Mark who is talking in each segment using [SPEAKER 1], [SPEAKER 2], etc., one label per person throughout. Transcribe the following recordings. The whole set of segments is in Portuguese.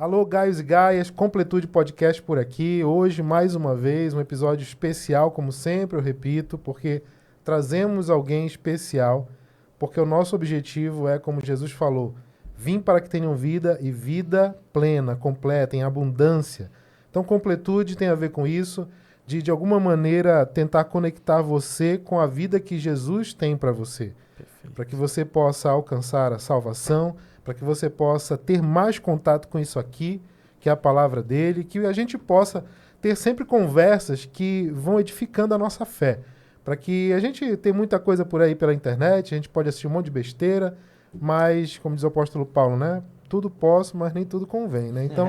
[SPEAKER 1] Alô, Gaios e Gaias, Completude Podcast por aqui. Hoje, mais uma vez, um episódio especial, como sempre eu repito, porque trazemos alguém especial, porque o nosso objetivo é, como Jesus falou, vim para que tenham vida e vida plena, completa, em abundância. Então, Completude tem a ver com isso, de alguma maneira tentar conectar você com a vida que Jesus tem para você. Para que você possa alcançar a salvação, para que você possa ter mais contato com isso aqui, que é a palavra dele, que a gente possa ter sempre conversas que vão edificando a nossa fé. Para que a gente tem muita coisa por aí pela internet, a gente pode assistir um monte de besteira, mas, como diz o apóstolo Paulo, né? Tudo posso, mas nem tudo convém, né? Então,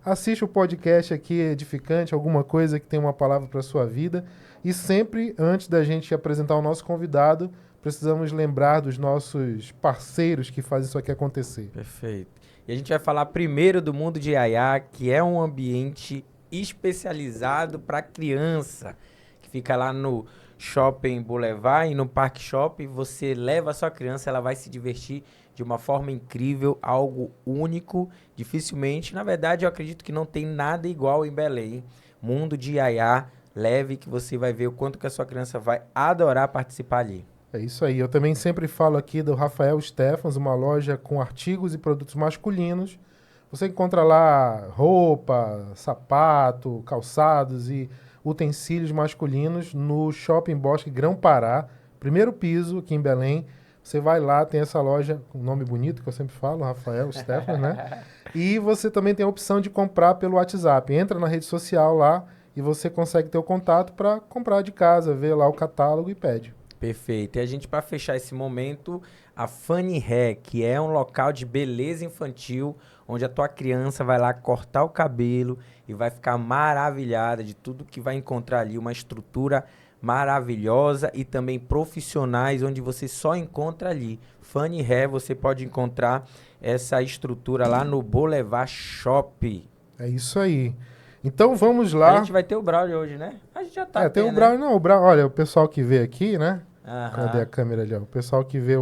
[SPEAKER 1] assiste o podcast aqui edificante, alguma coisa que tem uma palavra para a sua vida. E sempre, antes da gente apresentar o nosso convidado, precisamos lembrar dos nossos parceiros que fazem isso aqui acontecer.
[SPEAKER 2] Perfeito. E a gente vai falar primeiro do Mundo de Yaya, que é um ambiente especializado para criança, que fica lá no Shopping Boulevard e no Parque Shopping. Você leva a sua criança, ela vai se divertir de uma forma incrível, algo único, dificilmente. Na verdade, eu acredito que não tem nada igual em Belém. Mundo de Yaya, leve que você vai ver o quanto que a sua criança vai adorar participar ali.
[SPEAKER 1] É isso aí. Eu também sempre falo aqui do Rafael Stephens, uma loja com artigos e produtos masculinos. Você encontra lá roupa, sapato, calçados e utensílios masculinos no Shopping Bosque Grão-Pará, primeiro piso aqui em Belém. Você vai lá, tem essa loja com nome bonito que eu sempre falo, Rafael Stephens, né? E você também tem a opção de comprar pelo WhatsApp. Entra na rede social lá e você consegue ter o contato para comprar de casa, ver lá o catálogo e pede.
[SPEAKER 2] Perfeito. E a gente, para fechar esse momento, a Funny Hair, que é um local de beleza infantil, onde a tua criança vai lá cortar o cabelo e vai ficar maravilhada de tudo que vai encontrar ali, uma estrutura maravilhosa e também profissionais, onde você só encontra ali. Funny Hair, você pode encontrar essa estrutura lá no Boulevard Shop.
[SPEAKER 1] É isso aí. Então vamos lá.
[SPEAKER 2] A gente vai ter o Braulio hoje, né? A gente já tá
[SPEAKER 1] tem o
[SPEAKER 2] né?
[SPEAKER 1] Braulio, não, o Braulio, olha, o pessoal que vê aqui, né?
[SPEAKER 2] Aham.
[SPEAKER 1] Cadê a câmera ali? Ó? O pessoal que vê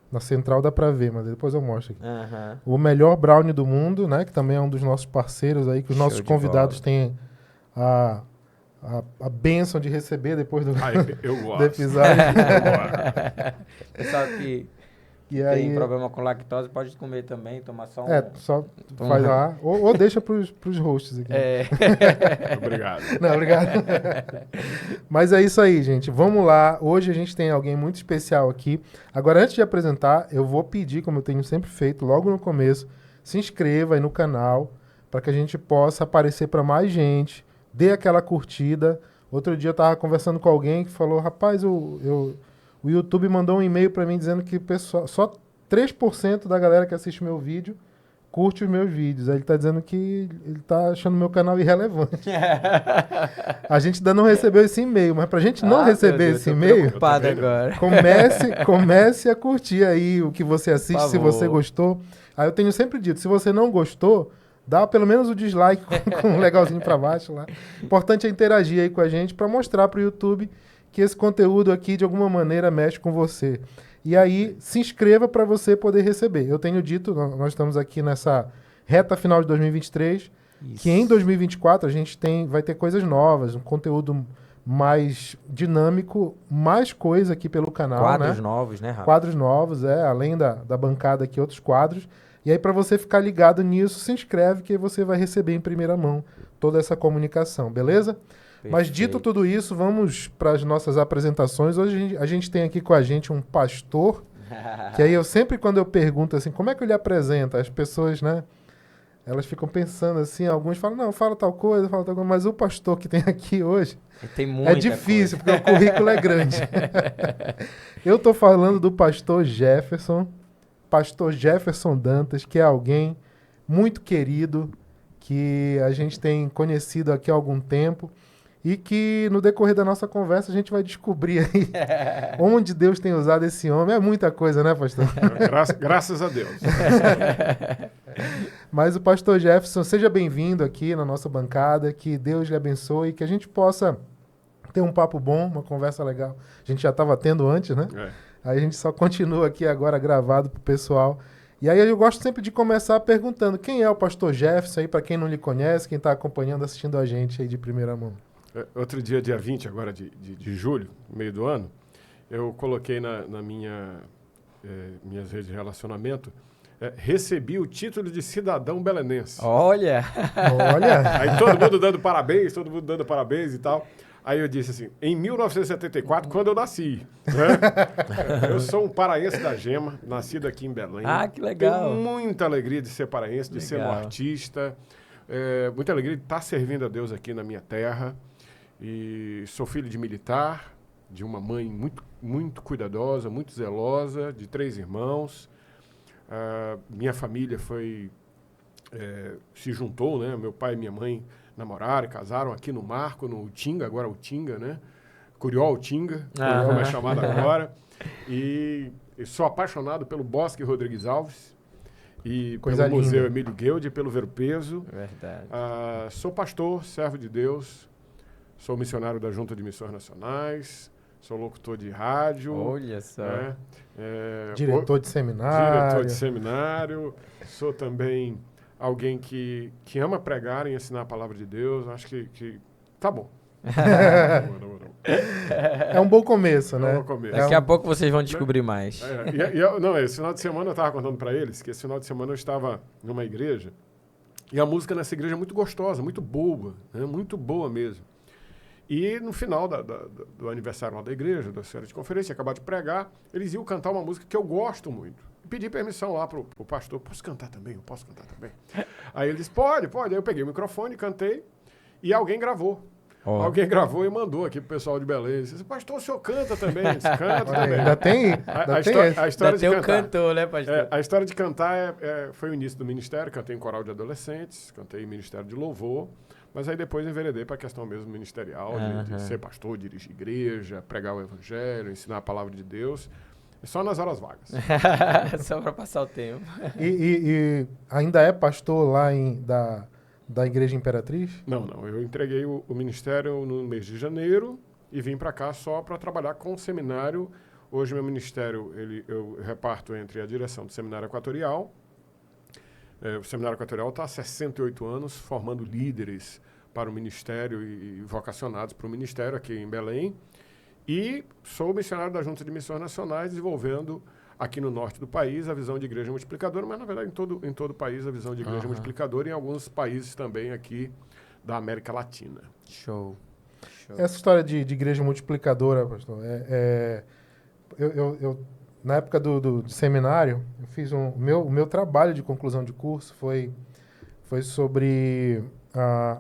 [SPEAKER 1] na central dá pra ver, mas depois eu mostro aqui.
[SPEAKER 2] Aham.
[SPEAKER 1] O melhor brownie do mundo, né? Que também é um dos nossos parceiros aí, que os
[SPEAKER 2] Show
[SPEAKER 1] nossos
[SPEAKER 2] de
[SPEAKER 1] convidados
[SPEAKER 2] bola.
[SPEAKER 1] têm a bênção de receber depois do,
[SPEAKER 3] Eu
[SPEAKER 1] do
[SPEAKER 3] gosto.
[SPEAKER 1] episódio.
[SPEAKER 2] Pessoal que
[SPEAKER 1] E aí,
[SPEAKER 2] tem problema com lactose pode comer também, tomar só um...
[SPEAKER 1] só faz lá. Ou deixa pros hosts aqui.
[SPEAKER 3] Obrigado.
[SPEAKER 1] Não, obrigado. Mas é isso aí, gente. Vamos lá. Hoje a gente tem alguém muito especial aqui. Agora, antes de apresentar, eu vou pedir, como eu tenho sempre feito, logo no começo, se inscreva aí no canal para que a gente possa aparecer para mais gente. Dê aquela curtida. Outro dia eu estava conversando com alguém que falou, rapaz, o YouTube mandou um e-mail para mim dizendo que só 3% da galera que assiste meu vídeo curte os meus vídeos. Aí ele tá dizendo que ele tá achando meu canal irrelevante. A gente ainda não recebeu esse e-mail, mas pra gente não receber esse e-mail,
[SPEAKER 2] preocupado agora.
[SPEAKER 1] comece a curtir aí o que você assiste, se você gostou. Aí eu tenho sempre dito, se você não gostou, dá pelo menos o dislike com um legalzinho pra baixo lá. Importante é interagir aí com a gente pra mostrar pro YouTube que esse conteúdo aqui de alguma maneira mexe com você. E aí, se inscreva para você poder receber. Eu tenho dito, nós estamos aqui nessa reta final de 2023, que em 2024 a gente vai ter coisas novas, um conteúdo mais dinâmico, mais coisa aqui pelo canal.
[SPEAKER 2] Quadros novos, né, Rafa?
[SPEAKER 1] Quadros novos, além da bancada aqui, outros quadros. E aí, para você ficar ligado nisso, se inscreve que aí você vai receber em primeira mão toda essa comunicação, beleza?
[SPEAKER 2] Perfeito.
[SPEAKER 1] Mas dito tudo isso, vamos para as nossas apresentações. Hoje a gente tem aqui com a gente um pastor, que aí eu sempre quando eu pergunto assim, como é que eu lhe apresento? As pessoas, né, elas ficam pensando assim, alguns falam, não, fala tal coisa, mas o pastor que tem aqui hoje
[SPEAKER 2] tem muita
[SPEAKER 1] difícil, porque o currículo é grande. Eu estou falando do pastor Jefferson Dantas, que é alguém muito querido, que a gente tem conhecido aqui há algum tempo, e que no decorrer da nossa conversa a gente vai descobrir aí onde Deus tem usado esse homem. É muita coisa, né, pastor?
[SPEAKER 3] Graças a Deus.
[SPEAKER 1] Mas o pastor Jefferson, seja bem-vindo aqui na nossa bancada, que Deus lhe abençoe, que a gente possa ter um papo bom, uma conversa legal. A gente já estava tendo antes, né? Aí a gente só continua aqui agora gravado pro pessoal. E aí eu gosto sempre de começar perguntando quem é o pastor Jefferson aí, para quem não lhe conhece, quem está acompanhando, assistindo a gente aí de primeira mão.
[SPEAKER 3] Outro dia 20 agora de julho, meio do ano, eu coloquei na minhas redes de relacionamento, recebi o título de cidadão belenense.
[SPEAKER 2] Olha!
[SPEAKER 3] Aí todo mundo dando parabéns e tal. Aí eu disse assim, em 1974, quando eu nasci, né? Eu sou um paraense da Gema, nascido aqui em Belém.
[SPEAKER 2] Ah, que legal.
[SPEAKER 3] Tenho muita alegria de ser paraense, de ser um artista. Muita alegria de estar servindo a Deus aqui na minha terra. E sou filho de militar, de uma mãe muito, muito cuidadosa, muito zelosa, de 3 irmãos. Minha família se juntou, né? Meu pai e minha mãe namoraram e casaram aqui no Marco, no Utinga, agora Utinga, né? Curió Utinga, como é chamado agora. E sou apaixonado pelo Bosque Rodrigues Alves e pelo Museu Emílio Guelde, pelo Ver o Peso.
[SPEAKER 2] Verdade.
[SPEAKER 3] Sou pastor, servo de Deus, sou missionário da Junta de Missões Nacionais, sou locutor de rádio.
[SPEAKER 2] Olha só.
[SPEAKER 1] Diretor de seminário.
[SPEAKER 3] Diretor de seminário. Sou também alguém que ama pregar e ensinar a palavra de Deus. Acho que tá bom.
[SPEAKER 1] É um bom começo, né?
[SPEAKER 3] É um bom começo.
[SPEAKER 2] Daqui a pouco vocês vão descobrir mais.
[SPEAKER 3] Esse final de semana eu estava contando para eles que esse final de semana eu estava numa igreja e a música nessa igreja é muito gostosa, muito boa, né? Muito boa mesmo. E no final do aniversário lá da igreja, da série de conferência, acabar de pregar, eles iam cantar uma música que eu gosto muito. Pedi permissão lá pro pastor, posso cantar também? Eu posso cantar também? Aí ele disse, pode. Aí eu peguei o microfone, cantei e alguém gravou. Oh. Alguém gravou e mandou aqui pro pessoal de Belém. Disse, pastor, o senhor canta também? Eu disse, canta também.
[SPEAKER 1] Ainda tem?
[SPEAKER 3] A história de cantar.
[SPEAKER 2] Cantor, né, pastor?
[SPEAKER 3] A história de cantar foi o início do ministério. Cantei em coral de adolescentes, cantei em ministério de louvor. Mas aí depois enveredei para a questão mesmo ministerial, de ser pastor, dirigir igreja, pregar o evangelho, ensinar a palavra de Deus. Só nas horas vagas.
[SPEAKER 2] Só para passar o tempo.
[SPEAKER 1] E ainda é pastor lá da Igreja Imperatriz?
[SPEAKER 3] Não. Eu entreguei o ministério no mês de janeiro e vim para cá só para trabalhar com o seminário. Hoje meu ministério eu reparto entre a direção do Seminário Equatorial. O Seminário Equatorial está há 68 anos formando líderes para o ministério e vocacionados para o ministério aqui em Belém. E sou missionário da Junta de Missões Nacionais, desenvolvendo aqui no norte do país a visão de igreja multiplicadora, mas na verdade em todo o país a visão de igreja multiplicadora e em alguns países também aqui da América Latina.
[SPEAKER 2] Show.
[SPEAKER 1] Essa história de igreja multiplicadora, pastor, eu na época do seminário, eu fiz o meu trabalho de conclusão de curso foi sobre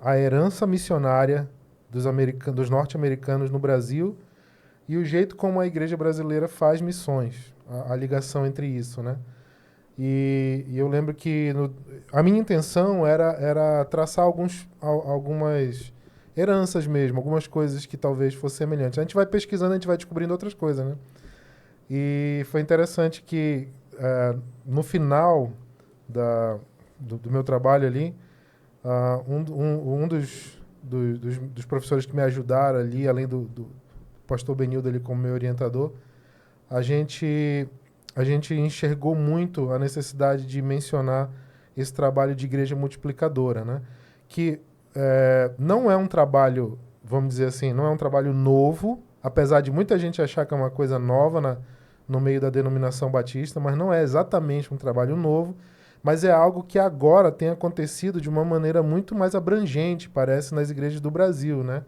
[SPEAKER 1] a herança missionária dos norte-americanos no Brasil e o jeito como a igreja brasileira faz missões, a ligação entre isso, né? E eu lembro que a minha intenção era traçar algumas heranças mesmo, algumas coisas que talvez fossem semelhantes. A gente vai pesquisando, a gente vai descobrindo outras coisas, né? E foi interessante que no final do meu trabalho ali, um dos professores que me ajudaram ali, além do pastor Benildo ali como meu orientador, a gente enxergou muito a necessidade de mencionar esse trabalho de igreja multiplicadora, né? Que não é um trabalho, vamos dizer assim, não é um trabalho novo, apesar de muita gente achar que é uma coisa nova no meio da denominação batista, mas não é exatamente um trabalho novo, mas é algo que agora tem acontecido de uma maneira muito mais abrangente, parece, nas igrejas do Brasil, né?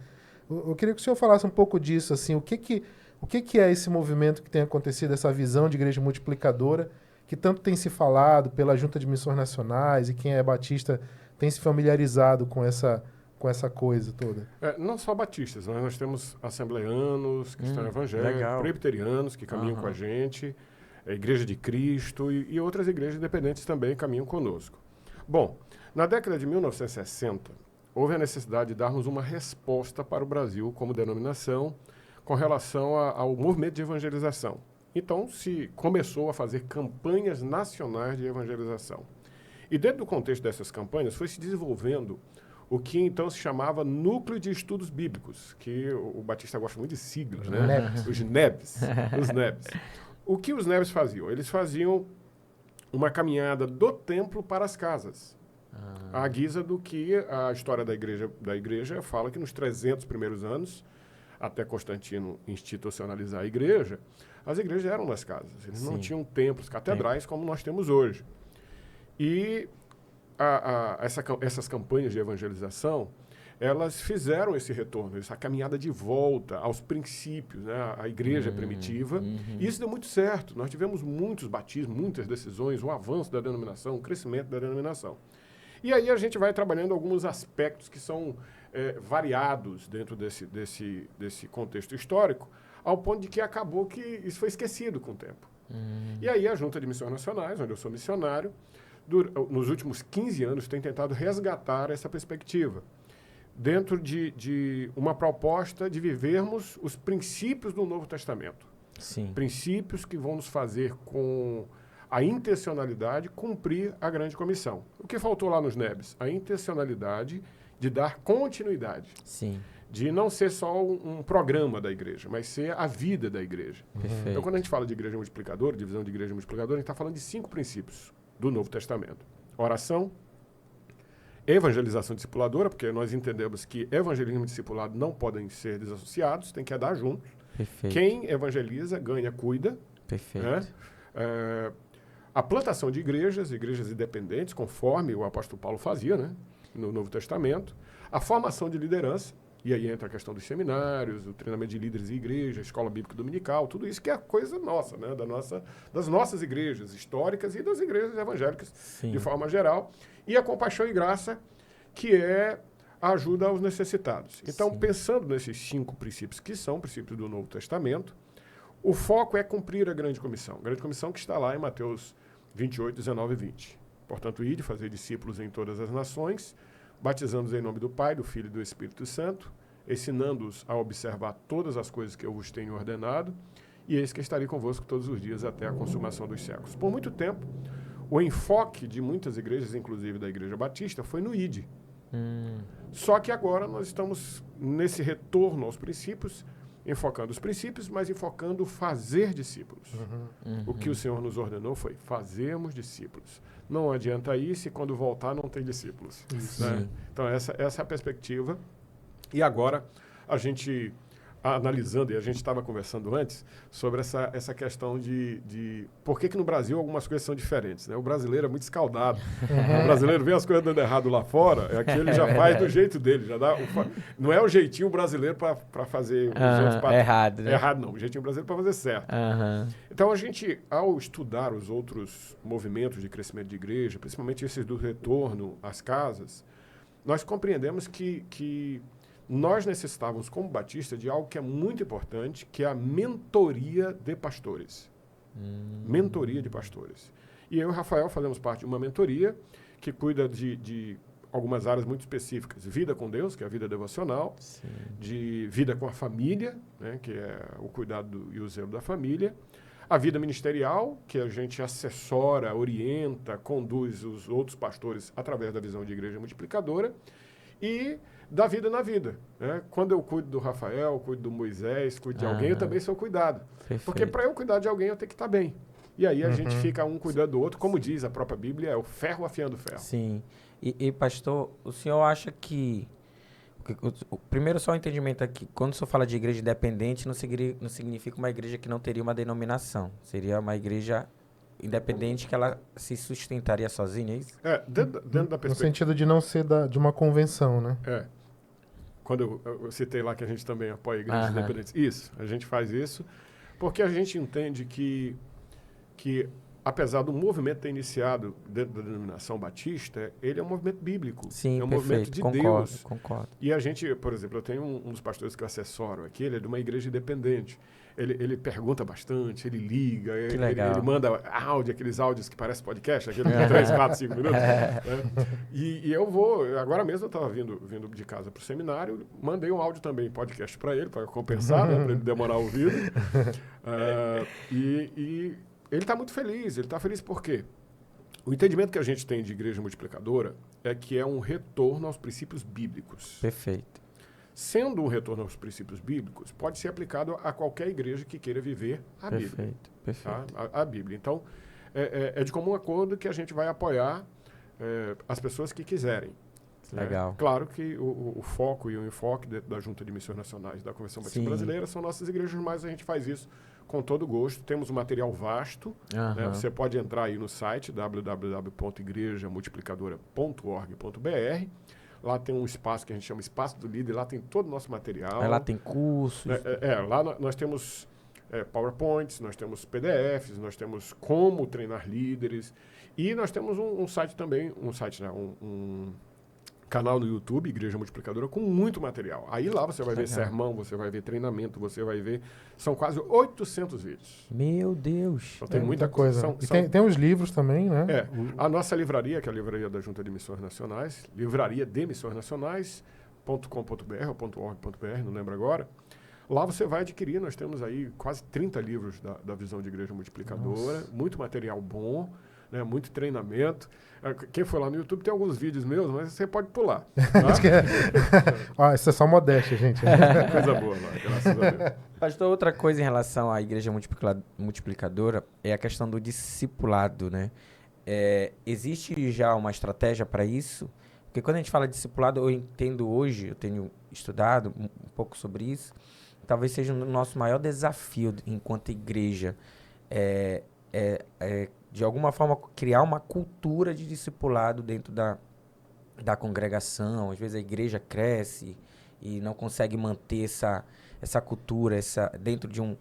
[SPEAKER 1] Eu queria que o senhor falasse um pouco disso, assim, o que é esse movimento que tem acontecido, essa visão de igreja multiplicadora, que tanto tem se falado pela Junta de Missões Nacionais e quem é batista tem se familiarizado com essa coisa toda?
[SPEAKER 3] Não só batistas, mas nós temos assembleanos, cristãos evangélicos, presbiterianos que caminham com a gente, a Igreja de Cristo e outras igrejas independentes também caminham conosco. Bom, na década de 1960, houve a necessidade de darmos uma resposta para o Brasil como denominação com relação ao movimento de evangelização. Então, se começou a fazer campanhas nacionais de evangelização. E dentro do contexto dessas campanhas, foi se desenvolvendo o que então se chamava Núcleo de Estudos Bíblicos, que o Batista gosta muito de siglas, né? Os NEBs. Os NEBs. O que os NEBs faziam? Eles faziam uma caminhada do templo para as casas. À guisa do que a história da igreja fala que nos 300 primeiros anos, até Constantino institucionalizar a igreja, as igrejas eram nas casas. Eles não tinham templos, catedrais como nós temos hoje. E essas campanhas de evangelização, elas fizeram esse retorno, essa caminhada de volta aos princípios, né? À igreja primitiva. E isso deu muito certo. Nós tivemos muitos batismos, muitas decisões, o avanço da denominação, o crescimento da denominação. E aí a gente vai trabalhando alguns aspectos que são variados dentro desse contexto histórico, ao ponto de que acabou que isso foi esquecido com o tempo. E aí a Junta de Missões Nacionais, onde eu sou missionário, nos últimos 15 anos tem tentado resgatar essa perspectiva, dentro de uma proposta de vivermos os princípios do Novo Testamento.
[SPEAKER 2] Sim.
[SPEAKER 3] Princípios que vão nos fazer, com a intencionalidade, cumprir a grande comissão. O que faltou lá nos NEBs? A intencionalidade de dar continuidade.
[SPEAKER 2] Sim.
[SPEAKER 3] De não ser só um programa da igreja, mas ser a vida da igreja.
[SPEAKER 2] Perfeito.
[SPEAKER 3] Então, quando a gente fala de igreja multiplicadora, divisão de igreja multiplicadora, a gente está falando de 5 princípios do Novo Testamento. Oração, evangelização discipuladora, porque nós entendemos que evangelismo e discipulado não podem ser desassociados, tem que andar juntos.
[SPEAKER 2] Perfeito.
[SPEAKER 3] Quem evangeliza, ganha, cuida.
[SPEAKER 2] Perfeito.
[SPEAKER 3] Né? A plantação de igrejas independentes, conforme o apóstolo Paulo fazia, né? No Novo Testamento. A formação de liderança, e aí entra a questão dos seminários, o treinamento de líderes em igreja, a escola bíblica dominical, tudo isso que é coisa nossa, né? Das nossas igrejas históricas e das igrejas evangélicas,
[SPEAKER 2] Sim.
[SPEAKER 3] de forma geral. E a compaixão e graça, que é a ajuda aos necessitados. Então, pensando nesses 5 princípios, que são princípios do Novo Testamento, o foco é cumprir a grande comissão. A grande comissão que está lá em Mateus 28, 19 e 20. Portanto, ide, fazer discípulos em todas as nações, batizando-os em nome do Pai, do Filho e do Espírito Santo, ensinando-os a observar todas as coisas que eu vos tenho ordenado, e eis que estarei convosco todos os dias até a consumação dos séculos. Por muito tempo, o enfoque de muitas igrejas, inclusive da Igreja Batista, foi no ide. Só que agora nós estamos nesse retorno aos princípios, enfocando os princípios, mas enfocando fazer discípulos. O que o Senhor nos ordenou foi fazermos discípulos. Não adianta ir se quando voltar não tem discípulos. Né? Então essa é a perspectiva. E agora a gente, analisando, e a gente estava conversando antes, sobre essa questão de por que no Brasil algumas coisas são diferentes. Né? O brasileiro é muito escaldado. O brasileiro vê as coisas dando errado lá fora, aqui ele já faz do jeito dele. Já dá não é o jeitinho brasileiro para fazer os outros...
[SPEAKER 2] Errado, né?
[SPEAKER 3] Errado não, o jeitinho brasileiro para fazer certo. Então a gente, ao estudar os outros movimentos de crescimento de igreja, principalmente esses do retorno às casas, nós compreendemos que nós necessitávamos, como batista, de algo que é muito importante, que é a mentoria de pastores. Mentoria de pastores. E eu e o Rafael fazemos parte de uma mentoria que cuida de algumas áreas muito específicas. Vida com Deus, que é a vida devocional.
[SPEAKER 2] Sim.
[SPEAKER 3] De vida com a família, né, que é o cuidado e o zelo da família. A vida ministerial, que a gente assessora, orienta, conduz os outros pastores através da visão de igreja multiplicadora. E da vida na vida. Né? Quando eu cuido do Rafael, cuido do Moisés, cuido de alguém, eu também sou cuidado.
[SPEAKER 2] Perfeito.
[SPEAKER 3] Porque para eu cuidar de alguém, eu tenho que estar bem. E aí a gente fica um cuidando do outro, como diz a própria Bíblia, é o ferro afiando o ferro.
[SPEAKER 2] Sim. E pastor, o senhor acha que... Primeiro, só um entendimento aqui. Quando o senhor fala de igreja independente, não significa uma igreja que não teria uma denominação. Seria uma igreja independente que ela se sustentaria sozinha, é isso?
[SPEAKER 3] Dentro da perspectiva...
[SPEAKER 1] No sentido de não ser de uma convenção, né?
[SPEAKER 3] Quando eu citei lá que a gente também apoia igrejas independentes. Isso, a gente faz isso porque a gente entende que apesar do movimento ter iniciado dentro da denominação batista, ele é um movimento bíblico.
[SPEAKER 2] Sim,
[SPEAKER 3] é um
[SPEAKER 2] perfeito.
[SPEAKER 3] movimento de
[SPEAKER 2] Concordo,
[SPEAKER 3] Deus.
[SPEAKER 2] Concordo.
[SPEAKER 3] E a gente, por exemplo, eu tenho um dos pastores que eu assessoro aqui, ele é de uma igreja independente. Ele pergunta bastante, ele liga, ele manda áudio, aqueles áudios que parecem podcast, aqueles de 3, 4, 5 minutos. Né? E eu vou, agora mesmo eu estava vindo de casa para o seminário, mandei um áudio também, podcast para ele, para compensar, né, para ele demorar a ouvir. E ele está muito feliz. Ele está feliz por quê? O entendimento que a gente tem de igreja multiplicadora é que é um retorno aos princípios bíblicos.
[SPEAKER 2] Perfeito.
[SPEAKER 3] Sendo um retorno aos princípios bíblicos, pode ser aplicado a qualquer igreja que queira viver a Bíblia.
[SPEAKER 2] Perfeito.
[SPEAKER 3] Tá? A Bíblia. Então, é de comum acordo que a gente vai apoiar as pessoas que quiserem.
[SPEAKER 2] Legal.
[SPEAKER 3] Claro que o foco e o enfoque da Junta de Missões Nacionais da Convenção Batista Brasileira são nossas igrejas, mas a gente faz isso com todo gosto. Temos um material vasto. Né? Você pode entrar aí no site www.igrejamultiplicadora.org.br. Lá tem um espaço que a gente chama Espaço do Líder. Lá tem todo o nosso material.
[SPEAKER 2] Lá tem cursos.
[SPEAKER 3] Lá nós temos PowerPoints, nós temos PDFs, nós temos como treinar líderes. E nós temos um site também, um canal no YouTube, Igreja Multiplicadora, com muito material. Aí lá você vai ver sermão, você vai ver treinamento, você vai ver... São quase 800 vídeos.
[SPEAKER 2] Meu Deus!
[SPEAKER 3] Então, tem muita coisa.
[SPEAKER 1] Tem os livros também, né?
[SPEAKER 3] A nossa livraria, que é a livraria da Junta de Missões Nacionais, livrariademissõesnacionais.com.br ou .org.br, não lembro agora. Lá você vai adquirir, nós temos aí quase 30 livros da visão de Igreja Multiplicadora, muito material bom, né, muito treinamento. Quem for lá no YouTube tem alguns vídeos meus, mas você pode pular.
[SPEAKER 1] Tá? Isso é só modéstia, gente.
[SPEAKER 3] Coisa boa, lá, graças a Deus.
[SPEAKER 2] Pastor, outra coisa em relação à Igreja Multiplicadora é a questão do discipulado, né? Existe já uma estratégia para isso? Porque quando a gente fala de discipulado, eu entendo hoje, eu tenho estudado um pouco sobre isso, talvez seja o nosso maior desafio enquanto igreja, de alguma forma, criar uma cultura de discipulado dentro da congregação. Às vezes a igreja cresce e não consegue manter essa cultura dentro de um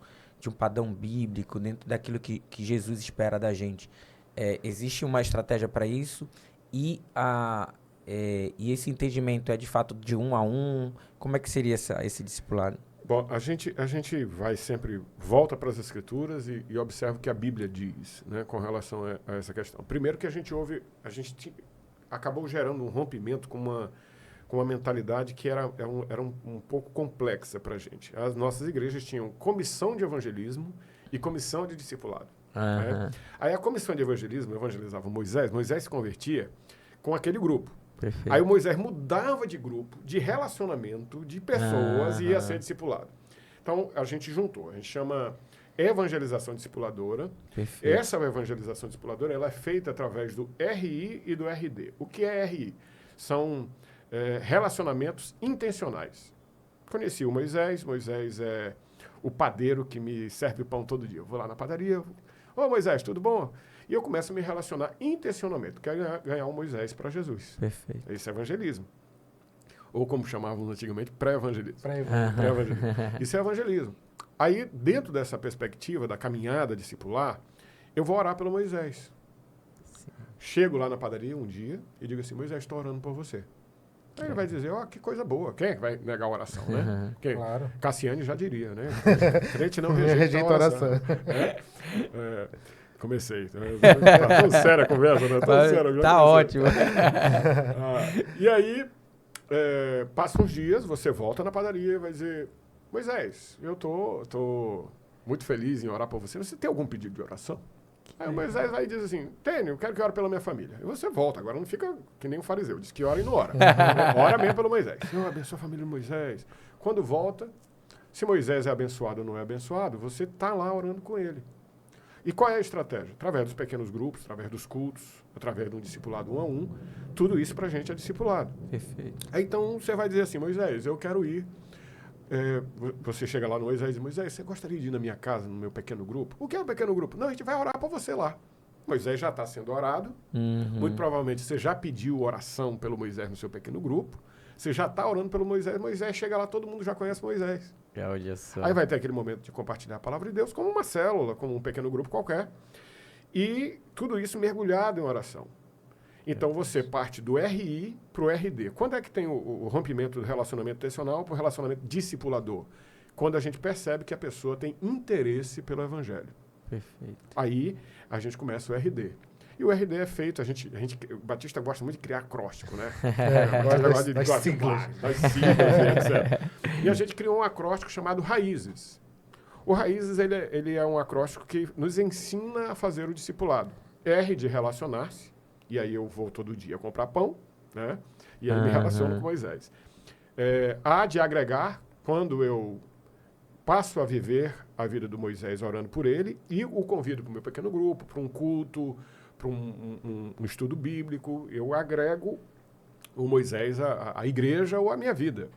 [SPEAKER 2] padrão bíblico, dentro daquilo que Jesus espera da gente. Existe uma estratégia para isso e esse entendimento é de fato de 1 a 1? Como é que seria esse discipulado?
[SPEAKER 3] Bom, a gente vai sempre, volta para as Escrituras e observa o que a Bíblia diz, né, com relação a essa questão. Primeiro que a gente acabou gerando um rompimento com uma mentalidade que era um pouco complexa para a gente. As nossas igrejas tinham comissão de evangelismo e comissão de discipulado. Né? Aí a comissão de evangelismo evangelizava Moisés se convertia com aquele grupo.
[SPEAKER 2] Perfeito.
[SPEAKER 3] Aí o Moisés mudava de grupo, de relacionamento, de pessoas e ia ser discipulado. Então, a gente juntou. A gente chama evangelização discipuladora.
[SPEAKER 2] Perfeito.
[SPEAKER 3] Essa evangelização discipuladora ela é feita através do RI e do RD. O que é RI? São relacionamentos intencionais. Conheci o Moisés. Moisés é o padeiro que me serve pão todo dia. Eu vou lá na padaria. Ô, Moisés, tudo bom? E eu começo a me relacionar intencionalmente. Quero ganhar um Moisés para Jesus.
[SPEAKER 2] Perfeito.
[SPEAKER 3] Esse é evangelismo. Ou como chamávamos antigamente, pré-evangelismo.
[SPEAKER 1] Pré-evangelismo.
[SPEAKER 3] Isso é evangelismo. Aí, dentro dessa perspectiva da caminhada discipular, eu vou orar pelo Moisés.
[SPEAKER 2] Sim.
[SPEAKER 3] Chego lá na padaria um dia e digo assim, Moisés, estou orando por você. Aí ele vai dizer, que coisa boa. Quem é que vai negar a oração, né?
[SPEAKER 1] Claro.
[SPEAKER 3] Cassiane já diria, né? Crente não rejeita a oração. Comecei. Tá tão séria a conversa, né? Tão séria,
[SPEAKER 2] tá ótimo.
[SPEAKER 3] E aí, passa uns dias, você volta na padaria e vai dizer, Moisés, eu tô muito feliz em orar por você. Você tem algum pedido de oração? Aí o Moisés vai e diz assim, tenho, eu quero que ore pela minha família. E você volta, agora não fica que nem um fariseu, diz que ora e não ora. Ora mesmo pelo Moisés. Senhor, abençoa a família de Moisés. Quando volta, se Moisés é abençoado ou não é abençoado, você está lá orando com ele. E qual é a estratégia? Através dos pequenos grupos, através dos cultos, através de um discipulado 1 a 1, tudo isso para a gente é discipulado.
[SPEAKER 2] Perfeito.
[SPEAKER 3] Aí então você vai dizer assim, Moisés, eu quero ir. Você chega lá no Moisés e diz, Moisés, você gostaria de ir na minha casa, no meu pequeno grupo? O que é um pequeno grupo? Não, a gente vai orar para você lá. Moisés já está sendo orado. Muito provavelmente você já pediu oração pelo Moisés no seu pequeno grupo. Você já está orando pelo Moisés. Moisés chega lá, todo mundo já conhece Moisés. Aí vai ter aquele momento de compartilhar a palavra de Deus como uma célula, como um pequeno grupo qualquer. E tudo isso mergulhado em oração. Então você parte do RI para o RD. Quando é que tem o rompimento do relacionamento intencional para o relacionamento discipulador? Quando a gente percebe que a pessoa tem interesse pelo evangelho.
[SPEAKER 2] Perfeito.
[SPEAKER 3] Aí a gente começa o RD. E o RD é feito, o Batista gosta muito de criar acróstico, né?
[SPEAKER 1] Gosta das siglas.
[SPEAKER 3] Das siglas, etc. E a gente criou um acróstico chamado Raízes. O Raízes, ele é um acróstico que nos ensina a fazer o discipulado. R de relacionar-se, e aí eu vou todo dia comprar pão, né? E aí me relaciono com Moisés. A de agregar, quando eu passo a viver a vida do Moisés orando por ele e o convido para o meu pequeno grupo, para um culto, para um estudo bíblico. Eu agrego o Moisés à igreja ou à minha vida.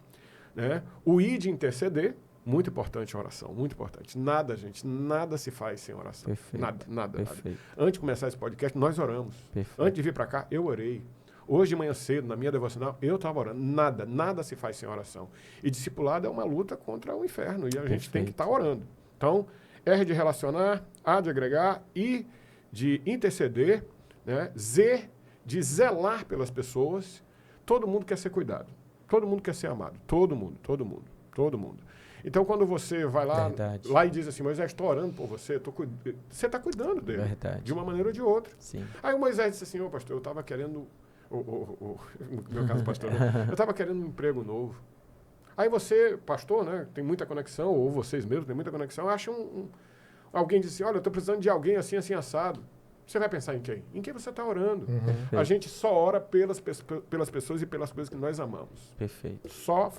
[SPEAKER 3] Né? O ir de interceder, muito importante a oração, muito importante. Nada, gente, nada se faz sem oração.
[SPEAKER 2] Perfeito.
[SPEAKER 3] Nada.
[SPEAKER 2] Perfeito.
[SPEAKER 3] Antes de começar esse podcast, nós oramos.
[SPEAKER 2] Perfeito.
[SPEAKER 3] Antes de vir para cá, eu orei. Hoje de manhã cedo, na minha devocional, eu estava orando. Nada se faz sem oração. E discipulado é uma luta contra o inferno. E a gente tem que estar orando. Então, R de relacionar, A de agregar, I de interceder, né? Z de zelar pelas pessoas. Todo mundo quer ser cuidado. Todo mundo quer ser amado. Todo mundo. Então, quando você vai lá e diz assim, Moisés, estou orando por você, você está cuidando dele.
[SPEAKER 2] Verdade.
[SPEAKER 3] De uma maneira ou de outra.
[SPEAKER 2] Sim.
[SPEAKER 3] Aí o Moisés disse assim, pastor, eu estava querendo, no meu caso, pastor, né? Eu estava querendo um emprego novo. Aí você, pastor, né, tem muita conexão, ou vocês mesmos têm muita conexão, acham alguém diz assim, olha, eu estou precisando de alguém assim, assado. Você vai pensar em quem? Em quem você está orando. A gente só ora pelas pessoas e pelas coisas que nós amamos.
[SPEAKER 2] Perfeito.
[SPEAKER 3] Só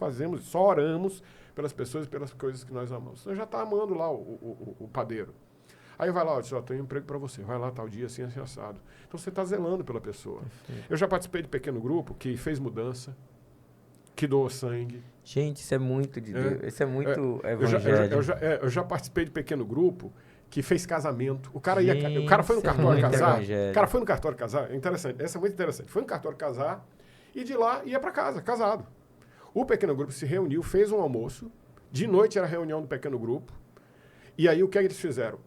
[SPEAKER 3] oramos pelas pessoas e pelas coisas que nós amamos. Você já está amando lá o padeiro. Aí vai lá, ó, tem um emprego para você. Vai lá tal dia, assim assado. Então você está zelando pela pessoa. Perfeito. Eu já participei de pequeno grupo que fez mudança, que doou sangue.
[SPEAKER 2] Gente, isso é muito de Deus. Isso é muito evangelho.
[SPEAKER 3] Eu já participei de pequeno grupo que fez casamento. O cara foi no cartório casar. O cara foi no cartório casar. É interessante. Essa é muito interessante. Foi no cartório casar e de lá ia para casa, casado. O pequeno grupo se reuniu, fez um almoço. De noite era a reunião do pequeno grupo. E aí o que eles fizeram?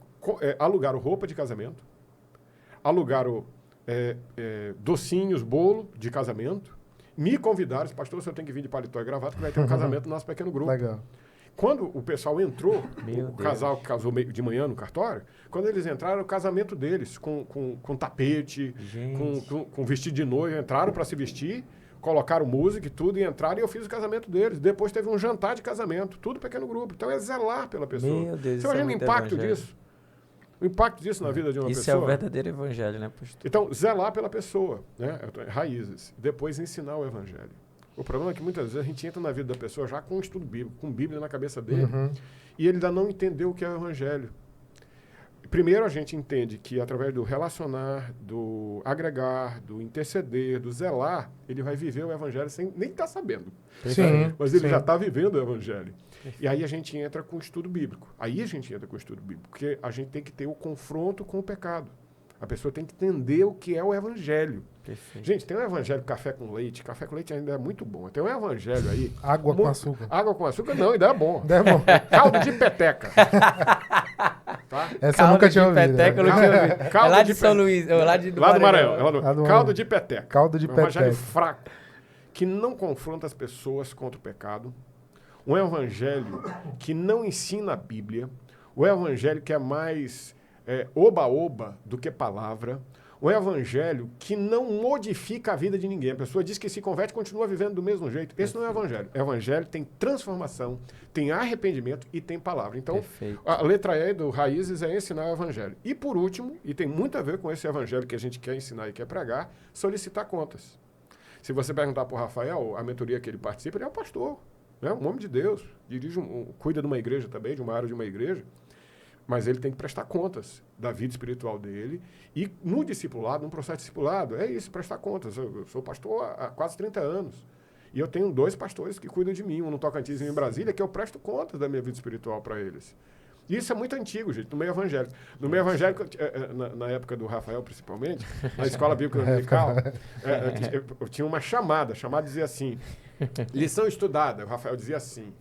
[SPEAKER 3] Alugaram roupa de casamento. Alugaram docinhos, bolo de casamento. Me convidaram, pastor, você tem que vir de paletó e gravata, que vai ter um casamento no nosso pequeno grupo.
[SPEAKER 1] Legal.
[SPEAKER 3] Quando o pessoal entrou, o casal que casou de manhã no cartório, quando eles entraram, o casamento deles, com tapete, com vestido de noiva, entraram para se vestir, colocaram música e tudo, e entraram e eu fiz o casamento deles. Depois teve um jantar de casamento, tudo pequeno grupo. Então é zelar pela pessoa.
[SPEAKER 2] Meu Deus,
[SPEAKER 3] você imagina o impacto disso? O impacto disso na vida de uma pessoa.
[SPEAKER 2] Isso é o verdadeiro evangelho, né, pastor?
[SPEAKER 3] Então, zelar pela pessoa, né? Raízes. Depois ensinar o evangelho. O problema é que muitas vezes a gente entra na vida da pessoa já com um estudo bíblico, com Bíblia na cabeça dele, e ele ainda não entendeu o que é o evangelho. Primeiro a gente entende que através do relacionar, do agregar, do interceder, do zelar, ele vai viver o evangelho sem nem estar sabendo.
[SPEAKER 1] Sim,
[SPEAKER 3] mas ele já está vivendo o evangelho. E aí a gente entra com o estudo bíblico. Porque a gente tem que ter o confronto com o pecado. A pessoa tem que entender o que é o evangelho.
[SPEAKER 2] Perfeito.
[SPEAKER 3] Gente, tem um evangelho café com leite. Café com leite ainda é muito bom. Tem um evangelho aí...
[SPEAKER 1] Água com açúcar.
[SPEAKER 3] Água com açúcar não, ainda é bom.
[SPEAKER 1] Ainda é bom.
[SPEAKER 3] Caldo de peteca. Tá?
[SPEAKER 1] Essa eu nunca tinha ouvido.
[SPEAKER 2] Peteca, eu nunca tinha ouvido. É lá de São Luís, lá do Maranhão.
[SPEAKER 3] Caldo de peteca.
[SPEAKER 1] Caldo de peteca.
[SPEAKER 3] Um evangelho fraco, que não confronta as pessoas contra o pecado. Um evangelho que não ensina a Bíblia. Um evangelho que é mais oba-oba do que palavra. Um evangelho que não modifica a vida de ninguém. A pessoa diz que se converte e continua vivendo do mesmo jeito. Esse não é o evangelho. O evangelho tem transformação, tem arrependimento e tem palavra. Então, a letra E do Raízes é ensinar o evangelho. E por último, e tem muito a ver com esse evangelho que a gente quer ensinar e quer pregar, solicitar contas. Se você perguntar para o Rafael, a mentoria que ele participa, ele é um pastor, né? Um homem de Deus, cuida de uma igreja também, de uma área de uma igreja. Mas ele tem que prestar contas da vida espiritual dele. E no discipulado, num processo de discipulado, é isso, prestar contas. Eu sou pastor há quase 30 anos. E eu tenho 2 pastores que cuidam de mim, um no Tocantins e um em Brasília, que eu presto contas da minha vida espiritual para eles. E isso é muito antigo, gente, no meio evangélico. No meio evangélico, na época do Rafael, principalmente, na escola bíblica dominical, eu tinha uma chamada dizia assim... Lição estudada, o Rafael dizia assim.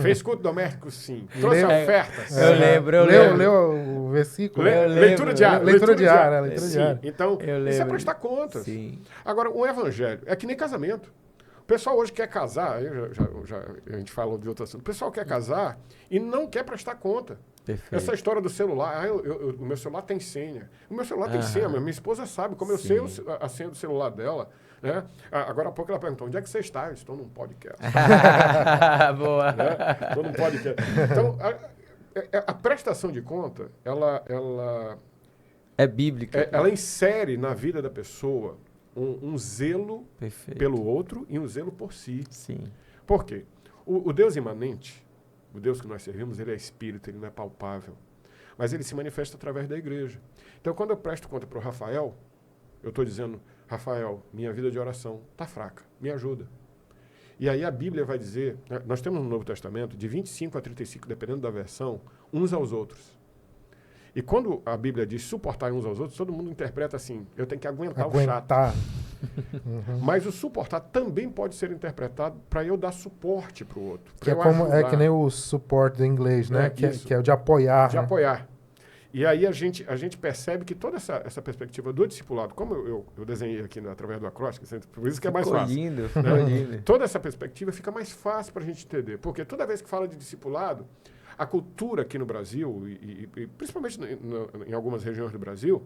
[SPEAKER 3] Fez culto doméstico, sim. Trouxe ofertas.
[SPEAKER 2] Eu lembro.
[SPEAKER 1] Leu o versículo?
[SPEAKER 3] Leitura diária.
[SPEAKER 1] Leitura diária.
[SPEAKER 3] Então, isso é prestar contas.
[SPEAKER 2] Sim.
[SPEAKER 3] Agora, o evangelho é que nem casamento. O pessoal hoje quer casar, a gente falou de outro assunto. O pessoal quer casar e não quer prestar conta.
[SPEAKER 1] Perfeito.
[SPEAKER 3] Essa história do celular, o meu celular tem senha. O meu celular tem senha, minha esposa sabe como eu sei a senha do celular dela. Né? Agora há pouco ela perguntou, onde é que você está? Eu estou num podcast.
[SPEAKER 2] Boa.
[SPEAKER 3] Né? Estou num podcast. Então, a prestação de conta, ela
[SPEAKER 2] é bíblica.
[SPEAKER 3] Ela insere na vida da pessoa um zelo pelo outro e um zelo por si.
[SPEAKER 2] Sim.
[SPEAKER 3] Por quê? O Deus imanente, O Deus que nós servimos, ele é espírito, ele não é palpável. Mas ele se manifesta através da igreja. Então, quando eu presto conta para o Rafael, eu estou dizendo, Rafael, minha vida de oração está fraca, me ajuda. E aí a Bíblia vai dizer, nós temos no Novo Testamento, de 25 a 35, dependendo da versão, uns aos outros. E quando a Bíblia diz suportar uns aos outros, todo mundo interpreta assim, eu tenho que aguentar o chato. Mas o suportar também pode ser interpretado para eu dar suporte para o outro.
[SPEAKER 1] Que é que nem o suporte do inglês, né? Que é o de apoiar.
[SPEAKER 3] De apoiar. E aí a gente percebe que toda essa perspectiva do discipulado, como eu desenhei aqui através do acróstico, por isso que é mais fácil.
[SPEAKER 2] Lindo,
[SPEAKER 3] né? Lindo. Toda essa perspectiva fica mais fácil para a gente entender. Porque toda vez que fala de discipulado, a cultura aqui no Brasil, e principalmente em algumas regiões do Brasil,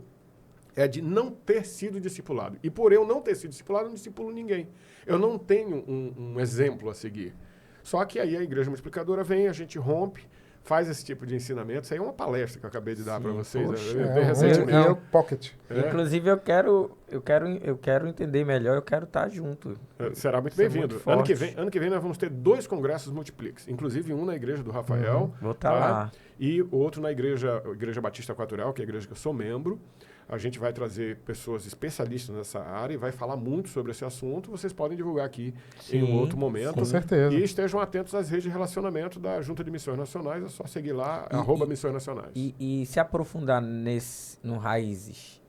[SPEAKER 3] é de não ter sido discipulado. E por eu não ter sido discipulado, eu não discipulo ninguém. Eu não tenho um exemplo a seguir. Só que aí a Igreja Multiplicadora vem, a gente rompe, faz esse tipo de ensinamento. Isso aí é uma palestra que eu acabei de dar para vocês.
[SPEAKER 1] Bem recentemente. É um pocket.
[SPEAKER 2] Inclusive, eu quero entender melhor, eu quero estar junto.
[SPEAKER 3] Será muito bem-vindo. Ano que vem nós vamos ter 2 congressos Multiplix. Inclusive um na igreja do Rafael.
[SPEAKER 2] Vou estar lá.
[SPEAKER 3] E outro na igreja Batista Equatorial, que é a igreja que eu sou membro. A gente vai trazer pessoas especialistas nessa área e vai falar muito sobre esse assunto. Vocês podem divulgar aqui em um outro momento.
[SPEAKER 1] Com certeza.
[SPEAKER 3] E estejam atentos às redes de relacionamento da Junta de Missões Nacionais. É só seguir lá, @Missões Nacionais.
[SPEAKER 2] E se aprofundar no Raízes,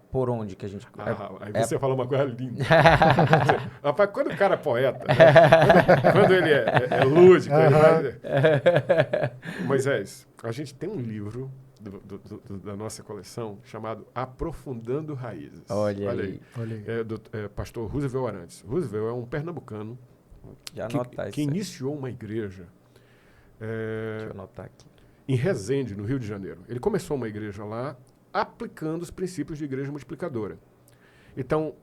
[SPEAKER 2] por onde que a gente...
[SPEAKER 3] Aí você fala uma coisa linda. Rapaz, quando o cara é poeta, né? quando ele é lúdico, ele vai... Moisés, a gente tem um livro... da nossa coleção, chamado Aprofundando Raízes.
[SPEAKER 2] Olha aí.
[SPEAKER 3] Do pastor Roosevelt Arantes. Roosevelt é um pernambucano que iniciou uma igreja
[SPEAKER 2] deixa eu anotar aqui.
[SPEAKER 3] Em Resende, no Rio de Janeiro. Ele começou uma igreja lá aplicando os princípios de igreja multiplicadora. Então,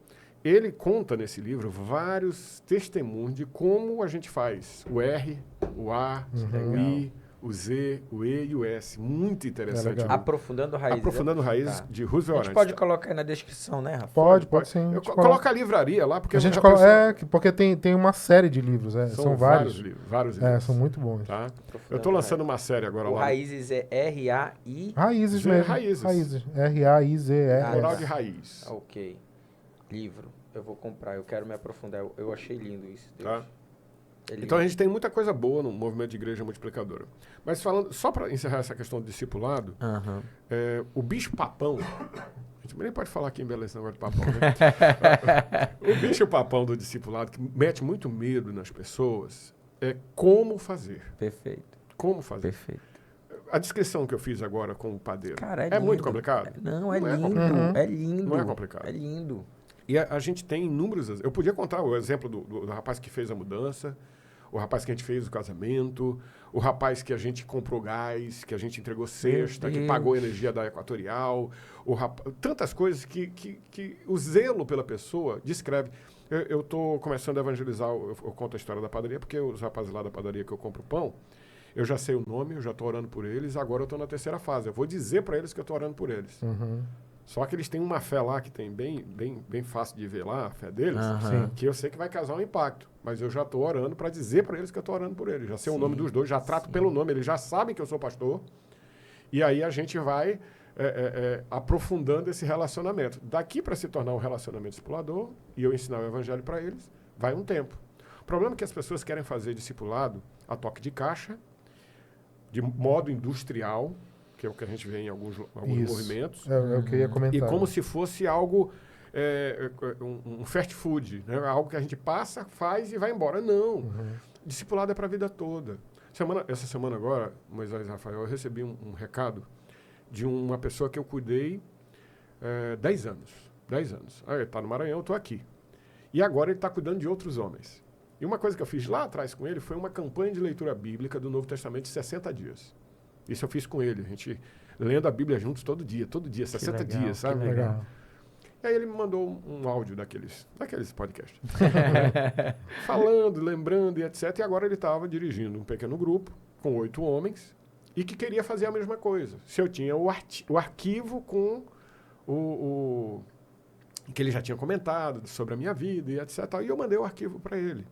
[SPEAKER 3] ele conta nesse livro vários testemunhos de como a gente faz o R, o A, o I, o Z, o E e o S. Muito interessante.
[SPEAKER 2] Aprofundando Raízes.
[SPEAKER 3] Aprofundando Raízes, de Roosevelt Arantes.
[SPEAKER 2] A gente pode colocar aí na descrição, né, Rafa?
[SPEAKER 1] Pode sim.
[SPEAKER 3] Coloca a livraria lá, porque...
[SPEAKER 1] porque tem uma série de livros. São vários livros.
[SPEAKER 3] Vários livros.
[SPEAKER 1] São muito bons.
[SPEAKER 3] Tá? Eu estou lançando uma série agora lá.
[SPEAKER 2] Raízes é R-A-I...
[SPEAKER 1] Raízes mesmo. Raízes. R-A-I-Z-E.
[SPEAKER 3] Plural de raiz.
[SPEAKER 2] Ok. Livro. Eu vou comprar. Eu quero me aprofundar. Eu achei lindo isso.
[SPEAKER 3] Tá? Então a gente tem muita coisa boa no movimento de igreja multiplicadora. Mas falando, só para encerrar essa questão do discipulado, o bicho papão, a gente nem pode falar aqui em Belém esse negócio de papão, né? O bicho papão do discipulado, que mete muito medo nas pessoas, é como fazer.
[SPEAKER 2] Perfeito.
[SPEAKER 3] Como fazer.
[SPEAKER 2] Perfeito.
[SPEAKER 3] A descrição que eu fiz agora com o padeiro,
[SPEAKER 2] cara,
[SPEAKER 3] é muito complicado?
[SPEAKER 2] Não, é lindo. É lindo.
[SPEAKER 3] Não é complicado.
[SPEAKER 2] É lindo.
[SPEAKER 3] E a gente tem inúmeros... Eu podia contar o exemplo do rapaz que fez a mudança, o rapaz que a gente fez o casamento, o rapaz que a gente comprou gás, que a gente entregou cesta, que pagou energia da Equatorial, tantas coisas que o zelo pela pessoa descreve. Eu estou começando a evangelizar, eu conto a história da padaria, porque os rapazes lá da padaria que eu compro pão, eu já sei o nome, eu já estou orando por eles, agora eu estou na terceira fase. Eu vou dizer para eles que eu estou orando por eles. Só que eles têm uma fé lá que tem bem fácil de ver lá, a fé deles, que eu sei que vai causar um impacto. Mas eu já estou orando para dizer para eles que eu estou orando por eles. Já sei o nome dos dois, já trato pelo nome, eles já sabem que eu sou pastor. E aí a gente vai aprofundando esse relacionamento. Daqui para se tornar um relacionamento discipulador, e eu ensinar o evangelho para eles, vai um tempo. O problema é que as pessoas querem fazer discipulado a toque de caixa, de modo industrial, que é o que a gente vê em alguns movimentos.
[SPEAKER 1] É o que eu ia comentar.
[SPEAKER 3] E como se fosse algo, um fast food, né? Algo que a gente passa, faz e vai embora. Não. Discipulado é para a vida toda. Essa semana agora, Moisés e Rafael, eu recebi um recado de uma pessoa que eu cuidei 10 anos. 10 anos. Ele está no Maranhão, eu estou aqui. E agora ele está cuidando de outros homens. E uma coisa que eu fiz lá atrás com ele foi uma campanha de leitura bíblica do Novo Testamento de 60 dias. Isso eu fiz com ele, a gente lendo a Bíblia juntos todo dia, 60 dias, sabe?
[SPEAKER 1] Legal.
[SPEAKER 3] E aí ele me mandou um áudio daqueles podcasts. Falando, lembrando e etc. E agora ele estava dirigindo um pequeno grupo com 8 homens e que queria fazer a mesma coisa. Se eu tinha o arquivo com o que ele já tinha comentado sobre a minha vida e etc. E eu mandei o arquivo para ele.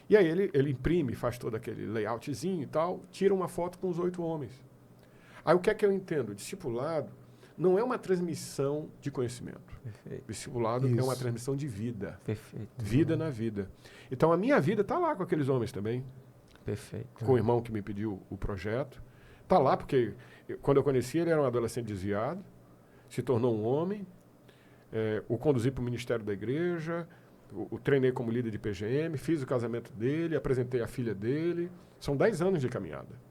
[SPEAKER 3] E aí ele imprime, faz todo aquele layoutzinho e tal, tira uma foto com os 8 homens. Aí o que é que eu entendo? Discipulado não é uma transmissão de conhecimento.
[SPEAKER 2] Perfeito.
[SPEAKER 3] Discipulado é uma transmissão de vida.
[SPEAKER 2] Perfeito.
[SPEAKER 3] Vida na vida. Então a minha vida está lá com aqueles homens também.
[SPEAKER 2] Perfeito.
[SPEAKER 3] Com o irmão que me pediu o projeto. Está lá porque quando eu conheci ele era um adolescente desviado, se tornou um homem, o conduzi para o ministério da igreja, o treinei como líder de PGM, fiz o casamento dele, apresentei a filha dele. São 10 anos de caminhada.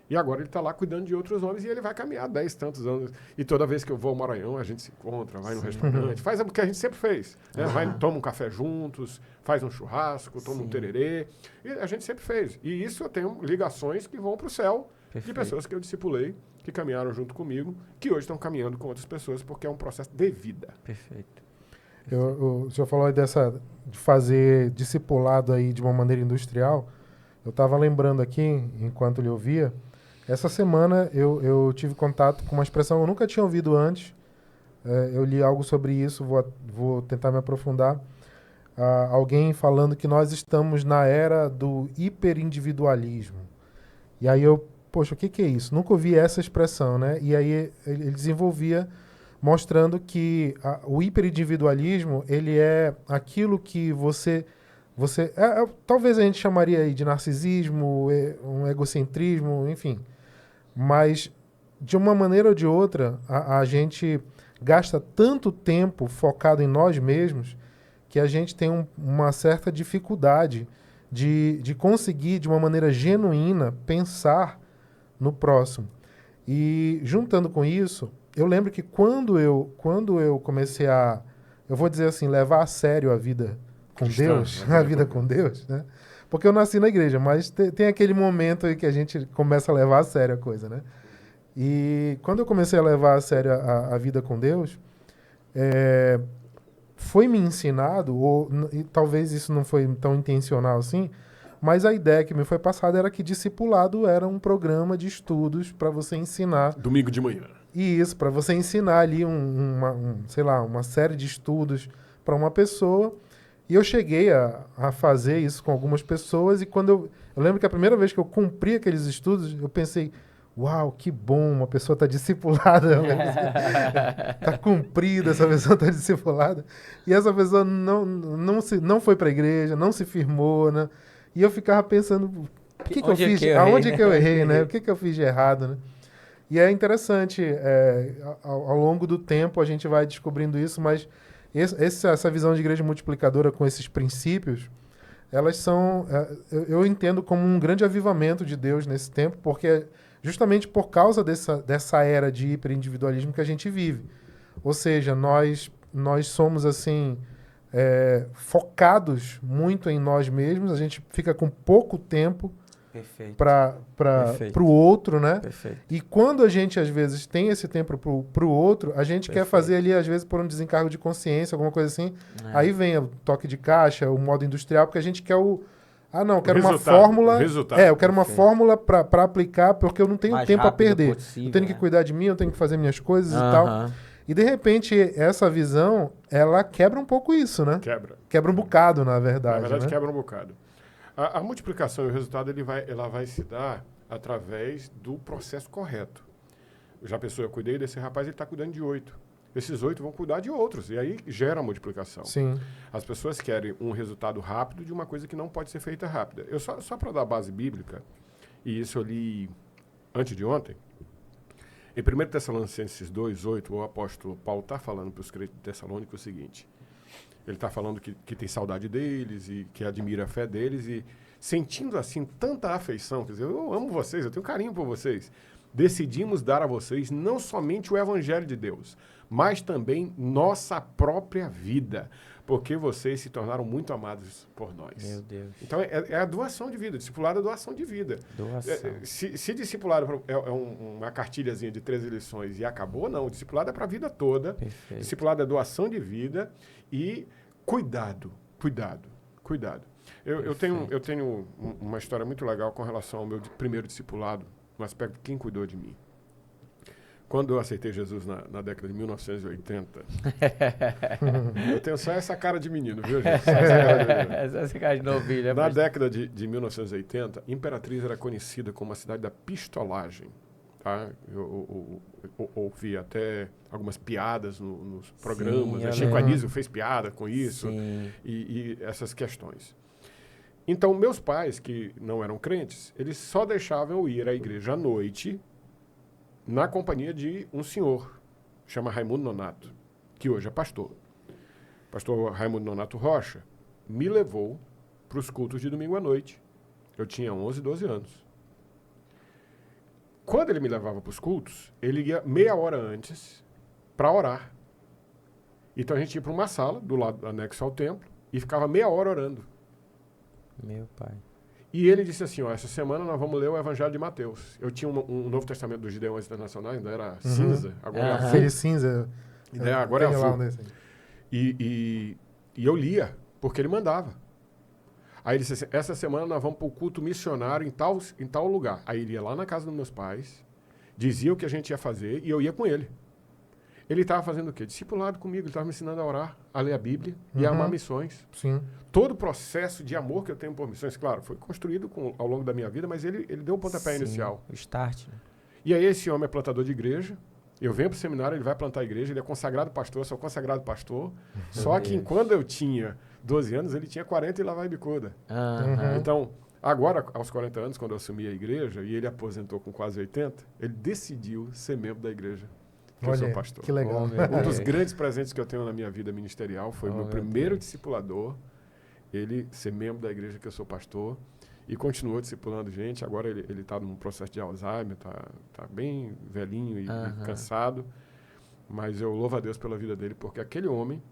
[SPEAKER 3] E agora ele está lá cuidando de outros homens e ele vai caminhar 10 tantos anos. E toda vez que eu vou ao Maranhão, a gente se encontra, vai no restaurante, faz o que a gente sempre fez. Né? Vai, toma um café juntos, faz um churrasco, toma um tererê. E a gente sempre fez. E isso eu tenho ligações que vão para o céu de pessoas que eu discipulei, que caminharam junto comigo, que hoje estão caminhando com outras pessoas, porque é um processo de vida.
[SPEAKER 2] Perfeito.
[SPEAKER 1] O senhor falou aí de fazer discipulado aí de uma maneira industrial. Eu estava lembrando aqui, enquanto lhe ouvia, essa semana eu tive contato com uma expressão que eu nunca tinha ouvido antes. Eu li algo sobre isso, vou tentar me aprofundar. Alguém falando que nós estamos na era do hiperindividualismo. E aí poxa, o que é isso? Nunca ouvi essa expressão, né? E aí ele desenvolvia mostrando que o hiperindividualismo, ele é aquilo que talvez a gente chamaria aí de narcisismo, um egocentrismo, enfim. Mas, de uma maneira ou de outra, a gente gasta tanto tempo focado em nós mesmos que a gente tem uma certa dificuldade de conseguir, de uma maneira genuína, pensar no próximo. E, juntando com isso, eu lembro que quando eu comecei eu vou dizer assim, levar a sério a vida com Deus, a vida com Deus, né? Porque eu nasci na igreja, mas tem aquele momento aí que a gente começa a levar a sério a coisa, né? E quando eu comecei a levar a sério a vida com Deus, foi me ensinado, e talvez isso não foi tão intencional assim, mas a ideia que me foi passada era que discipulado era um programa de estudos para você ensinar.
[SPEAKER 3] Domingo de manhã.
[SPEAKER 1] Isso, para você ensinar ali uma série de estudos para uma pessoa. E eu cheguei a fazer isso com algumas pessoas, e quando eu lembro que a primeira vez que eu cumpri aqueles estudos, eu pensei, uau, que bom, uma pessoa está discipulada, está cumprida, essa pessoa está discipulada. E essa pessoa não foi para a igreja, não se firmou, né? E eu ficava pensando, o que eu fiz? Aonde que eu errei, né? O que eu fiz de errado, né? E é interessante, ao longo do tempo a gente vai descobrindo isso, mas essa visão de igreja multiplicadora com esses princípios, elas são, eu entendo como um grande avivamento de Deus nesse tempo, porque justamente por causa dessa era de hiperindividualismo que a gente vive. Ou seja, nós somos assim, focados muito em nós mesmos, a gente fica com pouco tempo para o outro, né?
[SPEAKER 2] Perfeito.
[SPEAKER 1] E quando a gente, às vezes, tem esse tempo para o outro, a gente quer fazer ali, às vezes, por um desencargo de consciência, alguma coisa assim. Aí vem o toque de caixa, o modo industrial, porque a gente quer quero uma fórmula. Eu quero uma fórmula para aplicar, porque eu não tenho tempo a perder. Eu tenho que cuidar de mim, eu tenho que fazer minhas coisas e tal. E, de repente, essa visão, ela quebra um pouco isso, né? Quebra um bocado, na verdade.
[SPEAKER 3] Na verdade,
[SPEAKER 1] né?
[SPEAKER 3] quebra um bocado. A multiplicação e o resultado, ela vai se dar através do processo correto. Já pensou, eu cuidei desse rapaz, ele está cuidando de 8. Esses 8 vão cuidar de outros, e aí gera a multiplicação.
[SPEAKER 1] Sim.
[SPEAKER 3] As pessoas querem um resultado rápido de uma coisa que não pode ser feita rápida. Eu só para dar a base bíblica, e isso eu li antes de ontem, em 1 Tessalonicenses 2:8, o apóstolo Paulo está falando para os crentes de Tessalônica o seguinte: ele está falando que tem saudade deles e que admira a fé deles, e sentindo assim tanta afeição, quer dizer, eu amo vocês, eu tenho carinho por vocês, decidimos dar a vocês não somente o evangelho de Deus, mas também nossa própria vida, porque vocês se tornaram muito amados por nós.
[SPEAKER 2] Meu Deus.
[SPEAKER 3] Então é a doação de vida, discipulado é doação de vida.
[SPEAKER 2] Doação.
[SPEAKER 3] Se discipulado é uma cartilhazinha de 13 lições e acabou, não, o discipulado é para a vida toda.
[SPEAKER 2] Perfeito.
[SPEAKER 3] Discipulado é doação de vida e cuidado. Eu tenho uma história muito legal com relação ao meu primeiro discipulado, no aspecto de quem cuidou de mim. quando eu aceitei Jesus na década de 1980, eu tenho só essa cara de menino, viu, gente? Só
[SPEAKER 2] essa cara de novilha.
[SPEAKER 3] Na década de 1980, Imperatriz era conhecida como a cidade da pistolagem. Tá? Eu ouvi até algumas piadas nos programas. Sim, Chico Anísio fez piada com isso e essas questões. Então, meus pais, que não eram crentes, eles só deixavam eu ir à igreja à noite na companhia de um senhor, chama Raimundo Nonato, que hoje é pastor. Pastor Raimundo Nonato Rocha me levou para os cultos de domingo à noite. Eu tinha 11, 12 anos. Quando ele me levava para os cultos, ele ia meia hora antes para orar. Então a gente ia para uma sala, do lado anexo ao templo, e ficava meia hora orando.
[SPEAKER 2] Meu pai.
[SPEAKER 3] E ele disse assim, essa semana nós vamos ler o Evangelho de Mateus. Eu tinha um Novo Testamento dos Gideões Internacionais, ainda era cinza, agora é azul.
[SPEAKER 1] Aquele cinza.
[SPEAKER 3] Agora é azul. E eu lia, porque ele mandava. Aí ele disse assim, essa semana nós vamos para o culto missionário em tal lugar. Aí ele ia lá na casa dos meus pais, dizia o que a gente ia fazer e eu ia com ele. Ele estava fazendo o quê? Discipulado comigo, ele estava me ensinando a orar, a ler a Bíblia e a amar missões.
[SPEAKER 1] Sim.
[SPEAKER 3] Todo o processo de amor que eu tenho por missões, claro, foi construído ao longo da minha vida, mas ele deu o pontapé inicial.
[SPEAKER 2] O start. Né?
[SPEAKER 3] E aí esse homem é plantador de igreja, eu venho para o seminário, ele vai plantar a igreja, ele é consagrado pastor, eu sou consagrado pastor, só que quando eu tinha 12 anos, ele tinha 40 e lá vai bicuda. Então, agora, aos 40 anos, quando eu assumi a igreja, e ele aposentou com quase 80, ele decidiu ser membro da igreja. Eu sou pastor.
[SPEAKER 1] Que legal.
[SPEAKER 3] Um dos grandes presentes que eu tenho na minha vida ministerial foi o meu primeiro discipulador, ele ser membro da igreja que eu sou pastor, e continuou discipulando gente. Agora ele está num processo de Alzheimer, tá bem velhinho e cansado, mas eu louvo a Deus pela vida dele, porque aquele homem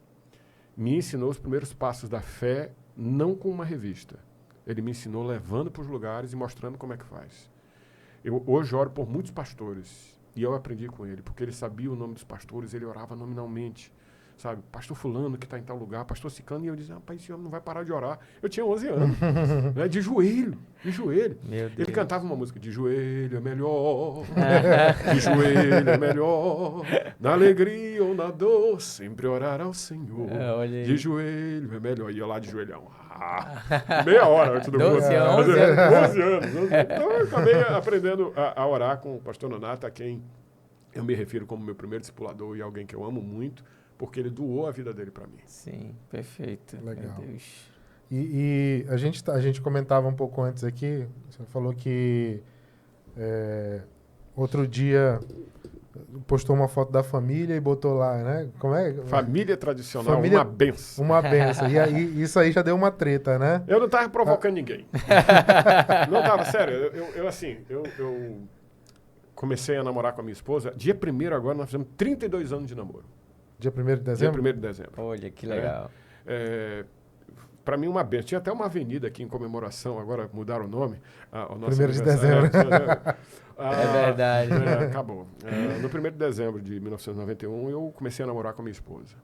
[SPEAKER 3] me ensinou os primeiros passos da fé, não com uma revista. Ele me ensinou levando para os lugares e mostrando como é que faz. Eu hoje oro por muitos pastores, e eu aprendi com ele, porque ele sabia o nome dos pastores, ele orava nominalmente, sabe? Pastor fulano que está em tal lugar, pastor ciclano, e eu dizia, rapaz, esse homem não vai parar de orar. Eu tinha 11 anos, né? De joelho. Ele cantava uma música, de joelho é melhor, de joelho é melhor, na alegria ou na dor, sempre orar ao Senhor, de joelho é melhor. E eu lá de joelhão, meia hora antes do
[SPEAKER 2] 12 anos.
[SPEAKER 3] 12 anos. Então eu acabei aprendendo a orar com o pastor Nonato, a quem eu me refiro como meu primeiro discipulador e alguém que eu amo muito, porque ele doou a vida dele para mim.
[SPEAKER 2] Sim, perfeito.
[SPEAKER 1] Legal.
[SPEAKER 2] Meu Deus.
[SPEAKER 1] E a gente comentava um pouco antes aqui, você falou que outro dia postou uma foto da família e botou lá, né? Como é?
[SPEAKER 3] Família tradicional, uma benção.
[SPEAKER 1] Uma benção. E aí, isso aí já deu uma treta, né?
[SPEAKER 3] Eu não estava provocando ninguém. Não estava, sério. Eu comecei a namorar com a minha esposa. Dia 1º agora, nós fizemos 32 anos de namoro.
[SPEAKER 1] Dia 1º de dezembro?
[SPEAKER 3] Dia 1º de dezembro.
[SPEAKER 2] Olha, que legal.
[SPEAKER 3] Para mim, uma benção. Tinha até uma avenida aqui em comemoração, agora mudaram o nome.
[SPEAKER 1] 1º de dezembro.
[SPEAKER 2] É verdade.
[SPEAKER 3] Acabou. No 1º de dezembro de 1991, eu comecei a namorar com a minha esposa.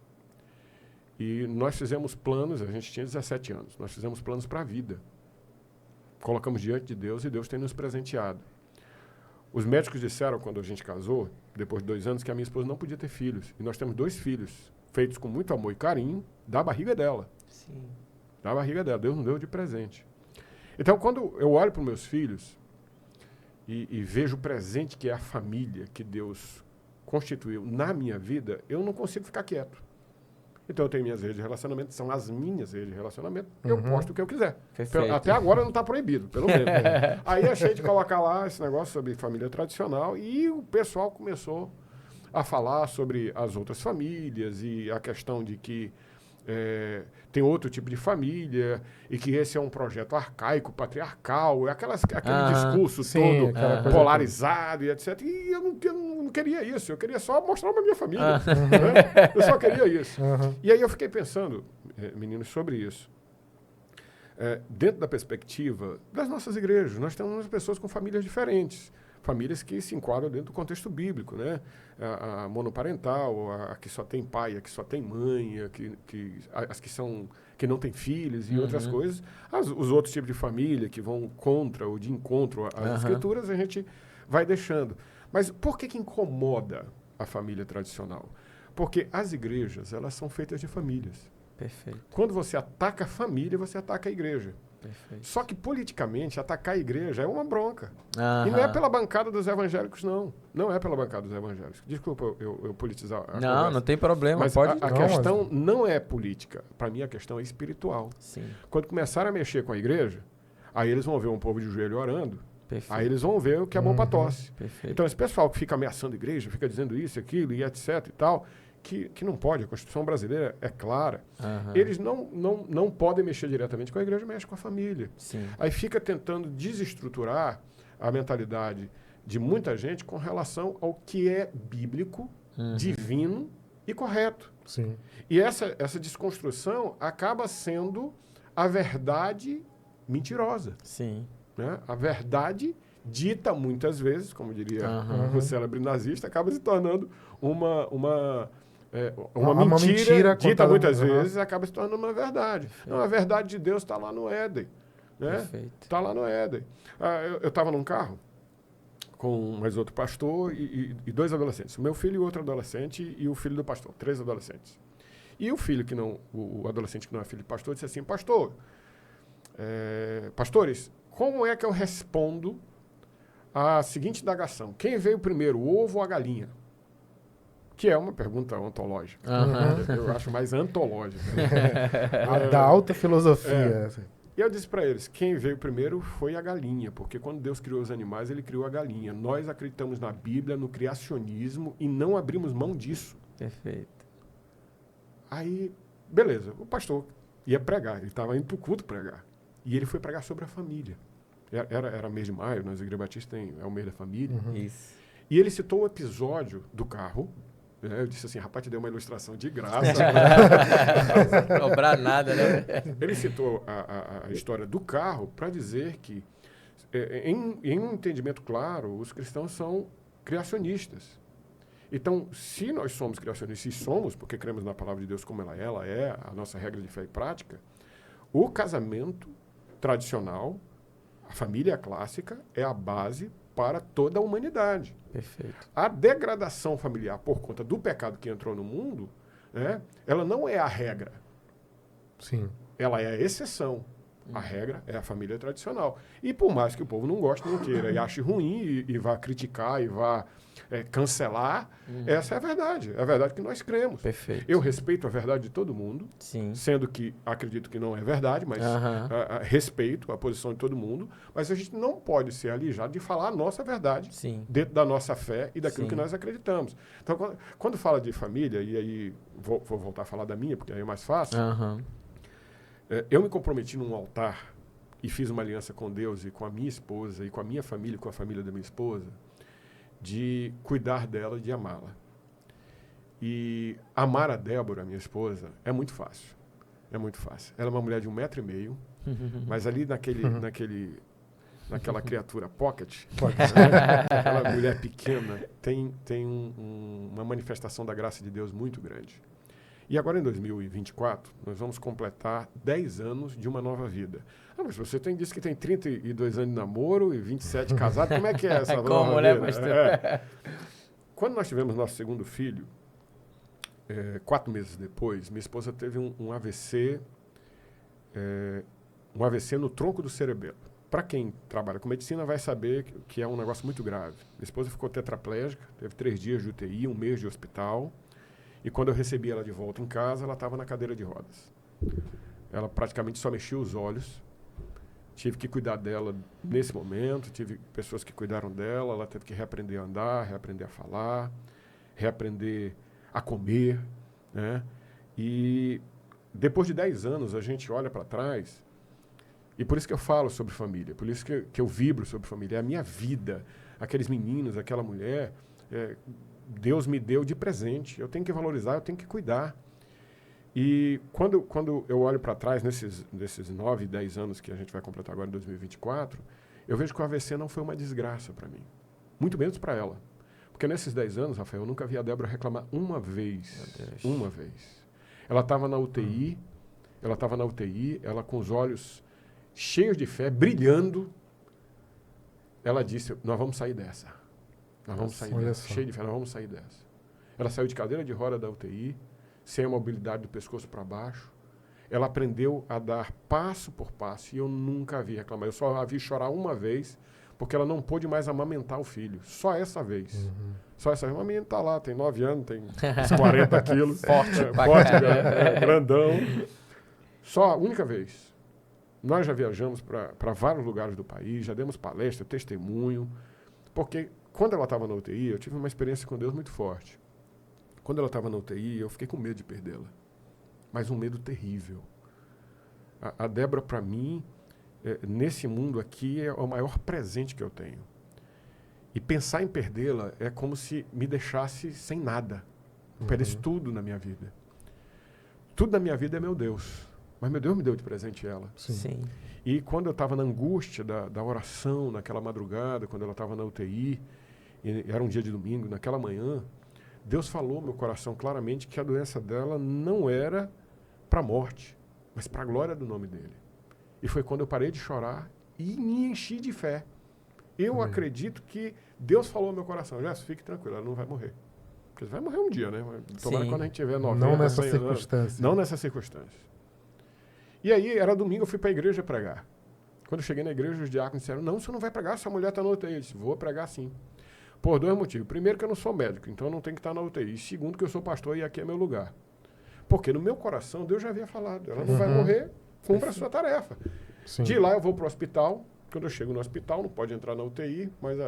[SPEAKER 3] E nós fizemos planos, a gente tinha 17 anos, nós fizemos planos para a vida. Colocamos diante de Deus e Deus tem nos presenteado. Os médicos disseram, quando a gente casou, depois de 2 anos, que a minha esposa não podia ter filhos. E nós temos 2 filhos, feitos com muito amor e carinho, da barriga dela.
[SPEAKER 2] Sim.
[SPEAKER 3] Da barriga dela. Deus nos deu de presente. Então, quando eu olho para os meus filhos e vejo o presente que é a família que Deus constituiu na minha vida, eu não consigo ficar quieto. Então, eu tenho minhas redes de relacionamento, são as minhas redes de relacionamento, eu posto o que eu quiser. Até agora não está proibido, pelo menos. Aí achei de colocar lá esse negócio sobre família tradicional e o pessoal começou a falar sobre as outras famílias e a questão de que tem outro tipo de família e que esse é um projeto arcaico, patriarcal, aquele discurso todo polarizado e etc. E eu não queria isso, eu queria só mostrar para minha família. Né? Eu só queria isso. E aí eu fiquei pensando, meninos, sobre isso. Dentro da perspectiva das nossas igrejas, nós temos pessoas com famílias diferentes. Famílias que se enquadram dentro do contexto bíblico, né? A monoparental, a que só tem pai, a que só tem mãe, as que não têm filhos e outras coisas. Os outros tipos de família que vão contra ou de encontro às escrituras, a gente vai deixando. Mas por que incomoda a família tradicional? Porque as igrejas, elas são feitas de famílias.
[SPEAKER 2] Perfeito.
[SPEAKER 3] Quando você ataca a família, você ataca a igreja.
[SPEAKER 2] Perfeito.
[SPEAKER 3] Só que, politicamente, atacar a igreja é uma bronca. E não é pela bancada dos evangélicos, não. Não é pela bancada dos evangélicos. Desculpa eu politizar a conversa.
[SPEAKER 2] Não tem problema.
[SPEAKER 3] Mas
[SPEAKER 2] pode...
[SPEAKER 3] a questão não é política. Para mim, a questão é espiritual.
[SPEAKER 2] Sim.
[SPEAKER 3] Quando começarem a mexer com a igreja, aí eles vão ver um povo de joelho orando.
[SPEAKER 2] Perfeito.
[SPEAKER 3] Aí eles vão ver o que é bom para tosse.
[SPEAKER 2] Perfeito.
[SPEAKER 3] Então, esse pessoal que fica ameaçando a igreja, fica dizendo isso, aquilo e etc e tal, que não pode, a Constituição brasileira é clara. Eles não podem mexer diretamente com a igreja, mexe com a família.
[SPEAKER 2] Sim.
[SPEAKER 3] Aí fica tentando desestruturar a mentalidade de muita gente com relação ao que é bíblico, divino e correto.
[SPEAKER 1] Sim.
[SPEAKER 3] E essa desconstrução acaba sendo a verdade mentirosa.
[SPEAKER 2] Sim.
[SPEAKER 3] Né? A verdade dita muitas vezes, como diria o célebre nazista, acaba se tornando uma mentira dita muitas vezes, acaba se tornando uma verdade. Não, a verdade de Deus está lá no Éden. Né? Está lá no Éden. Eu estava num carro com mais outro pastor e dois adolescentes. O meu filho e outro adolescente e o filho do pastor. 3 adolescentes. E o filho que não, o adolescente que não é filho do pastor, disse assim, pastores, como é que eu respondo a seguinte indagação? Quem veio primeiro, o ovo ou a galinha? Que é uma pergunta ontológica. Eu acho mais antológica.
[SPEAKER 1] Da alta filosofia.
[SPEAKER 3] E eu disse para eles, quem veio primeiro foi a galinha, porque quando Deus criou os animais, ele criou a galinha. Nós acreditamos na Bíblia, no criacionismo e não abrimos mão disso.
[SPEAKER 2] Perfeito.
[SPEAKER 3] Aí, beleza, o pastor ia pregar, ele estava indo para o culto pregar. E ele foi pregar sobre a família. Era mês de maio, nós, Igreja Batista, é o mês da família.
[SPEAKER 2] Isso.
[SPEAKER 3] E ele citou o episódio do carro. Eu disse assim, rapaz, te deu uma ilustração de graça.
[SPEAKER 2] Não cobrar nada, né?
[SPEAKER 3] Ele citou a história do carro para dizer que, em um entendimento claro, os cristãos são criacionistas. Então, se nós somos criacionistas, e somos, porque cremos na palavra de Deus como ela é a nossa regra de fé e prática, o casamento tradicional, a família clássica, é a base para toda a humanidade.
[SPEAKER 2] Perfeito.
[SPEAKER 3] A degradação familiar por conta do pecado que entrou no mundo, né, ela não é a regra.
[SPEAKER 1] Sim.
[SPEAKER 3] Ela é a exceção. A regra é a família tradicional. E por mais que o povo não goste, não queira, e ache ruim, e vá criticar, e vá cancelar, essa é a verdade. É a verdade que nós cremos.
[SPEAKER 2] Perfeito.
[SPEAKER 3] Eu respeito a verdade de todo mundo,
[SPEAKER 2] Sim.
[SPEAKER 3] sendo que acredito que não é verdade, mas respeito a posição de todo mundo, mas a gente não pode ser alijado de falar a nossa verdade dentro da nossa fé e daquilo que nós acreditamos. Então, quando fala de família, e aí vou voltar a falar da minha, porque aí é mais fácil, eu me comprometi num altar e fiz uma aliança com Deus e com a minha esposa e com a minha família e com a família da minha esposa de cuidar dela e de amá-la. E amar a Débora, minha esposa, é muito fácil. É muito fácil. Ela é uma mulher de 1,5 m, mas ali naquela criatura pocket, aquela mulher pequena, tem uma manifestação da graça de Deus muito grande. E agora, em 2024, nós vamos completar 10 anos de uma nova vida. Mas você disse que tem 32 anos de namoro e 27 casado. Como é que é essa nova
[SPEAKER 2] Como,
[SPEAKER 3] vida?
[SPEAKER 2] né, pastor?
[SPEAKER 3] Quando nós tivemos nosso segundo filho, 4 meses depois, minha esposa teve um AVC, um AVC no tronco do cerebelo. Para quem trabalha com medicina vai saber que é um negócio muito grave. Minha esposa ficou tetraplégica, teve 3 dias de UTI, 1 mês de hospital. E quando eu recebi ela de volta em casa, ela estava na cadeira de rodas. Ela praticamente só mexia os olhos. Tive que cuidar dela nesse momento, tive pessoas que cuidaram dela, ela teve que reaprender a andar, reaprender a falar, reaprender a comer, né? E depois de 10 anos, a gente olha para trás, e por isso que eu falo sobre família, por isso que eu vibro sobre família, é a minha vida. Aqueles meninos, aquela mulher... Deus me deu de presente, eu tenho que valorizar, eu tenho que cuidar. E quando eu olho para trás, nesses 9, 10 anos que a gente vai completar agora em 2024, eu vejo que o AVC não foi uma desgraça para mim. Muito menos para ela. Porque nesses 10 anos, Rafael, eu nunca vi a Débora reclamar uma vez. Uma vez. Ela estava na UTI, ela com os olhos cheios de fé, brilhando. Ela disse, nós vamos sair dessa. Nós vamos sair dessa. Cheio de fé, nós vamos sair dessa. Ela saiu de cadeira de roda da UTI, sem a mobilidade do pescoço para baixo. Ela aprendeu a dar passo por passo e eu nunca a vi reclamar. Eu só a vi chorar uma vez, porque ela não pôde mais amamentar o filho. Só essa vez. Só essa vez. Uma menina está lá, tem 9 anos, tem uns 40 quilos. Forte, grandão. Só a única vez. Nós já viajamos para vários lugares do país, já demos palestra, testemunho, porque quando ela estava na UTI, eu tive uma experiência com Deus muito forte. Quando ela estava na UTI, eu fiquei com medo de perdê-la, mas um medo terrível. A Débora, para mim, nesse mundo aqui, é o maior presente que eu tenho. E pensar em perdê-la é como se me deixasse sem nada. Eu perdesse tudo na minha vida. Tudo na minha vida é meu Deus. Mas meu Deus me deu de presente ela.
[SPEAKER 2] Sim.
[SPEAKER 3] E quando eu estava na angústia da oração, naquela madrugada, quando ela estava na UTI, e era um dia de domingo, naquela manhã, Deus falou no meu coração claramente que a doença dela não era para a morte, mas para a glória do nome dele. E foi quando eu parei de chorar e me enchi de fé. Eu acredito que Deus falou no meu coração, Gerson, fique tranquilo, ela não vai morrer. Porque vai morrer um dia, né? Tomara quando a gente tiver 90
[SPEAKER 1] não nessa circunstância.
[SPEAKER 3] Não nessa circunstância. E aí, era domingo, eu fui para a igreja pregar. Quando eu cheguei na igreja, os diáconos disseram, não, você não vai pregar, essa mulher está na UTI. Eu disse, vou pregar sim. Por 2 motivos. Primeiro, que eu não sou médico, então eu não tenho que estar na UTI. E segundo, que eu sou pastor e aqui é meu lugar. Porque no meu coração, Deus já havia falado, ela não vai morrer, cumpra a sua tarefa. Sim. De lá, eu vou para o hospital. Quando eu chego no hospital, não pode entrar na UTI, mas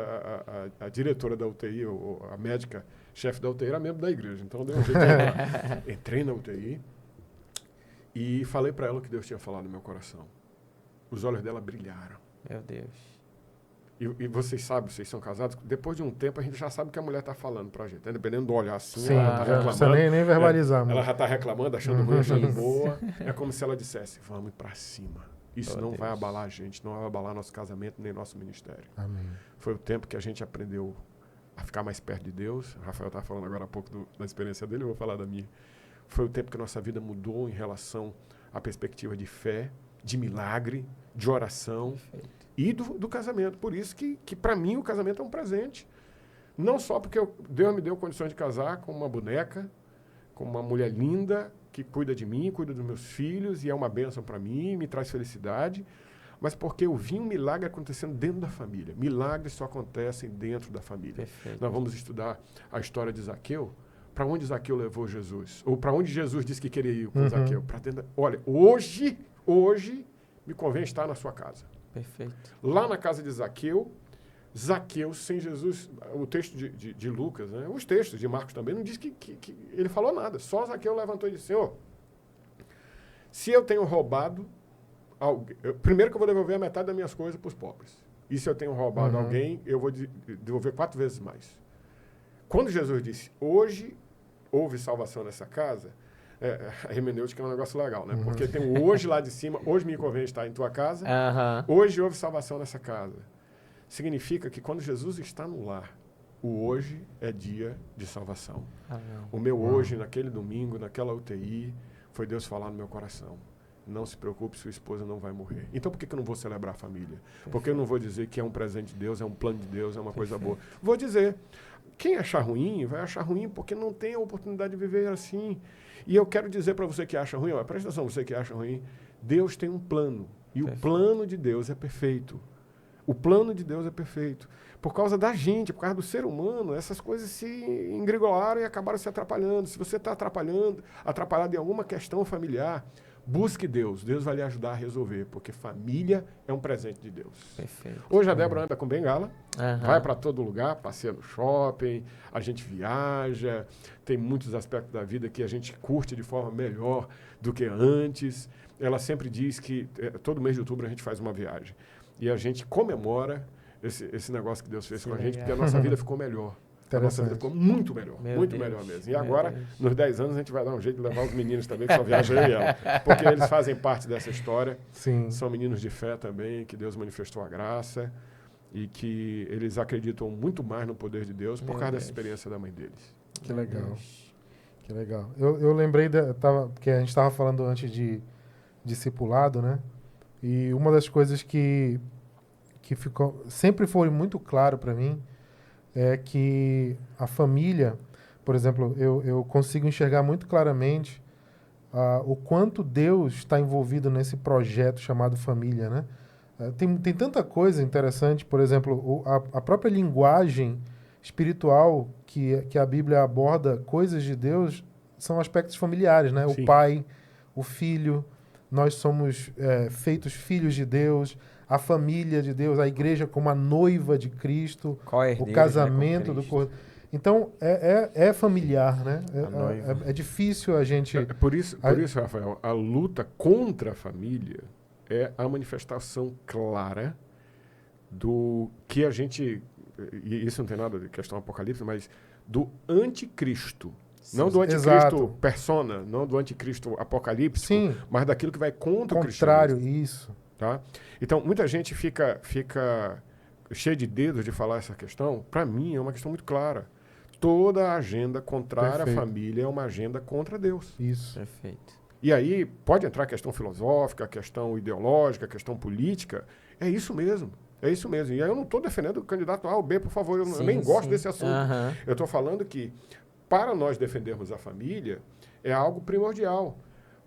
[SPEAKER 3] a diretora da UTI, ou a médica, chefe da UTI, era membro da igreja. Então, deu um jeito de entrar. Entrei na UTI. E falei para ela o que Deus tinha falado no meu coração. Os olhos dela brilharam.
[SPEAKER 2] Meu Deus.
[SPEAKER 3] E vocês sabem, vocês são casados, depois de um tempo a gente já sabe o que a mulher está falando para a gente. Dependendo do olhar assim,
[SPEAKER 1] sim,
[SPEAKER 3] ela está reclamando.
[SPEAKER 1] Não precisa nem verbalizar.
[SPEAKER 3] Ela já está reclamando, achando ruim, achando boa. É como se ela dissesse, vamos para cima. Isso não vai abalar a gente, não vai abalar nosso casamento, nem nosso ministério.
[SPEAKER 1] Amém.
[SPEAKER 3] Foi o tempo que a gente aprendeu a ficar mais perto de Deus. O Rafael estava falando agora há pouco da experiência dele, eu vou falar da minha. Foi o tempo que nossa vida mudou em relação à perspectiva de fé, de milagre, de oração. Perfeito. E do casamento. Por isso que para mim, o casamento é um presente. Não só porque Deus me deu condições de casar com uma boneca, com uma mulher linda, que cuida de mim, cuida dos meus filhos, e é uma bênção para mim, me traz felicidade, mas porque eu vi um milagre acontecendo dentro da família. Milagres só acontecem dentro da família.
[SPEAKER 2] Perfeito.
[SPEAKER 3] Nós vamos estudar a história de Zaqueu. Para onde Zaqueu levou Jesus? Ou para onde Jesus disse que queria ir com Zaqueu? Olha, hoje me convém estar na sua casa.
[SPEAKER 2] Perfeito.
[SPEAKER 3] Lá na casa de Zaqueu, sem Jesus, o texto de Lucas, né? Os textos de Marcos também, não diz que ele falou nada. Só Zaqueu levantou e disse, Senhor, se eu tenho roubado, primeiro que eu vou devolver a metade das minhas coisas para os pobres. E se eu tenho roubado alguém, eu vou devolver 4 vezes mais. Quando Jesus disse, hoje houve salvação nessa casa, a hermenêutica é um negócio legal, né? Porque tem o hoje lá de cima, hoje me convém estar em tua casa, hoje houve salvação nessa casa. Significa que quando Jesus está no lar, o hoje é dia de salvação. O meu hoje, naquele domingo, naquela UTI, foi Deus falar no meu coração. Não se preocupe, sua esposa não vai morrer. Então por que eu não vou celebrar a família? Perfeito. Porque eu não vou dizer que é um presente de Deus, é um plano de Deus, é uma coisa boa. Vou dizer, quem achar ruim, vai achar ruim porque não tem a oportunidade de viver assim. E eu quero dizer para você que acha ruim, presta atenção, você que acha ruim, Deus tem um plano. E o plano de Deus é perfeito. O plano de Deus é perfeito. Por causa da gente, por causa do ser humano, essas coisas se engrigolaram e acabaram se atrapalhando. Se você está atrapalhado em alguma questão familiar, busque Deus. Deus vai lhe ajudar a resolver, porque família é um presente de Deus.
[SPEAKER 2] Perfeito.
[SPEAKER 3] Hoje a Débora anda com bengala, vai para todo lugar, passeia no shopping, a gente viaja, tem muitos aspectos da vida que a gente curte de forma melhor do que antes. Ela sempre diz que todo mês de outubro a gente faz uma viagem. E a gente comemora esse negócio que Deus fez com a gente, porque a nossa vida ficou melhor. A nossa vida ficou muito melhor, melhor mesmo. E agora, nos 10 anos, a gente vai dar um jeito de levar os meninos também, que só viajam eu e ela. Porque eles fazem parte dessa história.
[SPEAKER 1] Sim.
[SPEAKER 3] São meninos de fé também, que Deus manifestou a graça e que eles acreditam muito mais no poder de Deus por causa dessa experiência da mãe deles.
[SPEAKER 1] Que legal. Que legal. Eu lembrei, porque a gente estava falando antes de discipulado, né? E uma das coisas que sempre foi muito claro para mim é que a família, por exemplo, eu consigo enxergar muito claramente o quanto Deus está envolvido nesse projeto chamado família, né? Tem tanta coisa interessante, por exemplo, a própria linguagem espiritual que a Bíblia aborda, coisas de Deus, são aspectos familiares, né?
[SPEAKER 3] Sim.
[SPEAKER 1] O pai, o filho, nós somos feitos filhos de Deus, a família de Deus, a igreja como a noiva de Cristo, o casamento do Cordeiro. Então, é familiar, né? É difícil a gente...
[SPEAKER 3] Por isso, Rafael, a luta contra a família é a manifestação clara do que a gente... E isso não tem nada de questão apocalipse, mas do anticristo. Sim, não do anticristo exato. Persona, não do anticristo apocalíptico, sim, mas daquilo que vai contra o cristianismo.
[SPEAKER 1] Contrário, isso.
[SPEAKER 3] Tá? Então, muita gente fica cheia de dedos de falar essa questão. Para mim, é uma questão muito clara. Toda agenda contrária à família é uma agenda contra Deus.
[SPEAKER 1] Isso.
[SPEAKER 2] Perfeito.
[SPEAKER 3] E aí pode entrar a questão filosófica, a questão ideológica, a questão política. É isso mesmo. É isso mesmo. E aí eu não estou defendendo o candidato A ou B, por favor. Eu nem gosto desse assunto. Uhum. Eu estou falando que, para nós defendermos a família, é algo primordial.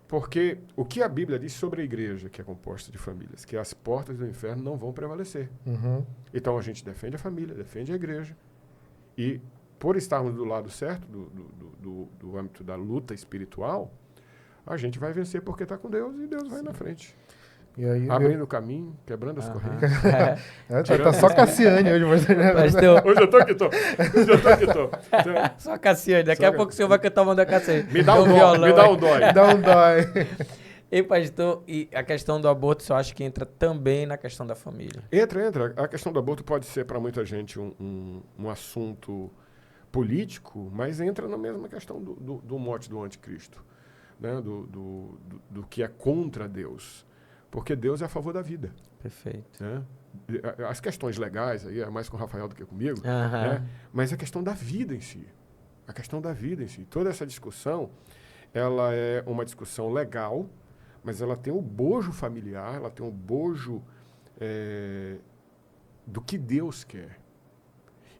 [SPEAKER 3] Porque o que a Bíblia diz sobre a igreja, que é composta de famílias, que as portas do inferno não vão prevalecer.
[SPEAKER 1] Uhum.
[SPEAKER 3] Então a gente defende a família, defende a igreja. E, por estarmos do lado certo do âmbito da luta espiritual, a gente vai vencer porque está com Deus e Deus vai na frente.
[SPEAKER 1] E aí,
[SPEAKER 3] abrindo o caminho, quebrando as correntes.
[SPEAKER 1] Tá só Cassiane hoje. Mas...
[SPEAKER 3] Hoje eu tô que tô.
[SPEAKER 2] Só Cassiane. Daqui a pouco o senhor vai cantar uma da Cassiane.
[SPEAKER 3] Me dá um dói.
[SPEAKER 1] Me dá um dói.
[SPEAKER 2] E, pastor, e a questão do aborto, você acha que entra também na questão da família?
[SPEAKER 3] Entra. A questão do aborto pode ser para muita gente um assunto político, mas entra na mesma questão do mote do anticristo, né? do que é contra Deus. Porque Deus é a favor da vida.
[SPEAKER 2] Perfeito.
[SPEAKER 3] Né? As questões legais, aí é mais com o Rafael do que comigo, né? Mas a questão da vida em si. A questão da vida em si. Toda essa discussão, ela é uma discussão legal, mas ela tem o bojo familiar, ela tem o bojo do que Deus quer.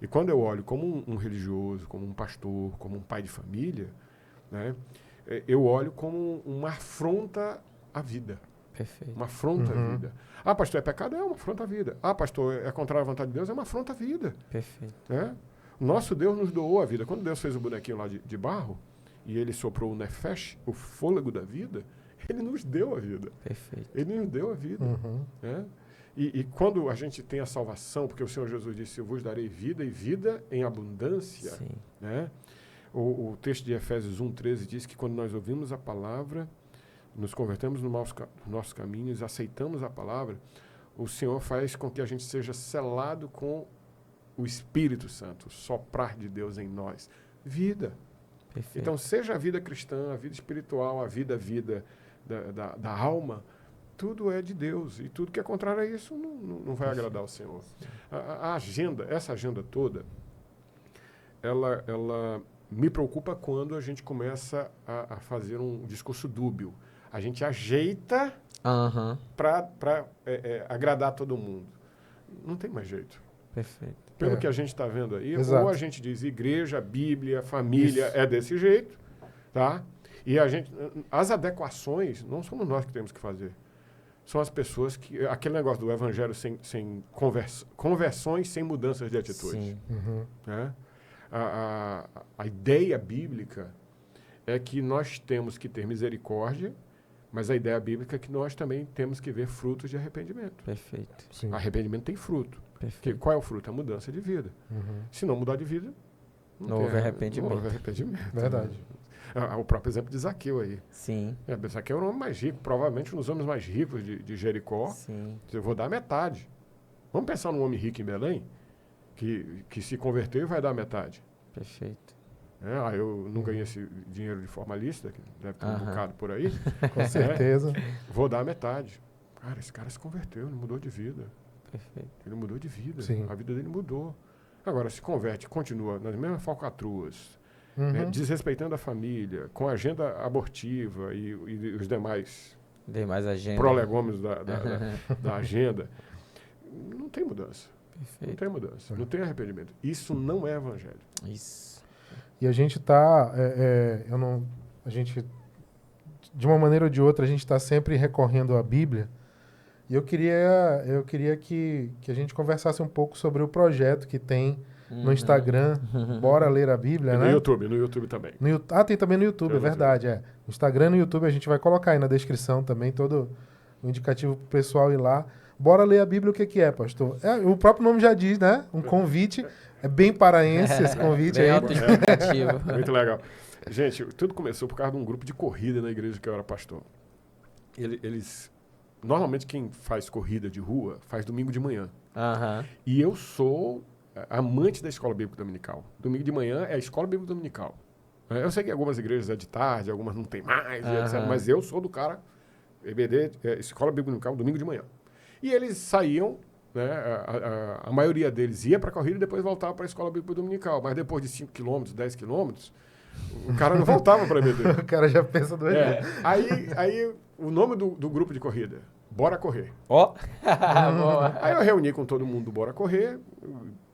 [SPEAKER 3] E quando eu olho como um religioso, como um pastor, como um pai de família, né, eu olho como uma afronta à vida.
[SPEAKER 2] Perfeito.
[SPEAKER 3] Uma afronta à vida. Ah, pastor, é pecado? É uma afronta à vida. Ah, pastor, é contrário à vontade de Deus? É uma afronta à vida.
[SPEAKER 2] Perfeito.
[SPEAKER 3] Né? Nosso Deus nos doou a vida. Quando Deus fez o bonequinho lá de barro, e ele soprou o nefesh, o fôlego da vida, ele nos deu a vida.
[SPEAKER 2] Perfeito.
[SPEAKER 3] Ele nos deu a vida. Né? E quando a gente tem a salvação, porque o Senhor Jesus disse, eu vos darei vida e vida em abundância.
[SPEAKER 2] Sim.
[SPEAKER 3] Né? O texto de Efésios 1:13 diz que quando nós ouvimos a palavra, nos convertemos nos nossos caminhos, aceitamos a palavra, o Senhor faz com que a gente seja selado com o Espírito Santo, o soprar de Deus em nós. Vida.
[SPEAKER 2] Perfeito.
[SPEAKER 3] Então, seja a vida cristã, a vida espiritual, a vida da alma, tudo é de Deus. E tudo que é contrário a isso não vai agradar ao Senhor. Essa agenda toda, ela me preocupa quando a gente começa a fazer um discurso dúbio. A gente ajeita para agradar todo mundo. Não tem mais jeito.
[SPEAKER 2] Perfeito.
[SPEAKER 3] Pelo que a gente está vendo aí,
[SPEAKER 1] Exato.
[SPEAKER 3] ou a gente diz igreja, Bíblia, família, é desse jeito, tá? E as adequações não somos nós que temos que fazer. São as pessoas que... Aquele negócio do evangelho sem conversões sem mudanças de atitude.
[SPEAKER 2] Sim.
[SPEAKER 3] Né? A ideia bíblica é que nós temos que ter misericórdia, mas a ideia bíblica é que nós também temos que ver frutos de arrependimento.
[SPEAKER 2] Perfeito.
[SPEAKER 1] Sim.
[SPEAKER 3] Arrependimento tem fruto.
[SPEAKER 2] Perfeito.
[SPEAKER 3] Qual é o fruto? A mudança de vida. Se não mudar de vida,
[SPEAKER 2] não houve arrependimento.
[SPEAKER 3] Não houve arrependimento.
[SPEAKER 1] Verdade.
[SPEAKER 3] O próprio exemplo de Zaqueu aí.
[SPEAKER 2] Sim.
[SPEAKER 3] Zaqueu era o homem mais rico, provavelmente um dos homens mais ricos de Jericó.
[SPEAKER 2] Sim.
[SPEAKER 3] Eu vou dar metade. Vamos pensar num homem rico em Belém, que se converteu e vai dar metade.
[SPEAKER 2] Perfeito.
[SPEAKER 3] Eu não ganhei esse dinheiro de forma lícita, que deve ter um bocado por aí.
[SPEAKER 1] Com certeza.
[SPEAKER 3] Vou dar metade. Cara, esse cara se converteu, ele mudou de vida.
[SPEAKER 2] Perfeito.
[SPEAKER 3] Ele mudou de vida.
[SPEAKER 1] Sim.
[SPEAKER 3] A vida dele mudou. Agora, se converte, continua nas mesmas falcatruas, desrespeitando a família, com a agenda abortiva e os demais
[SPEAKER 2] agendas
[SPEAKER 3] prolegômenos da agenda, não tem mudança. Não tem mudança, não tem arrependimento. Isso não é evangelho.
[SPEAKER 2] Isso.
[SPEAKER 1] E a gente está, a gente, de uma maneira ou de outra, a gente está sempre recorrendo à Bíblia. E eu queria que a gente conversasse um pouco sobre o projeto que tem no Instagram, Bora Ler a Bíblia, né?
[SPEAKER 3] No YouTube também.
[SPEAKER 1] Tem também no YouTube, é verdade. No Instagram e no YouTube a gente vai colocar aí na descrição também todo o indicativo para o pessoal ir lá. Bora ler a Bíblia, o que é, pastor? O próprio nome já diz, né? Um convite. É bem paraense esse convite
[SPEAKER 2] bem
[SPEAKER 1] aí.
[SPEAKER 2] autoexplicativo.
[SPEAKER 3] Muito legal. Gente, tudo começou por causa de um grupo de corrida na igreja que eu era pastor. Eles... Normalmente quem faz corrida de rua faz domingo de manhã. E eu sou amante da escola bíblica dominical. Domingo de manhã é a escola bíblica dominical. Eu sei que algumas igrejas é de tarde, algumas não tem mais, etc, mas eu sou do cara, EBD, escola bíblica dominical, domingo de manhã. E eles saíam, né, a maioria deles ia para a corrida e depois voltava para a escola bíblica dominical. Mas depois de 5 quilômetros, 10 quilômetros, o cara não voltava para EBD.
[SPEAKER 1] O cara já pensa duas vezes.
[SPEAKER 3] Aí o nome do grupo de corrida, Bora Correr.
[SPEAKER 2] Ó!
[SPEAKER 3] Aí eu reuni com todo mundo do Bora Correr,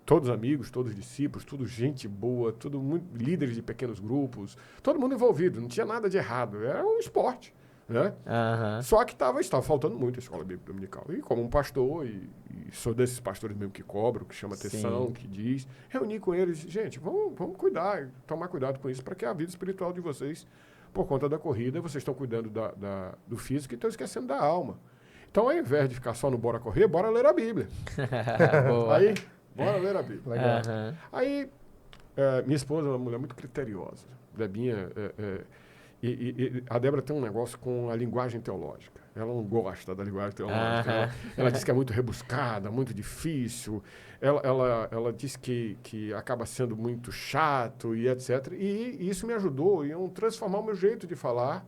[SPEAKER 3] todos amigos, todos discípulos, tudo gente boa, tudo líderes de pequenos grupos, todo mundo envolvido, não tinha nada de errado, era um esporte, né? Só que estava faltando muito a escola bíblica dominical. E como um pastor, e sou desses pastores mesmo que cobram, que chama atenção, que diz, reuni com eles, gente, vamos cuidar, tomar cuidado com isso, para que a vida espiritual de vocês, por conta da corrida, vocês estão cuidando do físico e estão esquecendo da alma. Então, ao invés de ficar só no Bora Correr, bora ler a Bíblia. Aí, bora ler a Bíblia.
[SPEAKER 1] Legal.
[SPEAKER 3] Aí, minha esposa é uma mulher muito criteriosa. Debinha, e a Débora tem um negócio com a linguagem teológica. Ela não gosta da linguagem teológica. Ela diz que é muito rebuscada, muito difícil. Ela diz que acaba sendo muito chato e etc. E isso me ajudou em transformar o meu jeito de falar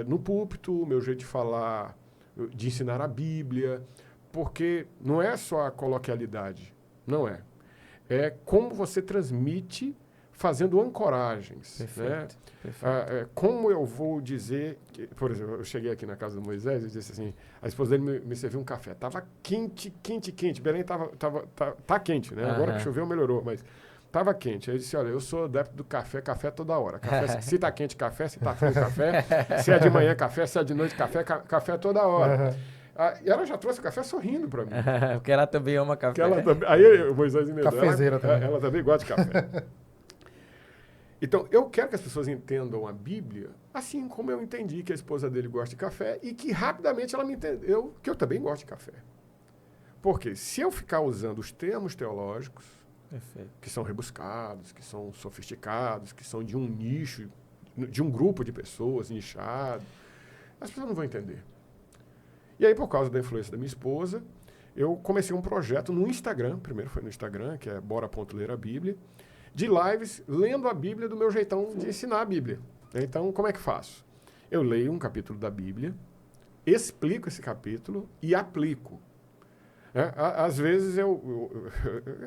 [SPEAKER 3] no púlpito, o meu jeito de falar, de ensinar a Bíblia, porque não é só a coloquialidade, não é. É como você transmite fazendo ancoragens.
[SPEAKER 2] Perfeito,
[SPEAKER 3] né?
[SPEAKER 2] perfeito.
[SPEAKER 3] Como eu vou dizer... por exemplo, eu cheguei aqui na casa do Moisés e disse assim, a esposa dele me serviu um café. Estava quente. Belém tá quente, né? Agora que choveu melhorou, mas estava quente. Aí eu disse, olha, eu sou adepto do café toda hora. Café, se está quente, café, se está frio, café. Se é de manhã, café, se é de noite, café toda hora. E ela já trouxe o café sorrindo para mim.
[SPEAKER 2] Porque ela também ama café.
[SPEAKER 3] Aí o Moisés emendou.
[SPEAKER 1] Cafezeira também.
[SPEAKER 3] Ela também gosta de café. Então, eu quero que as pessoas entendam a Bíblia assim como eu entendi que a esposa dele gosta de café e que rapidamente ela me entendeu que eu também gosto de café. Porque se eu ficar usando os termos teológicos, que são rebuscados, que são sofisticados, que são de um nicho, de um grupo de pessoas nichado, as pessoas não vão entender. E aí, por causa da influência da minha esposa, eu comecei um projeto no Instagram, primeiro foi no Instagram, que é bora.ler a Bíblia, de lives lendo a Bíblia do meu jeitão de ensinar a Bíblia. Então, como é que faço? Eu leio um capítulo da Bíblia, explico esse capítulo e aplico. Às vezes eu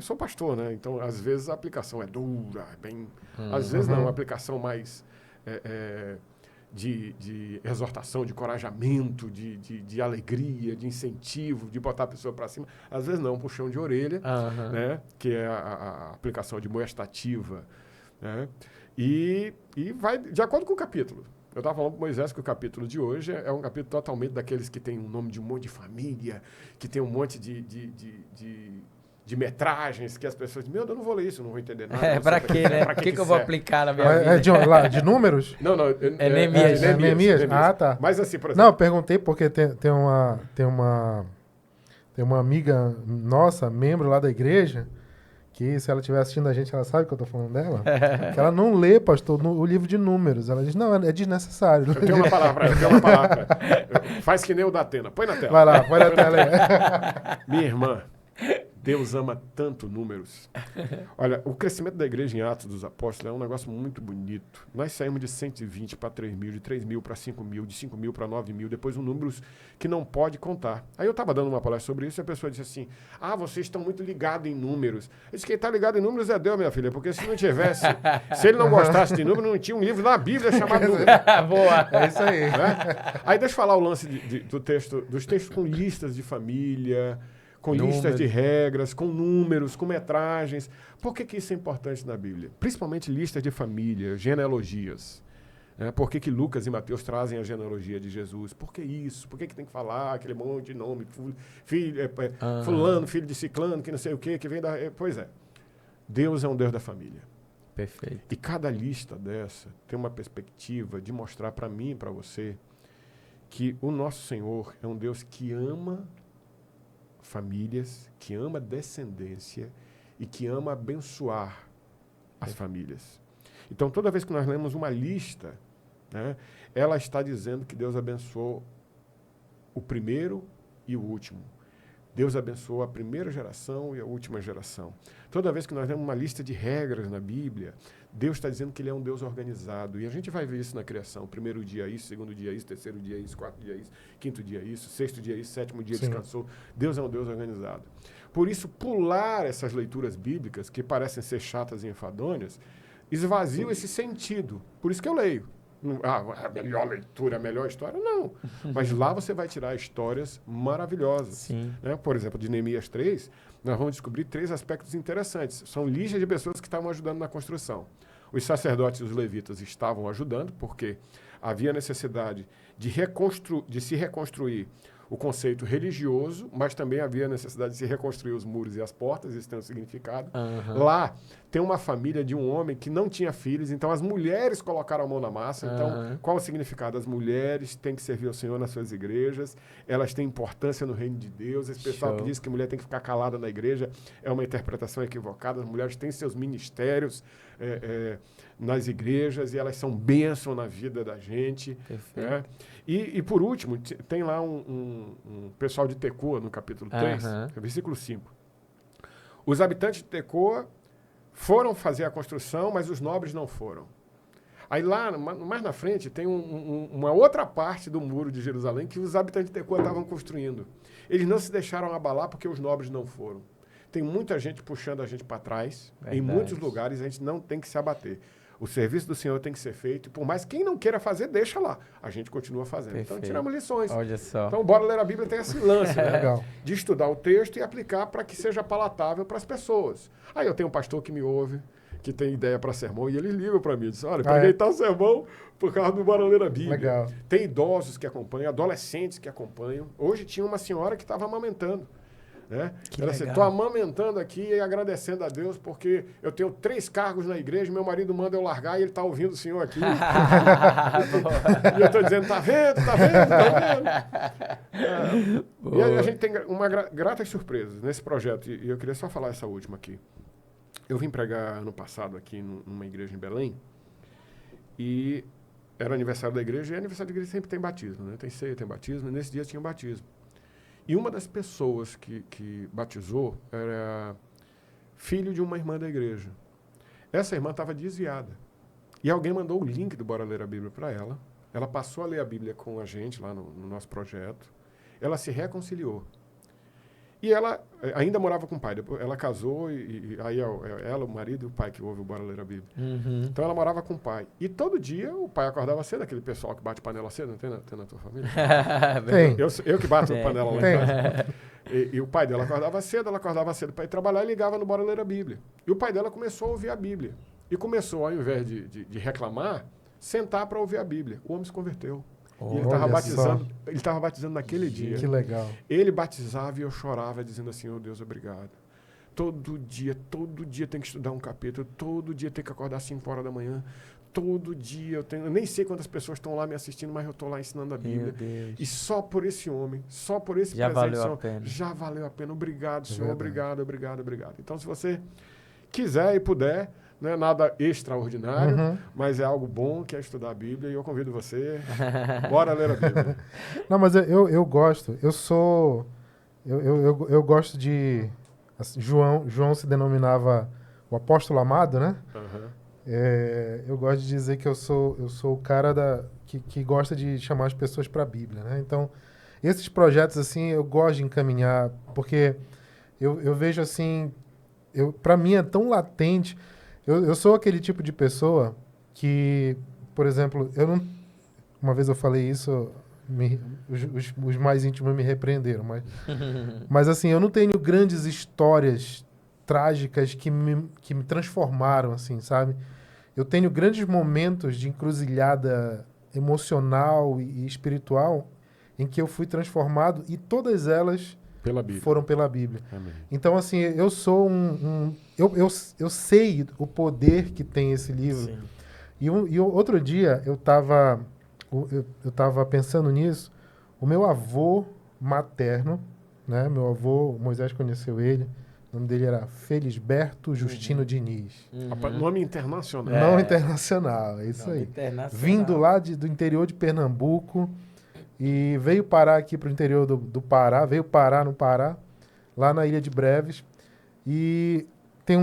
[SPEAKER 3] sou pastor, né? Então, às vezes a aplicação é dura, bem... Às vezes não, uma aplicação mais de exortação, de encorajamento, de alegria, de incentivo, de botar a pessoa para cima. Às vezes não, um puxão de orelha, né? Que é a aplicação admoestativa, né? E vai de acordo com o capítulo. Eu estava falando para o Moisés que o capítulo de hoje é um capítulo totalmente daqueles que tem um nome de um monte de família, que tem um monte de metragens, que as pessoas dizem, meu Deus, eu não vou ler isso, não vou entender nada.
[SPEAKER 2] Para quê, né? Para que eu vou aplicar na minha vida?
[SPEAKER 1] De números?
[SPEAKER 3] Não.
[SPEAKER 2] Neemias.
[SPEAKER 1] Ah, tá.
[SPEAKER 3] Mas assim, por exemplo...
[SPEAKER 1] Não, eu perguntei porque tem uma amiga nossa, membro lá da igreja, que se ela estiver assistindo a gente, ela sabe que eu estou falando dela, que ela não lê, pastor, o livro de números. Ela diz, não, é desnecessário.
[SPEAKER 3] Eu tenho uma palavra. Faz que nem o da Atena. Põe na tela.
[SPEAKER 1] Vai lá, põe na tela aí.
[SPEAKER 3] Minha irmã, Deus ama tanto números. Olha, o crescimento da igreja em Atos dos Apóstolos é um negócio muito bonito. Nós saímos de 120 para 3 mil, de 3 mil para 5 mil, de 5 mil para 9 mil, depois números que não pode contar. Aí eu estava dando uma palestra sobre isso e a pessoa disse assim, vocês estão muito ligados em números. Eu disse, quem está ligado em números é Deus, minha filha, porque se não tivesse, se ele não gostasse de números, não tinha um livro na Bíblia chamado números.
[SPEAKER 2] Boa.
[SPEAKER 1] É isso aí.
[SPEAKER 3] Né? Aí deixa eu falar o lance dos textos com listas de família, com listas de regras, com números, com metragens. Por que isso é importante na Bíblia? Principalmente listas de família, genealogias. Por que Lucas e Mateus trazem a genealogia de Jesus? Por que isso? Por que tem que falar aquele monte de nome? Fulano, filho de ciclano, que não sei o quê, que vem da... Pois é. Deus é um Deus da família.
[SPEAKER 2] Perfeito.
[SPEAKER 3] E cada lista dessa tem uma perspectiva de mostrar para mim e para você que o nosso Senhor é um Deus que ama famílias, que ama descendência e que ama abençoar as famílias. Então, toda vez que nós lemos uma lista, né, ela está dizendo que Deus abençoou o primeiro e o último. Deus abençoou a primeira geração e a última geração. Toda vez que nós lemos uma lista de regras na Bíblia, Deus está dizendo que Ele é um Deus organizado. E a gente vai ver isso na criação. Primeiro dia isso, segundo dia isso, terceiro dia isso, quarto dia isso, quinto dia isso, sexto dia isso, sétimo dia descansou. Deus é um Deus organizado. Por isso, pular essas leituras bíblicas, que parecem ser chatas e enfadonhas, esvazia esse sentido. Por isso que eu leio. A melhor leitura, a melhor história, não. Mas lá você vai tirar histórias maravilhosas.
[SPEAKER 2] Sim.
[SPEAKER 3] Né? Por exemplo, de Neemias 3, nós vamos descobrir 3 aspectos interessantes. São listas de pessoas que estavam ajudando na construção. Os sacerdotes e os levitas estavam ajudando, porque havia necessidade de se reconstruir o conceito religioso, mas também havia necessidade de se reconstruir os muros e as portas, isso tem um significado. Lá tem uma família de um homem que não tinha filhos, então as mulheres colocaram a mão na massa. Então, qual o significado? As mulheres têm que servir ao Senhor nas suas igrejas, elas têm importância no reino de Deus. Esse pessoal que diz que a mulher tem que ficar calada na igreja é uma interpretação equivocada. As mulheres têm seus ministérios nas igrejas e elas são bênção na vida da gente. Né? E por último, tem lá um pessoal de Tecoa, no capítulo 3, versículo 5. Os habitantes de Tecoa foram fazer a construção, mas os nobres não foram. Aí lá, mais na frente, tem uma outra parte do muro de Jerusalém que os habitantes de Tecoa estavam construindo. Eles não se deixaram abalar porque os nobres não foram. Tem muita gente puxando a gente para trás. Verdade. Em muitos lugares a gente não tem que se abater. O serviço do Senhor tem que ser feito. E por mais quem não queira fazer, deixa lá. A gente continua fazendo. Perfeito. Então, tiramos lições.
[SPEAKER 2] Olha só.
[SPEAKER 3] Então, Bora Ler a Bíblia tem esse lance, né? Legal. De estudar o texto e aplicar para que seja palatável para as pessoas. Aí eu tenho um pastor que me ouve, que tem ideia para sermão, e ele liga para mim e diz, olha, preguei tal sermão por causa do Bora Ler a Bíblia. Legal. Tem idosos que acompanham, adolescentes que acompanham. Hoje tinha uma senhora que estava amamentando. Né? Ela disse, estou amamentando aqui e agradecendo a Deus porque eu tenho 3 cargos na igreja, meu marido manda eu largar e ele está ouvindo o senhor aqui. E eu estou dizendo, tá vendo? E a gente tem uma gratas surpresas nesse projeto. E eu queria só falar essa última aqui. Eu vim pregar ano passado aqui numa igreja em Belém e era aniversário da igreja, e aniversário da igreja sempre tem batismo, né? Tem ceia, tem batismo, e nesse dia tinha batismo. E uma das pessoas que batizou era filho de uma irmã da igreja. Essa irmã estava desviada. E alguém mandou o link do Bora Ler a Bíblia para ela. Ela passou a ler a Bíblia com a gente lá no nosso projeto. Ela se reconciliou. E ela ainda morava com o pai. Depois ela casou e aí ela, o marido e o pai que ouve o Bora Ler a Bíblia. Então ela morava com o pai. E todo dia o pai acordava cedo, aquele pessoal que bate panela cedo, não tem na tua família?
[SPEAKER 1] Tem.
[SPEAKER 3] Eu que bato panela lá em casa. E o pai dela acordava cedo, ela acordava cedo para ir trabalhar e ligava no Bora Ler a Bíblia. E o pai dela começou a ouvir a Bíblia. E começou, ao invés de reclamar, sentar para ouvir a Bíblia. O homem se converteu. E ele estava batizando naquele dia.
[SPEAKER 1] Que legal.
[SPEAKER 3] Ele batizava e eu chorava, dizendo assim, oh Deus, obrigado. Todo dia tem que estudar um capítulo, todo dia tem que acordar às 5 horas da manhã, todo dia eu nem sei quantas pessoas estão lá me assistindo, mas eu estou lá ensinando a Bíblia. E só por esse homem, só por esse presente, já valeu a pena. Obrigado, Senhor, obrigado. Então, se você quiser e puder, não é nada extraordinário, mas é algo bom, que é estudar a Bíblia, e eu convido você, bora ler a Bíblia.
[SPEAKER 1] Não, mas eu gosto, eu gosto de... Assim, João se denominava o apóstolo amado, né? Eu gosto de dizer que eu sou o cara que gosta de chamar as pessoas para a Bíblia, né? Então, esses projetos, assim, eu gosto de encaminhar, porque eu vejo, assim, para mim é tão latente. Eu sou aquele tipo de pessoa que, por exemplo, uma vez eu falei isso os mais íntimos me repreenderam. Mas assim, eu não tenho grandes histórias trágicas que me transformaram, assim, sabe? Eu tenho grandes momentos de encruzilhada emocional e espiritual em que eu fui transformado e todas elas foram pela Bíblia.
[SPEAKER 3] Amém.
[SPEAKER 1] Então, assim, eu sou eu sei o poder que tem esse livro. Sim. E outro dia eu estava pensando nisso. O meu avô materno, né? Meu avô, Moisés conheceu ele. O nome dele era Felisberto Justino Diniz.
[SPEAKER 3] Nome internacional.
[SPEAKER 1] Nome internacional, é isso aí. Vindo lá do interior de Pernambuco e veio parar aqui para o interior do Pará, veio parar no Pará, lá na Ilha de Breves. E tem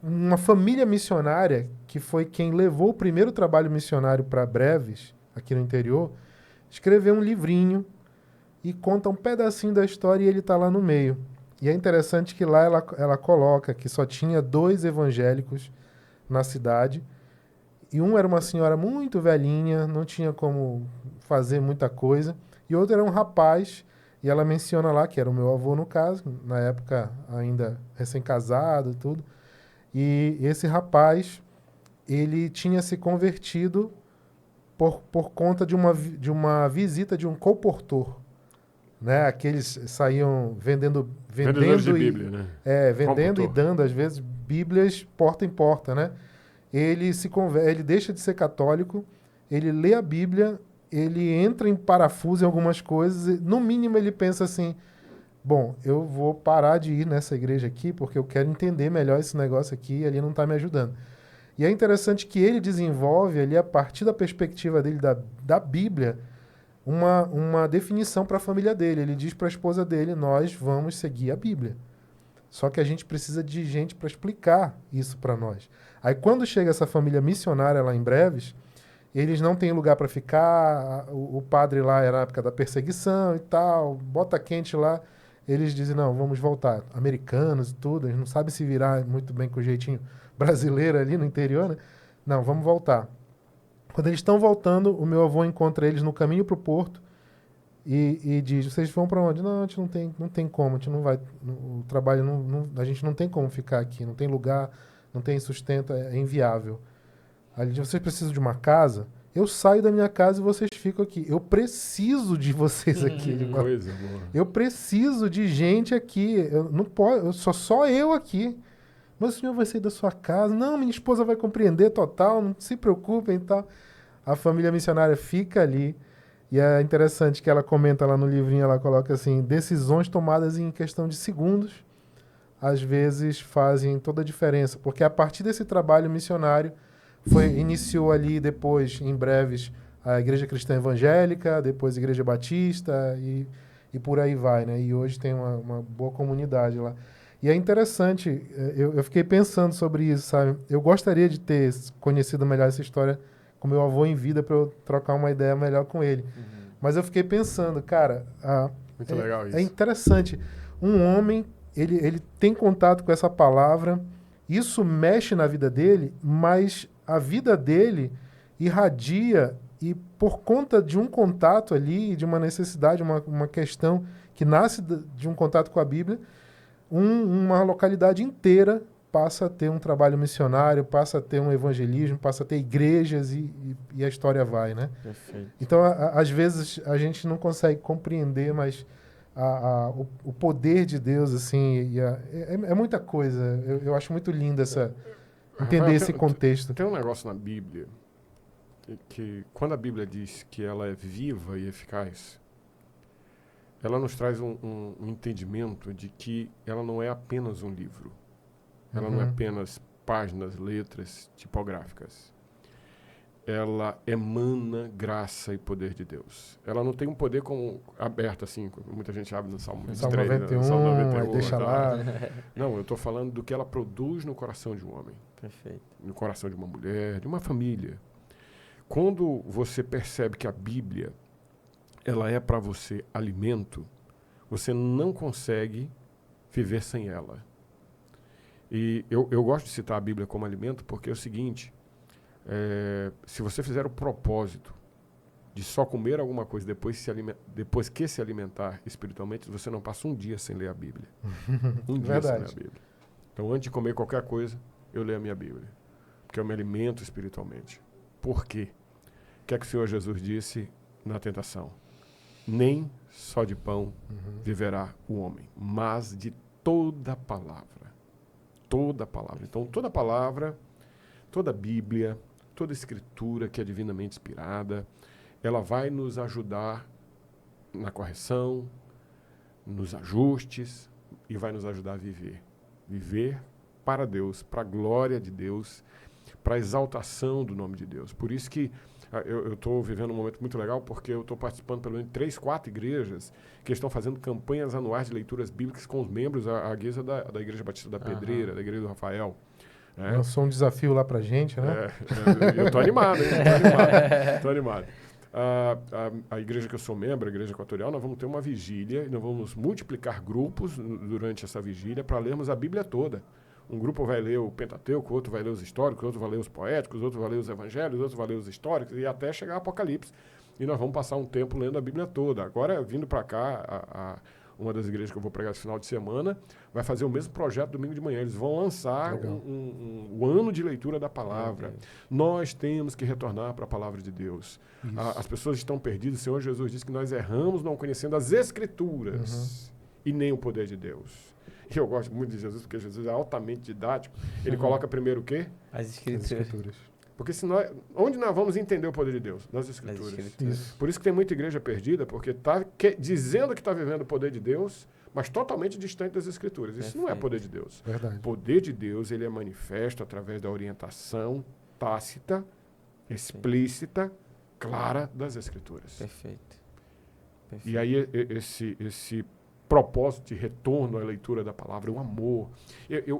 [SPEAKER 1] uma família missionária que foi quem levou o primeiro trabalho missionário para Breves, aqui no interior, escreveu um livrinho e conta um pedacinho da história e ele está lá no meio. E é interessante que lá ela coloca que só tinha 2 evangélicos na cidade. E um era uma senhora muito velhinha, não tinha como fazer muita coisa. E outro era um rapaz, e ela menciona lá, que era o meu avô no caso, na época ainda recém-casado e tudo. E esse rapaz, ele tinha se convertido por conta de uma visita de um colportor. Né? Aqueles saíam vendendo
[SPEAKER 3] de Bíblia, né?
[SPEAKER 1] Vendendo e dando, às vezes, Bíblias porta em porta, né? Ele deixa de ser católico, ele lê a Bíblia, ele entra em parafuso em algumas coisas, e, no mínimo ele pensa assim, bom, eu vou parar de ir nessa igreja aqui, porque eu quero entender melhor esse negócio aqui, e ali não está me ajudando. E é interessante que ele desenvolve ali, a partir da perspectiva dele da Bíblia, uma definição para a família dele. Ele diz para a esposa dele, nós vamos seguir a Bíblia. Só que a gente precisa de gente para explicar isso para nós. Aí quando chega essa família missionária lá em Breves, eles não têm lugar para ficar, o padre lá era na época da perseguição e tal, bota quente lá, eles dizem, não, vamos voltar. Americanos e tudo, eles não sabem se virar muito bem com o jeitinho brasileiro ali no interior, né? Não, vamos voltar. Quando eles estão voltando, o meu avô encontra eles no caminho para o porto e diz, vocês vão para onde? Não, a gente não tem como, a gente não vai, o trabalho, a gente não tem como ficar aqui, não tem lugar, não tem sustento, é inviável. Aí ele diz, vocês precisam de uma casa? Eu saio da minha casa e vocês ficam aqui. Eu preciso de vocês aqui.
[SPEAKER 3] Coisa boa.
[SPEAKER 1] Eu preciso de gente aqui, eu não posso, só eu aqui. Mas o senhor vai sair da sua casa? Não, minha esposa vai compreender total, não se preocupem e tal. A família missionária fica ali. E é interessante que ela comenta lá no livrinho, ela coloca assim, decisões tomadas em questão de segundos, às vezes fazem toda a diferença. Porque a partir desse trabalho missionário, iniciou ali depois, em Breves, a Igreja Cristã Evangélica, depois a Igreja Batista e por aí vai, né? E hoje tem uma boa comunidade lá. E é interessante, eu fiquei pensando sobre isso, sabe? Eu gostaria de ter conhecido melhor essa história com meu avô em vida para eu trocar uma ideia melhor com ele. Mas eu fiquei pensando, cara,
[SPEAKER 3] muito legal isso.
[SPEAKER 1] É interessante. Um homem, ele tem contato com essa palavra, isso mexe na vida dele, mas a vida dele irradia e por conta de um contato ali, de uma necessidade, uma questão que nasce de um contato com a Bíblia, uma localidade inteira passa a ter um trabalho missionário, passa a ter um evangelismo, passa a ter igrejas e a história vai, né?
[SPEAKER 2] Perfeito.
[SPEAKER 1] Então, às vezes, a gente não consegue compreender, mas o poder de Deus, assim, é muita coisa. Eu acho muito lindo entender esse contexto.
[SPEAKER 3] Tem um negócio na Bíblia que quando a Bíblia diz que ela é viva e eficaz, ela nos traz um entendimento de que ela não é apenas um livro. Ela não é apenas páginas, letras tipográficas. Ela emana graça e poder de Deus. Ela não tem um poder como aberto, assim, como muita gente abre no Salmo 23,
[SPEAKER 1] Salmo 91,
[SPEAKER 3] Salmo 91
[SPEAKER 1] aí deixa lá.
[SPEAKER 3] Não, eu estou falando do que ela produz no coração de um homem.
[SPEAKER 2] Perfeito.
[SPEAKER 3] No coração de uma mulher, de uma família. Quando você percebe que a Bíblia ela é para você alimento, você não consegue viver sem ela. E eu gosto de citar a Bíblia como alimento porque é o seguinte, se você fizer o propósito de só comer alguma coisa depois que se alimentar espiritualmente, você não passa um dia sem ler a Bíblia. Um dia sem ler a Bíblia. Então, antes de comer qualquer coisa, eu leio a minha Bíblia. Porque eu me alimento espiritualmente. Por quê? O que é que o Senhor Jesus disse na tentação? Nem só de pão viverá o homem, mas de toda palavra. Toda palavra. Então, toda palavra, toda Bíblia, toda escritura que é divinamente inspirada, ela vai nos ajudar na correção, nos ajustes e vai nos ajudar a viver. Viver para Deus, para a glória de Deus, para a exaltação do nome de Deus. Por isso que eu estou vivendo um momento muito legal, porque eu estou participando pelo menos de 3, 4 igrejas que estão fazendo campanhas anuais de leituras bíblicas com os membros, a guisa da Igreja Batista da Pedreira, da Igreja do Rafael.
[SPEAKER 1] Lançou um desafio lá pra gente, né?
[SPEAKER 3] Eu estou animado, hein? Estou animado. A igreja que eu sou membro, a Igreja Equatorial, nós vamos ter uma vigília e nós vamos multiplicar grupos durante essa vigília para lermos a Bíblia toda. Um grupo vai ler o Pentateuco, outro vai ler os históricos, outro vai ler os poéticos, outro vai ler os evangelhos, outro vai ler os históricos e até chegar ao Apocalipse. E nós vamos passar um tempo lendo a Bíblia toda. Agora, vindo para cá, uma das igrejas que eu vou pregar esse final de semana vai fazer o mesmo projeto domingo de manhã. Eles vão lançar o ano de leitura da palavra. Nós temos que retornar para a palavra de Deus. As pessoas estão perdidas. O Senhor Jesus disse que nós erramos não conhecendo as Escrituras e nem o poder de Deus. E eu gosto muito de Jesus, porque Jesus é altamente didático. Ele coloca primeiro o quê?
[SPEAKER 2] As Escrituras.
[SPEAKER 3] Porque onde nós vamos entender o poder de Deus? Nas Escrituras. Por isso que tem muita igreja perdida, porque está dizendo que está vivendo o poder de Deus, mas totalmente distante das Escrituras. Isso não é poder de Deus.
[SPEAKER 1] Verdade.
[SPEAKER 3] O poder de Deus ele é manifesto através da orientação tácita, explícita, clara das Escrituras.
[SPEAKER 2] Perfeito.
[SPEAKER 3] E aí esse propósito de retorno à leitura da palavra, o amor.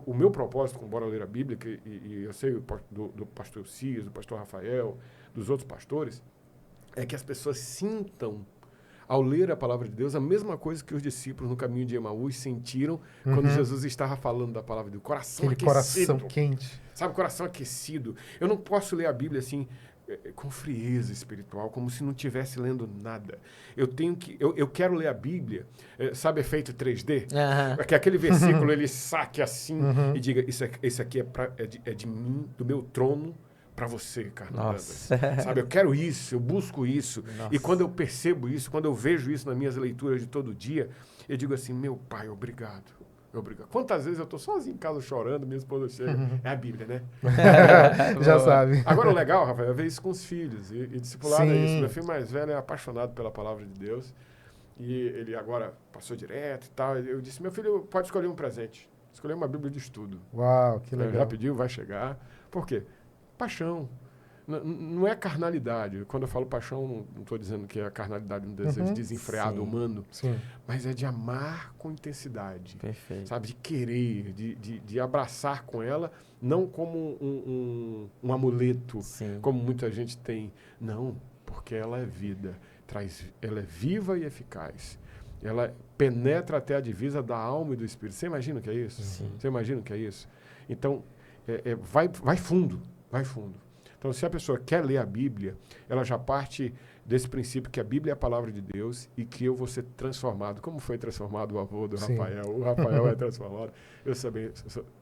[SPEAKER 3] O meu propósito com Bora Ler a Bíblia, e eu sei do pastor Cias, do pastor Rafael, dos outros pastores, é que as pessoas sintam, ao ler a palavra de Deus, a mesma coisa que os discípulos no caminho de Emaús sentiram quando Jesus estava falando da palavra de Deus. Coração aquecido.
[SPEAKER 1] Coração quente.
[SPEAKER 3] Sabe, coração aquecido. Eu não posso ler a Bíblia assim, com frieza espiritual, como se não estivesse lendo nada. Eu quero ler a Bíblia, sabe, efeito 3D? Que aquele versículo ele saque assim e diga, isso aqui é de mim, do meu trono, para você, Carlos. Sabe, eu quero isso, eu busco isso. Nossa. E quando eu percebo isso, quando eu vejo isso nas minhas leituras de todo dia, eu digo assim, meu Pai, obrigado. Quantas vezes eu estou sozinho em casa chorando, minha esposa chega, é a Bíblia, né?
[SPEAKER 1] Já sabe.
[SPEAKER 3] Agora o legal, Rafael, é ver isso com os filhos. E discipulado é isso. Meu filho mais velho é apaixonado pela palavra de Deus. E ele agora passou direto e tal. Eu disse, meu filho pode escolher um presente. Escolher uma Bíblia de estudo.
[SPEAKER 1] Uau, que legal.
[SPEAKER 3] Ele já pediu, vai chegar. Por quê? Paixão. Não é carnalidade. Quando eu falo paixão, não estou dizendo que é a carnalidade, um desejo desenfreado, humano. Sim. Mas é de amar com intensidade.
[SPEAKER 2] Perfeito.
[SPEAKER 3] Sabe? De querer, de abraçar com ela, não como um amuleto, como muita gente tem. Não, porque ela é vida. Ela é viva e eficaz. Ela penetra até a divisa da alma e do espírito. Você imagina o que é isso?
[SPEAKER 2] Sim.
[SPEAKER 3] Você imagina o que é isso? Então, vai fundo. Vai fundo. Então, se a pessoa quer ler a Bíblia, ela já parte desse princípio que a Bíblia é a palavra de Deus e que eu vou ser transformado. Como foi transformado o avô do Rafael? O Rafael é transformado. Eu também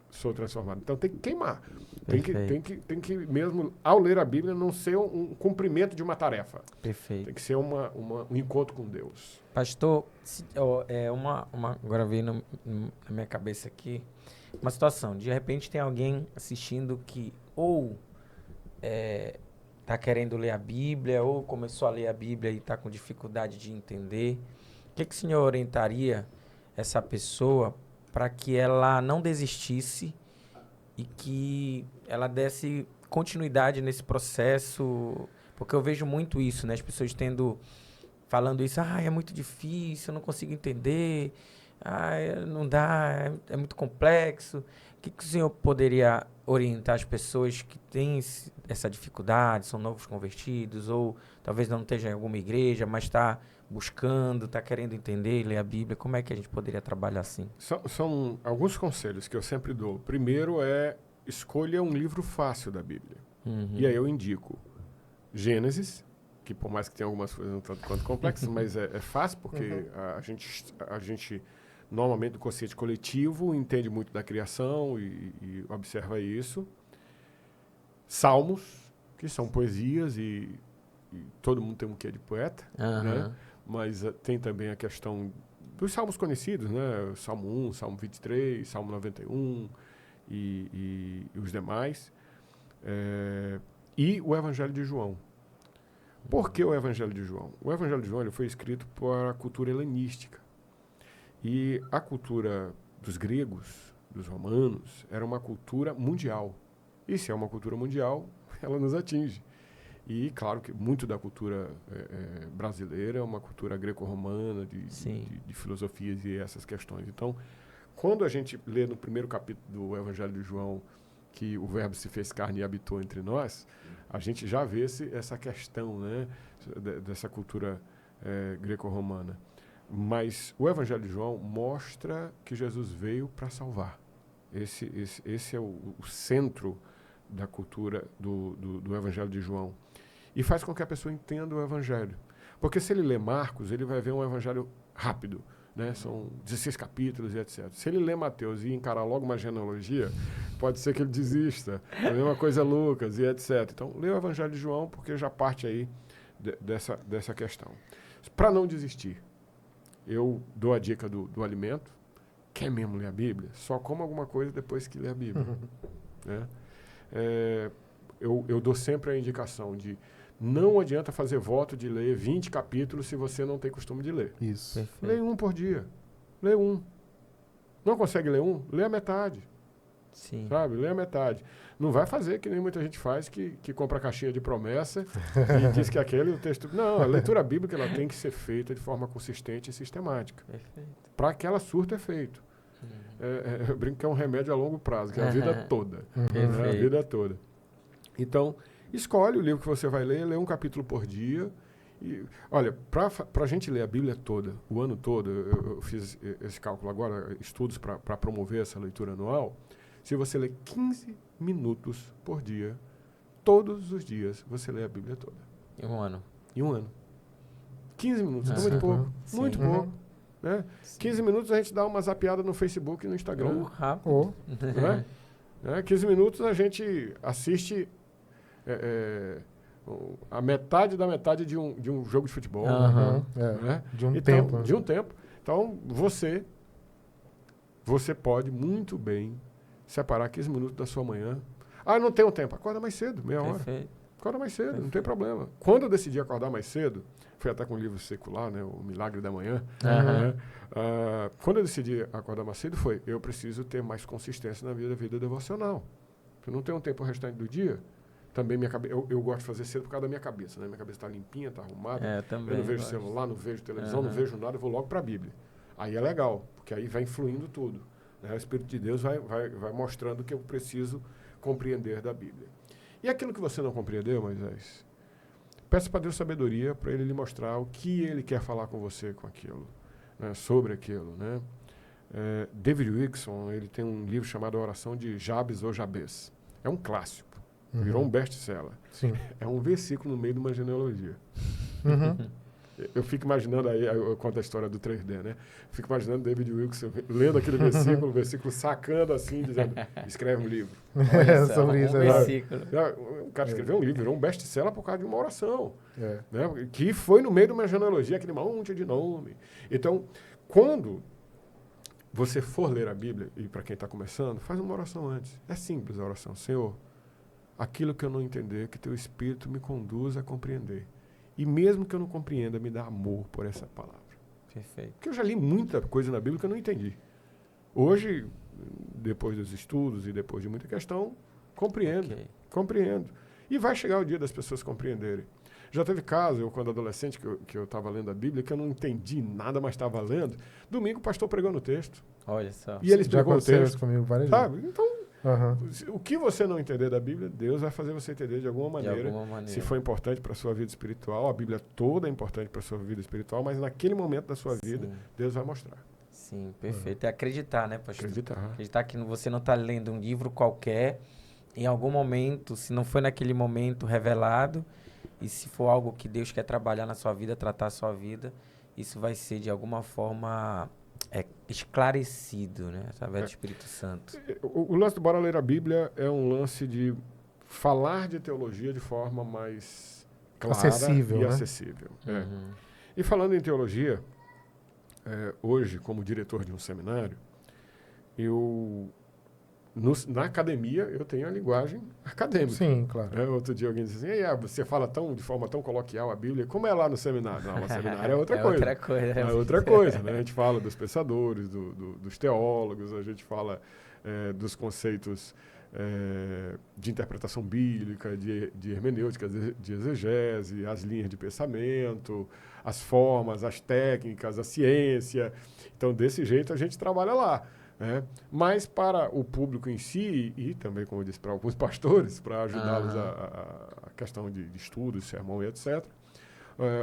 [SPEAKER 3] sou transformado. Então, tem que queimar. Tem que mesmo, ao ler a Bíblia, não ser um cumprimento de uma tarefa.
[SPEAKER 2] Perfeito.
[SPEAKER 3] Tem que ser um encontro com Deus.
[SPEAKER 2] Pastor, agora veio na minha cabeça aqui uma situação. De repente, tem alguém assistindo que ou está querendo ler a Bíblia, ou começou a ler a Bíblia e está com dificuldade de entender. O que o senhor orientaria essa pessoa para que ela não desistisse e que ela desse continuidade nesse processo? Porque eu vejo muito isso, né? As pessoas falando isso, é muito difícil, eu não consigo entender, não dá, é muito complexo. O que o senhor poderia orientar as pessoas que têm essa dificuldade, são novos convertidos, ou talvez não esteja em alguma igreja, mas está buscando, está querendo entender e ler a Bíblia? Como é que a gente poderia trabalhar assim?
[SPEAKER 3] São alguns conselhos que eu sempre dou. Primeiro escolha um livro fácil da Bíblia. E aí eu indico Gênesis, que por mais que tenha algumas coisas um tanto quanto complexas, mas é fácil, porque a gente, normalmente, do consciente coletivo, entende muito da criação e observa isso. Salmos, que são poesias, e todo mundo tem um quê de poeta, né? Mas tem também a questão dos salmos conhecidos, né? Salmo 1, Salmo 23, Salmo 91 e os demais. E o Evangelho de João. Por que o Evangelho de João? O Evangelho de João ele foi escrito para a cultura helenística. E a cultura dos gregos, dos romanos, era uma cultura mundial. E se é uma cultura mundial, ela nos atinge. E, claro, que muito da cultura brasileira é uma cultura greco-romana, de filosofias e essas questões. Então, quando a gente lê no primeiro capítulo do Evangelho de João que o Verbo se fez carne e habitou entre nós, a gente já vê essa questão, né, dessa cultura greco-romana. Mas o Evangelho de João mostra que Jesus veio para salvar. Esse é o centro da cultura do Evangelho de João. E faz com que a pessoa entenda o Evangelho. Porque se ele lê Marcos, ele vai ver um Evangelho rápido, né? São 16 capítulos e etc. Se ele lê Mateus e encarar logo uma genealogia, pode ser que ele desista. A mesma coisa Lucas e etc. Então, lê o Evangelho de João, porque já parte aí dessa questão. Para não desistir, eu dou a dica do alimento. Quer mesmo ler a Bíblia? Só coma alguma coisa depois que lê a Bíblia. Né? Eu dou sempre a indicação de não adianta fazer voto de ler 20 capítulos se você não tem costume de ler.
[SPEAKER 1] Isso.
[SPEAKER 3] Perfeito. Lê um por dia. Lê um. Não consegue ler um? Lê a metade.
[SPEAKER 2] Sim.
[SPEAKER 3] Sabe? Lê a metade. Não vai fazer que nem muita gente faz, que compra caixinha de promessa e diz que aquele o texto... Não, a leitura bíblica ela tem que ser feita de forma consistente e sistemática. Para que ela surta efeito. Eu brinco que é um remédio a longo prazo, que é a vida toda. A vida toda. Então, escolhe o livro que você vai ler, lê um capítulo por dia. E, olha, para a gente ler a Bíblia toda, o ano todo, eu fiz esse cálculo agora, estudos para promover essa leitura anual. Se você ler 15 minutos por dia, todos os dias, você lê a Bíblia toda.
[SPEAKER 2] Em um ano?
[SPEAKER 3] Em um ano. 15 minutos, muito pouco.
[SPEAKER 2] Sim.
[SPEAKER 3] Muito pouco. Né? 15 minutos a gente dá uma zapeada no Facebook e no Instagram.
[SPEAKER 2] Rápido.
[SPEAKER 3] Né? 15 minutos a gente assiste a metade da metade de um jogo de futebol. Né?
[SPEAKER 1] De um tempo.
[SPEAKER 3] De um tempo. Então, você pode muito bem separar 15 minutos da sua manhã. Ah, não tenho tempo. Acorda mais cedo, meia hora. Acorda mais cedo, não tem problema. Quando eu decidi acordar mais cedo, fui até com um livro secular, né, O Milagre da Manhã. Né? Quando eu decidi acordar mais cedo, eu preciso ter mais consistência na vida devocional. Eu não tenho um tempo restante do dia. Também eu gosto de fazer cedo por causa da minha cabeça. Né? Minha cabeça está limpinha, está arrumada. Eu não vejo celular, não vejo televisão, não vejo nada, eu vou logo para a Bíblia. Aí é legal, porque aí vai influindo tudo. Né? O Espírito de Deus vai mostrando o que eu preciso compreender da Bíblia. E aquilo que você não compreendeu, Moisés, peça para Deus sabedoria para Ele lhe mostrar o que Ele quer falar com você com aquilo, né? Sobre aquilo. Né? David Wilkerson, ele tem um livro chamado A Oração de Jabes ou Jabez. É um clássico. Virou um best-seller. É um versículo no meio de uma genealogia. Eu fico imaginando aí, eu conto a história do 3D, né? Fico imaginando David Wilkerson lendo aquele versículo, sacando assim, dizendo, escreve um livro.
[SPEAKER 2] Sobre isso, versículo.
[SPEAKER 3] O cara escreveu um livro, virou um best-seller por causa de uma oração. Né? Que foi no meio de uma genealogia, aquele monte de nome. Então, quando você for ler a Bíblia, e para quem está começando, faz uma oração antes. É simples a oração. Senhor, aquilo que eu não entender, que teu Espírito me conduza a compreender. E mesmo que eu não compreenda, me dá amor por essa palavra.
[SPEAKER 2] Perfeito.
[SPEAKER 3] Porque eu já li muita coisa na Bíblia que eu não entendi. Hoje, depois dos estudos e depois de muita questão, compreendo. E vai chegar o dia das pessoas compreenderem. Já teve caso, eu quando adolescente, que eu estava lendo a Bíblia, que eu não entendi nada, mas estava lendo. Domingo o pastor pregou no texto.
[SPEAKER 2] Olha só.
[SPEAKER 3] E ele explicou o texto.
[SPEAKER 1] Comigo várias
[SPEAKER 3] vezes. Então, o que você não entender da Bíblia, Deus vai fazer você entender de alguma maneira. Se for importante para a sua vida espiritual, a Bíblia toda é importante para a sua vida espiritual, mas naquele momento da sua vida, Deus vai mostrar.
[SPEAKER 2] Sim, perfeito. É acreditar, né, pastor?
[SPEAKER 3] Acreditar
[SPEAKER 2] que você não está lendo um livro qualquer, em algum momento, se não foi naquele momento revelado, E se for algo que Deus quer trabalhar na sua vida, tratar a sua vida, isso vai ser de alguma forma esclarecido, né? Através do Espírito Santo.
[SPEAKER 3] O lance do Bora Ler a Bíblia é um lance de falar de teologia de forma mais clara
[SPEAKER 1] acessível,
[SPEAKER 3] e
[SPEAKER 1] né?
[SPEAKER 3] acessível. E falando em teologia, hoje, como diretor de um seminário, na academia, eu tenho a linguagem acadêmica.
[SPEAKER 1] Sim, claro.
[SPEAKER 3] Outro dia alguém disse assim, você fala de forma tão coloquial a Bíblia, como é lá no seminário? Não, o seminário é outra coisa. É outra coisa, né? A gente fala dos pensadores, dos teólogos, a gente fala dos conceitos de interpretação bíblica, de hermenêutica, de exegese, as linhas de pensamento, as formas, as técnicas, a ciência. Então, desse jeito, a gente trabalha lá. Mas para o público em si, e também, como eu disse, para alguns pastores, para ajudá-los a questão de estudos, sermão e etc.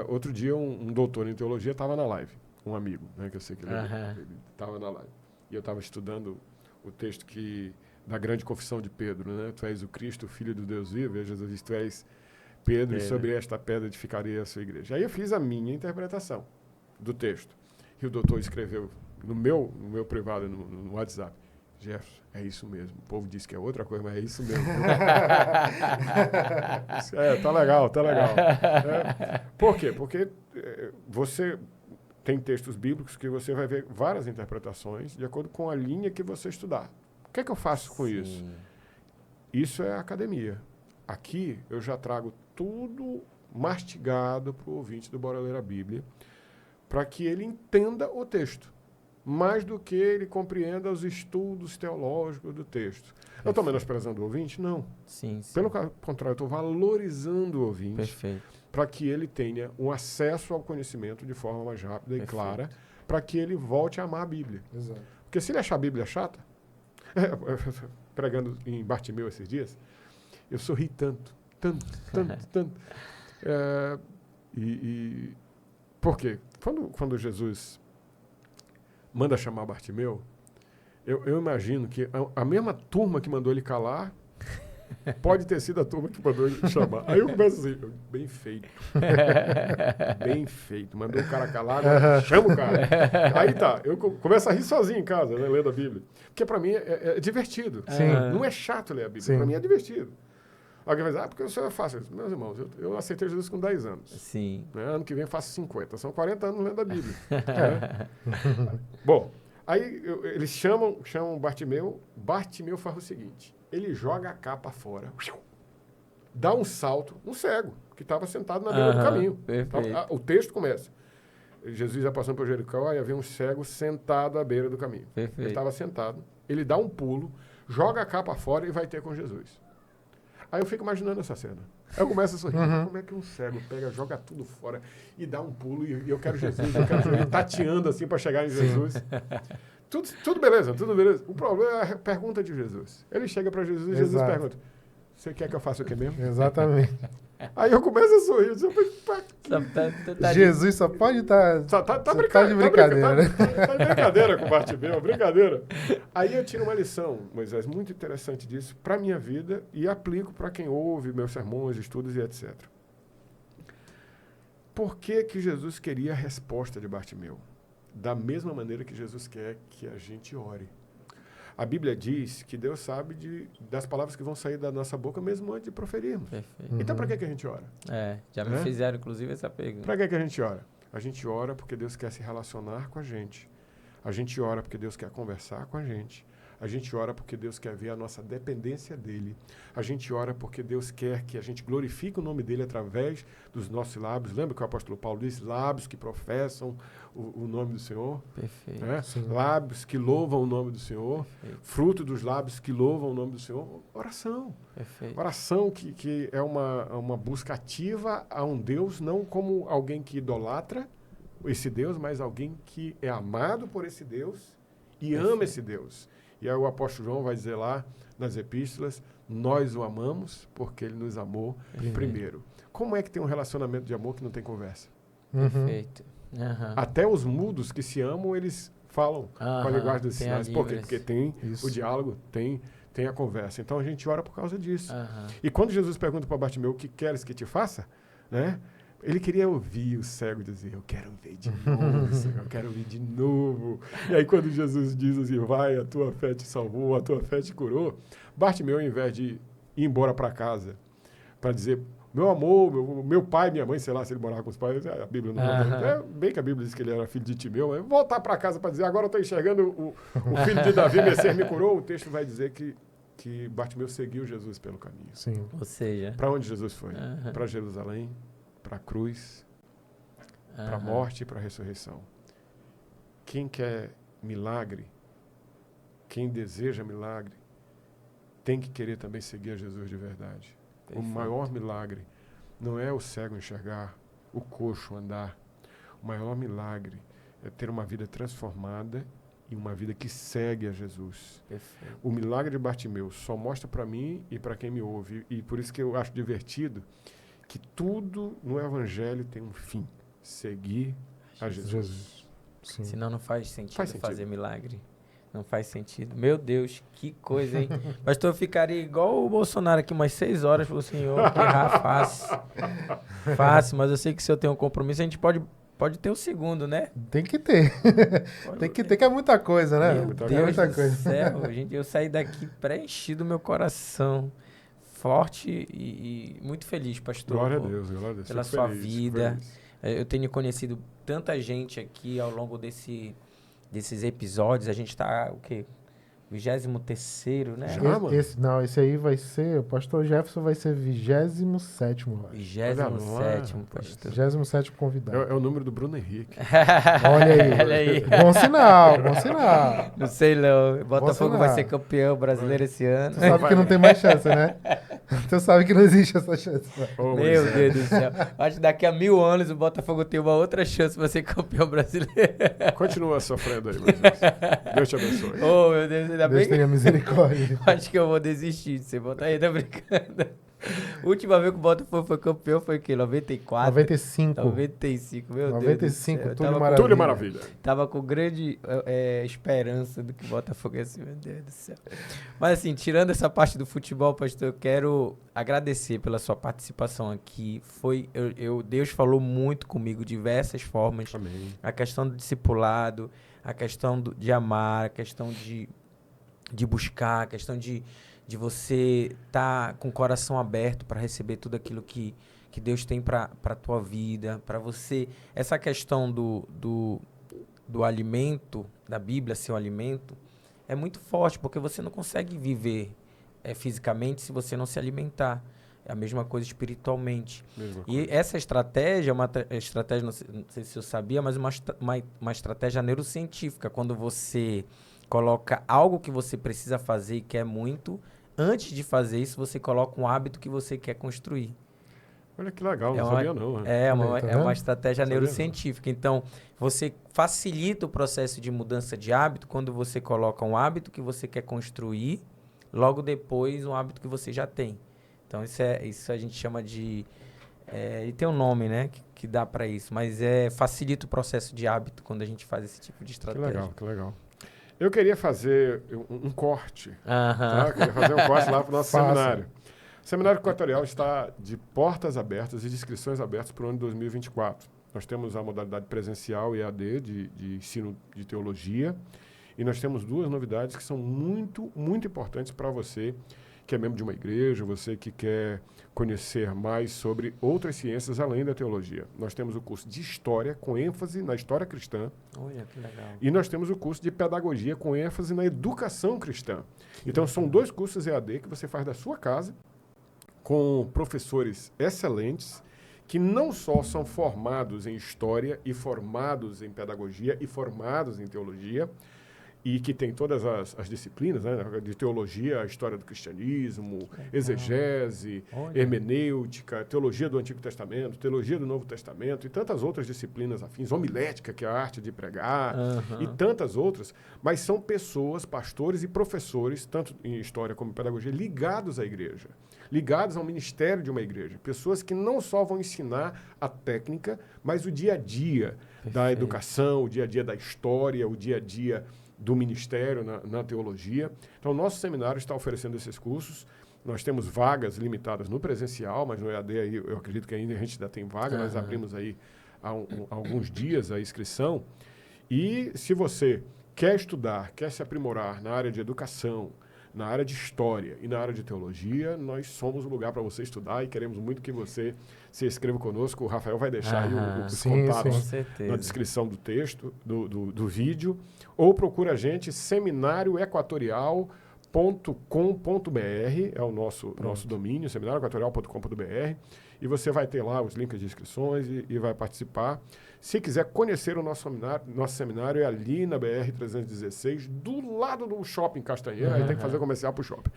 [SPEAKER 3] Outro dia, um doutor em teologia estava na live, um amigo, né, que eu sei que ele estava na live. E eu estava estudando o texto da grande confissão de Pedro, né? Tu és o Cristo, o Filho do Deus vivo, e Jesus diz, tu és Pedro, e sobre esta pedra edificarei a sua igreja. Aí eu fiz a minha interpretação do texto. E o doutor escreveu no meu privado, no WhatsApp, Jefferson, é isso mesmo. O povo diz que é outra coisa, mas é isso mesmo. Tá legal. Por quê? Porque você tem textos bíblicos que você vai ver várias interpretações de acordo com a linha que você estudar. O que é que eu faço com isso? Isso é academia. Aqui eu já trago tudo mastigado para o ouvinte do Bora Ler a Bíblia, para que ele entenda o texto, mais do que ele compreenda os estudos teológicos do texto. Perfeito. Eu estou menosprezando o ouvinte? Não.
[SPEAKER 2] Sim.
[SPEAKER 3] Pelo contrário, eu estou valorizando o ouvinte para que ele tenha um acesso ao conhecimento de forma mais rápida e clara, para que ele volte a amar a Bíblia. Exato. Porque se ele achar a Bíblia chata, pregando em Bartimeu esses dias, eu sorri tanto. Por quê? Quando Jesus manda chamar Bartimeu, eu imagino que a mesma turma que mandou ele calar pode ter sido a turma que mandou ele chamar. Aí eu começo assim, bem feito. Bem feito. Mandou o cara calar, agora chama o cara. Aí tá, eu começo a rir sozinho em casa, né, lendo a Bíblia. Porque pra mim é divertido.
[SPEAKER 1] Sim.
[SPEAKER 3] Não é chato ler a Bíblia, pra mim é divertido. Alguém vai dizer, porque o senhor é fácil. Meus irmãos, eu aceitei Jesus com 10 anos.
[SPEAKER 2] Sim.
[SPEAKER 3] Né? Ano que vem eu faço 50. São 40 anos lendo a Bíblia. Né? Bom, aí eles chamam Bartimeu. Bartimeu faz o seguinte. Ele joga a capa fora. Dá um salto. Um cego, que estava sentado na beira do caminho. Então, o texto começa. Jesus ia passando por Jericó e havia um cego sentado à beira do caminho. Perfeito. Ele estava sentado. Ele dá um pulo, joga a capa fora e vai ter com Jesus. Aí eu fico imaginando essa cena. Aí eu começo a sorrir. Como é que um cego pega, joga tudo fora e dá um pulo e eu quero Jesus, ele tateando assim para chegar em Jesus. Tudo beleza. O problema é a pergunta de Jesus. Ele chega para Jesus e Jesus pergunta, você quer que eu faça o quê mesmo?
[SPEAKER 1] Exatamente.
[SPEAKER 3] Aí eu começo a sorrir.
[SPEAKER 1] Jesus só pode estar...
[SPEAKER 3] Tá
[SPEAKER 1] de brincadeira, né?
[SPEAKER 3] Tá de brincadeira com o Bartimeu, brincadeira. Aí eu tiro uma lição, Moisés, muito interessante disso, para a minha vida e aplico para quem ouve meus sermões, estudos e etc. Por que Jesus queria a resposta de Bartimeu? Da mesma maneira que Jesus quer que a gente ore. A Bíblia diz que Deus sabe das palavras que vão sair da nossa boca mesmo antes de proferirmos. Perfeito. Então, para que a gente ora?
[SPEAKER 2] Já me fizeram, inclusive, essa pergunta.
[SPEAKER 3] Para que a gente ora? A gente ora porque Deus quer se relacionar com a gente. A gente ora porque Deus quer conversar com a gente. A gente ora porque Deus quer ver a nossa dependência dEle. A gente ora porque Deus quer que a gente glorifique o nome dEle através dos nossos lábios. Lembra que o apóstolo Paulo disse? Lábios que professam o nome do Senhor. Perfeito. Né? Lábios que louvam o nome do Senhor. Perfeito. Fruto dos lábios que louvam o nome do Senhor. Oração. Perfeito. Oração que é uma busca ativa a um Deus, não como alguém que idolatra esse Deus, mas alguém que é amado por esse Deus e ama esse Deus. E aí o apóstolo João vai dizer lá nas epístolas, nós o amamos porque ele nos amou primeiro. Como é que tem um relacionamento de amor que não tem conversa?
[SPEAKER 2] Perfeito.
[SPEAKER 3] Até os mudos que se amam, eles falam com a linguagem dos sinais. Por quê? Porque tem o diálogo, tem a conversa. Então a gente ora por causa disso. E quando Jesus pergunta para Bartimeu, o que queres que te faça? né? Ele queria ouvir o cego dizer, eu quero ver de novo, Senhor, eu quero ver de novo. E aí quando Jesus diz assim, vai, a tua fé te salvou, a tua fé te curou, Bartimeu, ao invés de ir embora para casa, para dizer, meu amor, meu pai, minha mãe, sei lá, se ele morava com os pais, a Bíblia não fala. Bem que a Bíblia diz que ele era filho de Timeu, mas voltar para casa para dizer, agora eu estou enxergando o filho de Davi, Messias me curou, o texto vai dizer que Bartimeu seguiu Jesus pelo caminho.
[SPEAKER 2] Sim. Ou seja...
[SPEAKER 3] Para onde Jesus foi? Para Jerusalém, para a cruz, para a morte e para a ressurreição. Quem quer milagre, quem deseja milagre, tem que querer também seguir a Jesus de verdade. Perfeito. O maior milagre não é o cego enxergar, o coxo andar. O maior milagre é ter uma vida transformada e uma vida que segue a Jesus.
[SPEAKER 2] Perfeito.
[SPEAKER 3] O milagre de Bartimeu só mostra para mim e para quem me ouve, e por isso que eu acho divertido, que tudo no Evangelho tem um fim. Seguir a Jesus.
[SPEAKER 2] Sim. Senão não faz sentido fazer milagre. Não faz sentido. Meu Deus, que coisa, hein? Pastor, eu ficaria igual o Bolsonaro aqui umas 6 horas pro senhor errar fácil. Fácil, mas eu sei que se eu tenho um compromisso, a gente pode ter o segundo, né?
[SPEAKER 1] Tem que ter. Tem que ter, que é muita coisa, né?
[SPEAKER 2] Meu Deus do céu, gente, eu saí daqui preenchido meu coração. Forte e muito feliz, pastor.
[SPEAKER 3] Glória a Deus,
[SPEAKER 2] pela sua vida. Eu tenho conhecido tanta gente aqui ao longo desses episódios. A gente está, o quê? 23º, né?
[SPEAKER 1] Esse aí vai ser, o pastor Jefferson vai ser 27º.
[SPEAKER 2] 27º, pastor.
[SPEAKER 1] 27º convidado.
[SPEAKER 3] É o número do Bruno Henrique.
[SPEAKER 1] Olha aí. Bom sinal, bom sinal.
[SPEAKER 2] Não sei não. Botafogo vai ser campeão brasileiro esse ano.
[SPEAKER 1] Tu sabe que não tem mais chance, né? Tu sabe que não existe essa chance.
[SPEAKER 2] Meu Deus do céu. Acho que daqui a 1000 anos o Botafogo tem uma outra chance para ser campeão brasileiro.
[SPEAKER 3] Continua sofrendo aí, meu Deus. Deus te abençoe.
[SPEAKER 2] Oh, meu Deus, ainda
[SPEAKER 1] Deus tenha misericórdia.
[SPEAKER 2] Acho que eu vou desistir de você botar aí, tá brincando? Última vez que o Botafogo foi campeão foi o quê? 94?
[SPEAKER 1] 95.
[SPEAKER 2] 95, meu
[SPEAKER 1] 95,
[SPEAKER 2] Deus.
[SPEAKER 3] Túlio Maravilha.
[SPEAKER 2] Tava com grande esperança do que o Botafogo ia ser, meu Deus do céu. Mas assim, tirando essa parte do futebol, pastor, eu quero agradecer pela sua participação aqui. Deus falou muito comigo de diversas formas.
[SPEAKER 3] Amém.
[SPEAKER 2] A questão do discipulado, a questão de amar, a questão de buscar, a questão de você estar com o coração aberto para receber tudo aquilo que Deus tem para a tua vida, para você. Essa questão do alimento, da Bíblia ser o alimento, é muito forte, porque você não consegue viver fisicamente se você não se alimentar. É a mesma coisa espiritualmente. E essa estratégia é uma estratégia, não sei se eu sabia, mas uma estratégia neurocientífica. Quando você coloca algo que você precisa fazer e quer muito, antes de fazer isso, você coloca um hábito que você quer construir.
[SPEAKER 3] Olha que legal, não sabia não. Né?
[SPEAKER 2] É uma estratégia neurocientífica. Então, você facilita o processo de mudança de hábito quando você coloca um hábito que você quer construir, logo depois um hábito que você já tem. Então, isso a gente chama de... e tem um nome, né, que dá para isso, mas facilita o processo de hábito quando a gente faz esse tipo de estratégia.
[SPEAKER 3] Que legal. Eu queria fazer um corte. Tá? Eu queria fazer um corte lá para o nosso seminário. O Seminário Equatorial está de portas abertas e de inscrições abertas para o ano de 2024. Nós temos a modalidade presencial e EAD de ensino de teologia. E nós temos 2 novidades que são muito, muito importantes para você que é membro de uma igreja, você que quer conhecer mais sobre outras ciências além da teologia. Nós temos o curso de História, com ênfase na história cristã.
[SPEAKER 2] Olha, que legal.
[SPEAKER 3] E nós temos o curso de Pedagogia, com ênfase na educação cristã. Então, são 2 cursos EAD que você faz da sua casa, com professores excelentes, que não só são formados em História e formados em Pedagogia e formados em Teologia, e que tem todas as disciplinas, né, de teologia, a história do cristianismo, exegese, hermenêutica, teologia do Antigo Testamento, teologia do Novo Testamento e tantas outras disciplinas afins, homilética, que é a arte de pregar, e tantas outras, mas são pessoas, pastores e professores, tanto em história como em pedagogia, ligados à igreja, ligados ao ministério de uma igreja, pessoas que não só vão ensinar a técnica, mas o dia a dia da educação, o dia a dia da história, o dia a dia do ministério na teologia. Então, o nosso seminário está oferecendo esses cursos Nós temos vagas limitadas no presencial, mas no EAD aí eu acredito que ainda a gente ainda tem vaga. Nós abrimos aí há alguns dias a inscrição. E se você quer estudar, quer se aprimorar na área de educação, na área de história e na área de teologia, nós somos o lugar para você estudar e queremos muito que você se inscreva conosco. O Rafael vai deixar aí os contatos na descrição do texto, do vídeo. Ou procura a gente, seminarioequatorial.com.br, é o nosso domínio, seminarioequatorial.com.br, e você vai ter lá os links de inscrições e vai participar. Se quiser conhecer o nosso seminário, é ali na BR-316, do lado do Shopping Castanheira. Aí tem que fazer comercial pro shopping.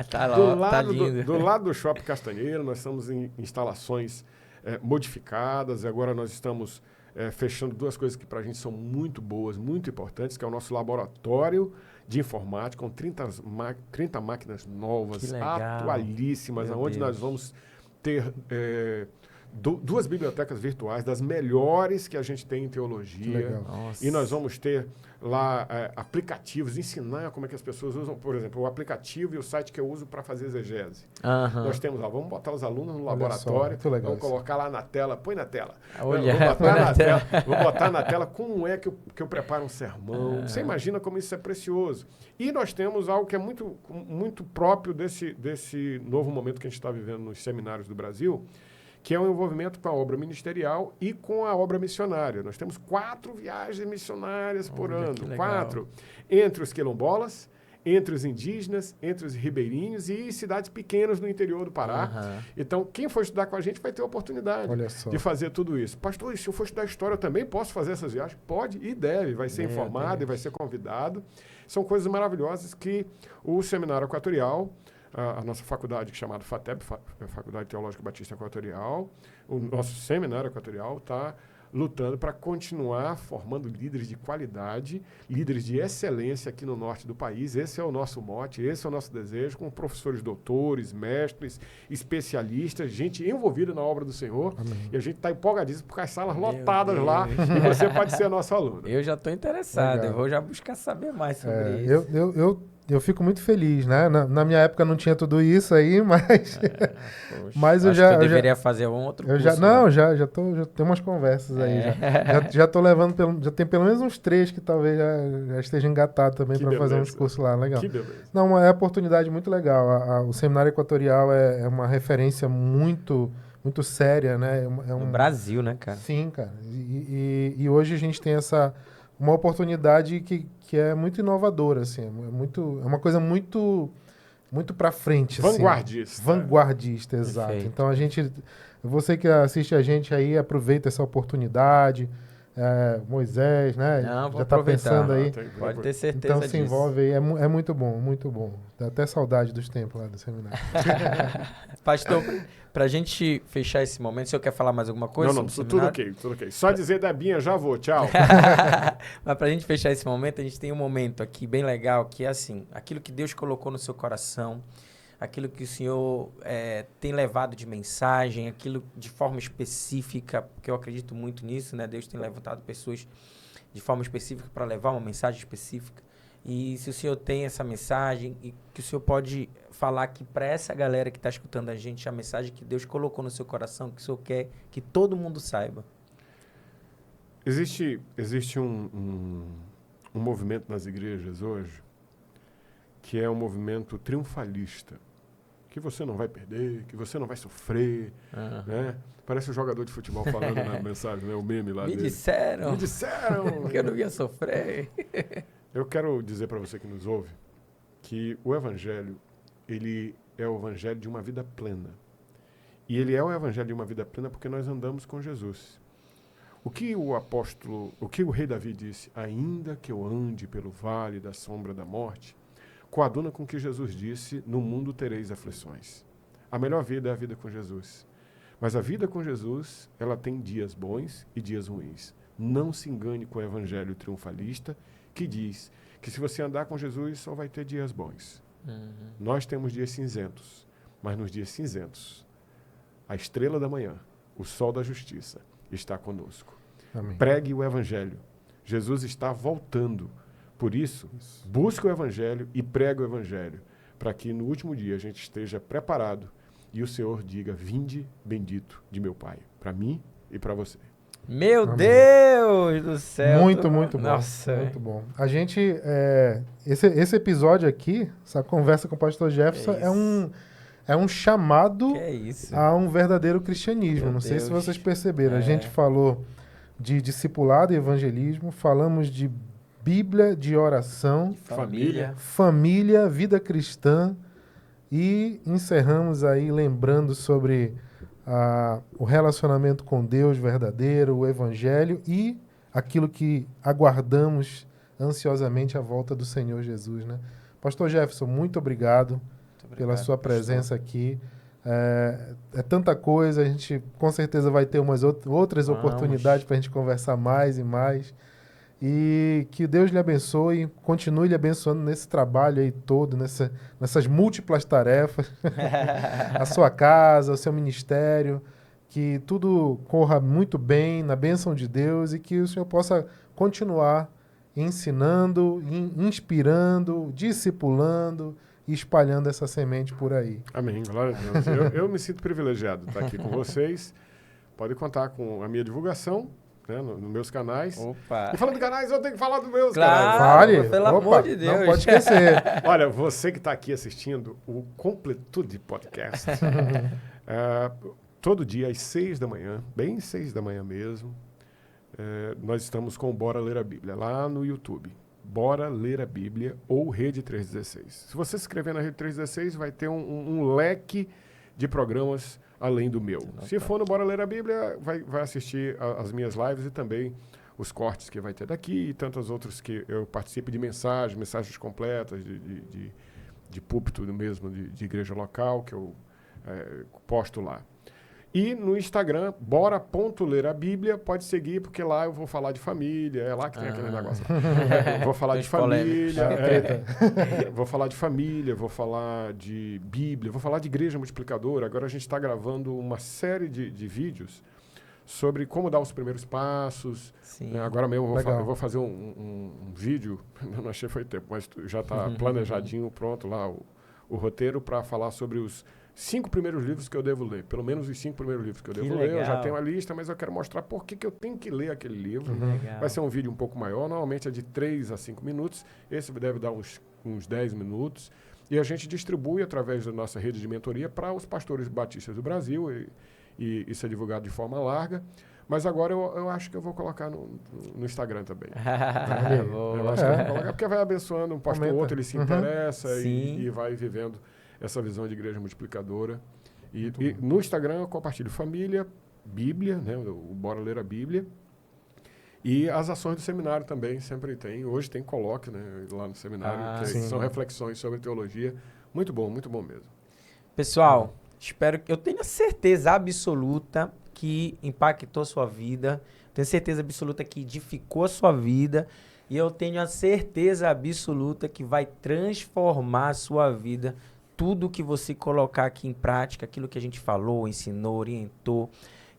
[SPEAKER 2] Tá lá, tá lindo.
[SPEAKER 3] Do lado do Shopping Castanheira, nós estamos em instalações modificadas. Agora nós estamos fechando duas coisas que para a gente são muito boas, muito importantes, que é o nosso laboratório de informática, com 30 máquinas novas, atualíssimas, onde nós vamos ter... duas bibliotecas virtuais das melhores que a gente tem em teologia. E nós vamos ter lá aplicativos, ensinar como é que as pessoas usam, por exemplo, o aplicativo e o site que eu uso para fazer exegese. Nós temos lá, vamos botar os alunos no laboratório, vamos colocar lá na tela, põe na tela. Vamos botar na tela como é que eu preparo um sermão. Você imagina como isso é precioso. E nós temos algo que é muito, muito próprio desse novo momento que a gente está vivendo nos seminários do Brasil, que é um envolvimento com a obra ministerial e com a obra missionária. Nós temos 4 viagens missionárias por ano. 4. Entre os quilombolas, entre os indígenas, entre os ribeirinhos e cidades pequenas no interior do Pará. Então, quem for estudar com a gente vai ter a oportunidade de fazer tudo isso. Pastor, se eu for estudar história, eu também posso fazer essas viagens? Pode e deve. Vai ser informado e vai ser convidado. São coisas maravilhosas que o Seminário Equatorial... A nossa faculdade, chamada FATEB, Faculdade Teológica Batista Equatorial, o nosso Seminário Equatorial está lutando para continuar formando líderes de qualidade, líderes de excelência aqui no norte do país. Esse é o nosso mote, esse é o nosso desejo, com professores doutores, mestres, especialistas, gente envolvida na obra do Senhor. Amém. E a gente está empolgadíssimo porque as salas lotadas lá e você pode ser nosso aluno.
[SPEAKER 2] Eu já estou interessado, eu vou já buscar saber mais sobre isso.
[SPEAKER 1] Eu fico muito feliz, né? Na minha época não tinha tudo isso aí, mas... mas eu já
[SPEAKER 2] deveria fazer um outro curso.
[SPEAKER 1] Já tenho umas conversas aí. Já tô levando... Já tem pelo menos uns 3 que talvez já estejam engatados também para fazer uns cursos lá. Legal.
[SPEAKER 3] Que beleza.
[SPEAKER 1] Não, é uma oportunidade muito legal. O Seminário Equatorial é uma referência muito séria, né?
[SPEAKER 2] No Brasil, né, cara?
[SPEAKER 1] Sim, cara. E hoje a gente tem uma oportunidade que é muito inovadora, assim, é uma coisa muito para frente,
[SPEAKER 3] vanguardista.
[SPEAKER 1] Assim. Vanguardista, exato. Perfeito. Então você que assiste a gente aí, aproveita essa oportunidade. Moisés, né?
[SPEAKER 2] Não,
[SPEAKER 1] já está pensando aí.
[SPEAKER 2] Pode ter certeza
[SPEAKER 1] então se envolve aí, é muito bom, muito bom. Dá até saudade dos tempos lá do seminário.
[SPEAKER 2] Pastor, pra gente fechar esse momento, o senhor quer falar mais alguma coisa?
[SPEAKER 3] Não, tudo ok. Só dizer Debinha, já vou, tchau.
[SPEAKER 2] Mas pra gente fechar esse momento, a gente tem um momento aqui bem legal, que é assim, aquilo que Deus colocou no seu coração, aquilo que o senhor tem levado de mensagem, aquilo de forma específica, porque eu acredito muito nisso, né? Deus tem levantado pessoas de forma específica para levar uma mensagem específica. E se o senhor tem essa mensagem, e que o senhor pode falar aqui para essa galera que está escutando a gente, a mensagem que Deus colocou no seu coração, que o senhor quer que todo mundo saiba.
[SPEAKER 3] Existe um movimento nas igrejas hoje que é um movimento triunfalista, que você não vai perder, que você não vai sofrer, né? Parece um jogador de futebol falando na mensagem, né? O meme lá dele.
[SPEAKER 2] Me disseram que eu não ia sofrer.
[SPEAKER 3] Eu quero dizer para você que nos ouve que o Evangelho, ele é o Evangelho de uma vida plena. E ele é o Evangelho de uma vida plena porque nós andamos com Jesus. O que o rei Davi disse, ainda que eu ande pelo vale da sombra da morte, coaduna com o que Jesus disse, no mundo tereis aflições. A melhor vida é a vida com Jesus. Mas a vida com Jesus, ela tem dias bons e dias ruins. Não se engane com o evangelho triunfalista, que diz que se você andar com Jesus, só vai ter dias bons. Nós temos dias cinzentos, mas nos dias cinzentos, a estrela da manhã, o sol da justiça, está conosco.
[SPEAKER 1] Amém.
[SPEAKER 3] Pregue o evangelho. Jesus está voltando. Por isso, busque o evangelho e pregue o evangelho, para que no último dia a gente esteja preparado e o Senhor diga: vinde bendito de meu Pai, para mim e para você.
[SPEAKER 2] Meu Amém. Deus do céu.
[SPEAKER 1] Muito bom.
[SPEAKER 2] Nossa.
[SPEAKER 1] Muito bom. A gente, esse episódio aqui, essa conversa com o pastor Jefferson é um chamado a um verdadeiro cristianismo. Não sei se vocês perceberam. A gente falou de discipulado e evangelismo, falamos de Bíblia, de oração, família, vida cristã, e encerramos aí lembrando sobre o relacionamento com Deus verdadeiro, o evangelho e aquilo que aguardamos ansiosamente a volta do Senhor Jesus, né? Pastor Jefferson, muito obrigado pela sua presença aqui. É tanta coisa, a gente com certeza vai ter umas outras oportunidades para a gente conversar mais e mais. E que Deus lhe abençoe, continue lhe abençoando nesse trabalho aí todo, nessas múltiplas tarefas, a sua casa, o seu ministério, que tudo corra muito bem na bênção de Deus e que o Senhor possa continuar ensinando, inspirando, discipulando e espalhando essa semente por aí.
[SPEAKER 3] Amém, glória a Deus. Eu me sinto privilegiado de estar aqui com vocês. Pode contar com a minha divulgação, né, nos meus canais.
[SPEAKER 2] Opa.
[SPEAKER 3] E falando de canais, eu tenho que falar dos meus
[SPEAKER 2] canais.
[SPEAKER 1] Fale,
[SPEAKER 2] pelo amor de Deus.
[SPEAKER 1] Não pode esquecer.
[SPEAKER 3] Olha, você que está aqui assistindo o Completude Podcast, todo dia às 6 da manhã, bem 6 da manhã mesmo, nós estamos com o Bora Ler a Bíblia, lá no YouTube. Bora Ler a Bíblia ou Rede 316. Se você se inscrever na Rede 316, vai ter um leque de programas além do meu. Se for no Bora Ler a Bíblia, vai assistir as minhas lives e também os cortes que vai ter daqui e tantos outros que eu participo de mensagens completas, de púlpito mesmo, de igreja local, que eu posto lá. E no Instagram, bora.lerabíblia, pode seguir, porque lá eu vou falar de família, é lá que tem aquele negócio. Vou falar de família, vou falar de família, vou falar de Bíblia, vou falar de igreja multiplicadora. Agora a gente está gravando uma série de vídeos sobre como dar os primeiros passos. Agora mesmo eu vou fazer um vídeo, não achei foi tempo, mas já está planejadinho, pronto lá o roteiro para falar sobre os 5 primeiros livros que eu devo ler. Pelo menos os 5 primeiros livros que eu devo ler. Eu já tenho a lista, mas eu quero mostrar por que eu tenho que ler aquele livro. Vai ser um vídeo um pouco maior, normalmente é de 3 a 5 minutos. Esse deve dar uns 10 minutos. E a gente distribui através da nossa rede de mentoria para os pastores batistas do Brasil e isso é divulgado de forma larga. Mas agora eu acho que eu vou colocar no Instagram também. Eu acho que eu vou colocar, porque vai abençoando um pastor ou outro, ele se interessa e vai vivendo essa visão de igreja multiplicadora. E no Instagram eu compartilho família, Bíblia, né, o Bora Ler a Bíblia. E as ações do seminário também sempre tem. Hoje tem colóquio, né, lá no seminário, que são reflexões sobre teologia. Muito bom mesmo.
[SPEAKER 2] Pessoal, eu tenho certeza absoluta que impactou sua vida. Tenho certeza absoluta que edificou a sua vida. E eu tenho a certeza absoluta que vai transformar a sua vida. Tudo que você colocar aqui em prática, aquilo que a gente falou, ensinou, orientou.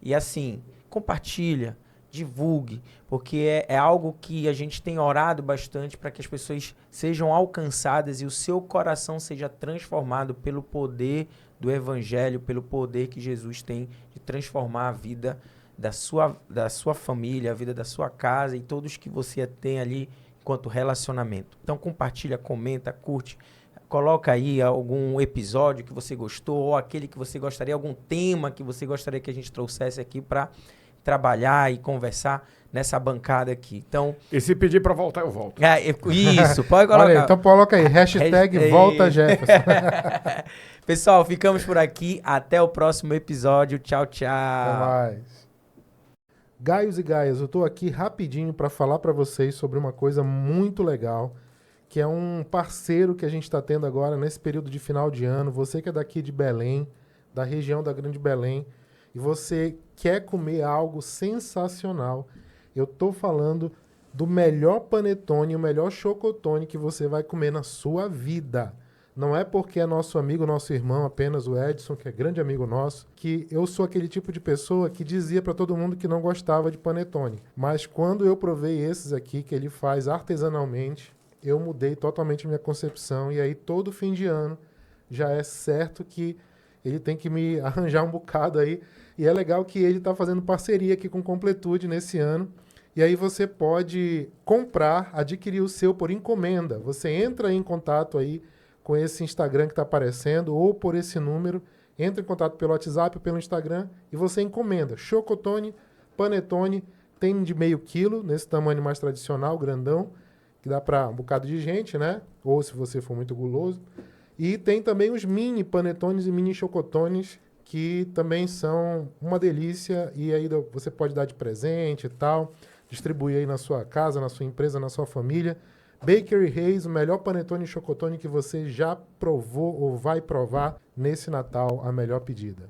[SPEAKER 2] E assim, compartilha, divulgue, porque é algo que a gente tem orado bastante para que as pessoas sejam alcançadas e o seu coração seja transformado pelo poder do Evangelho, pelo poder que Jesus tem de transformar a vida da sua família, a vida da sua casa e todos que você tem ali enquanto relacionamento. Então compartilha, comenta, curte. Coloca aí algum episódio que você gostou ou aquele que você gostaria, algum tema que você gostaria que a gente trouxesse aqui para trabalhar e conversar nessa bancada aqui. Então,
[SPEAKER 3] e se pedir para voltar, eu volto.
[SPEAKER 2] Isso, pode colocar.
[SPEAKER 1] Olha aí, então coloca aí, hashtag volta Jefferson.
[SPEAKER 2] Pessoal, ficamos por aqui. Até o próximo episódio. Tchau, tchau.
[SPEAKER 1] Até mais. Gaios e Gaias, eu estou aqui rapidinho para falar para vocês sobre uma coisa muito legal, que é um parceiro que a gente está tendo agora nesse período de final de ano. Você que é daqui de Belém, da região da Grande Belém, e você quer comer algo sensacional, eu estou falando do melhor panetone, o melhor chocotone que você vai comer na sua vida. Não é porque é nosso amigo, nosso irmão, apenas o Edson, que é grande amigo nosso, que eu sou aquele tipo de pessoa que dizia para todo mundo que não gostava de panetone. Mas quando eu provei esses aqui, que ele faz artesanalmente, eu mudei totalmente minha concepção. E aí, todo fim de ano, já é certo que ele tem que me arranjar um bocado aí. E é legal que ele está fazendo parceria aqui com Completude nesse ano. E aí você pode comprar, adquirir o seu por encomenda. Você entra em contato aí com esse Instagram que está aparecendo ou por esse número. Entra em contato pelo WhatsApp ou pelo Instagram e você encomenda. Chocotone, panetone, tem de meio quilo, nesse tamanho mais tradicional, grandão, que dá para um bocado de gente, né? Ou se você for muito guloso. E tem também os mini panetones e mini chocotones, que também são uma delícia e aí você pode dar de presente e tal, distribuir aí na sua casa, na sua empresa, na sua família. Bakery Reis, o melhor panetone e chocotone que você já provou ou vai provar nesse Natal, a melhor pedida.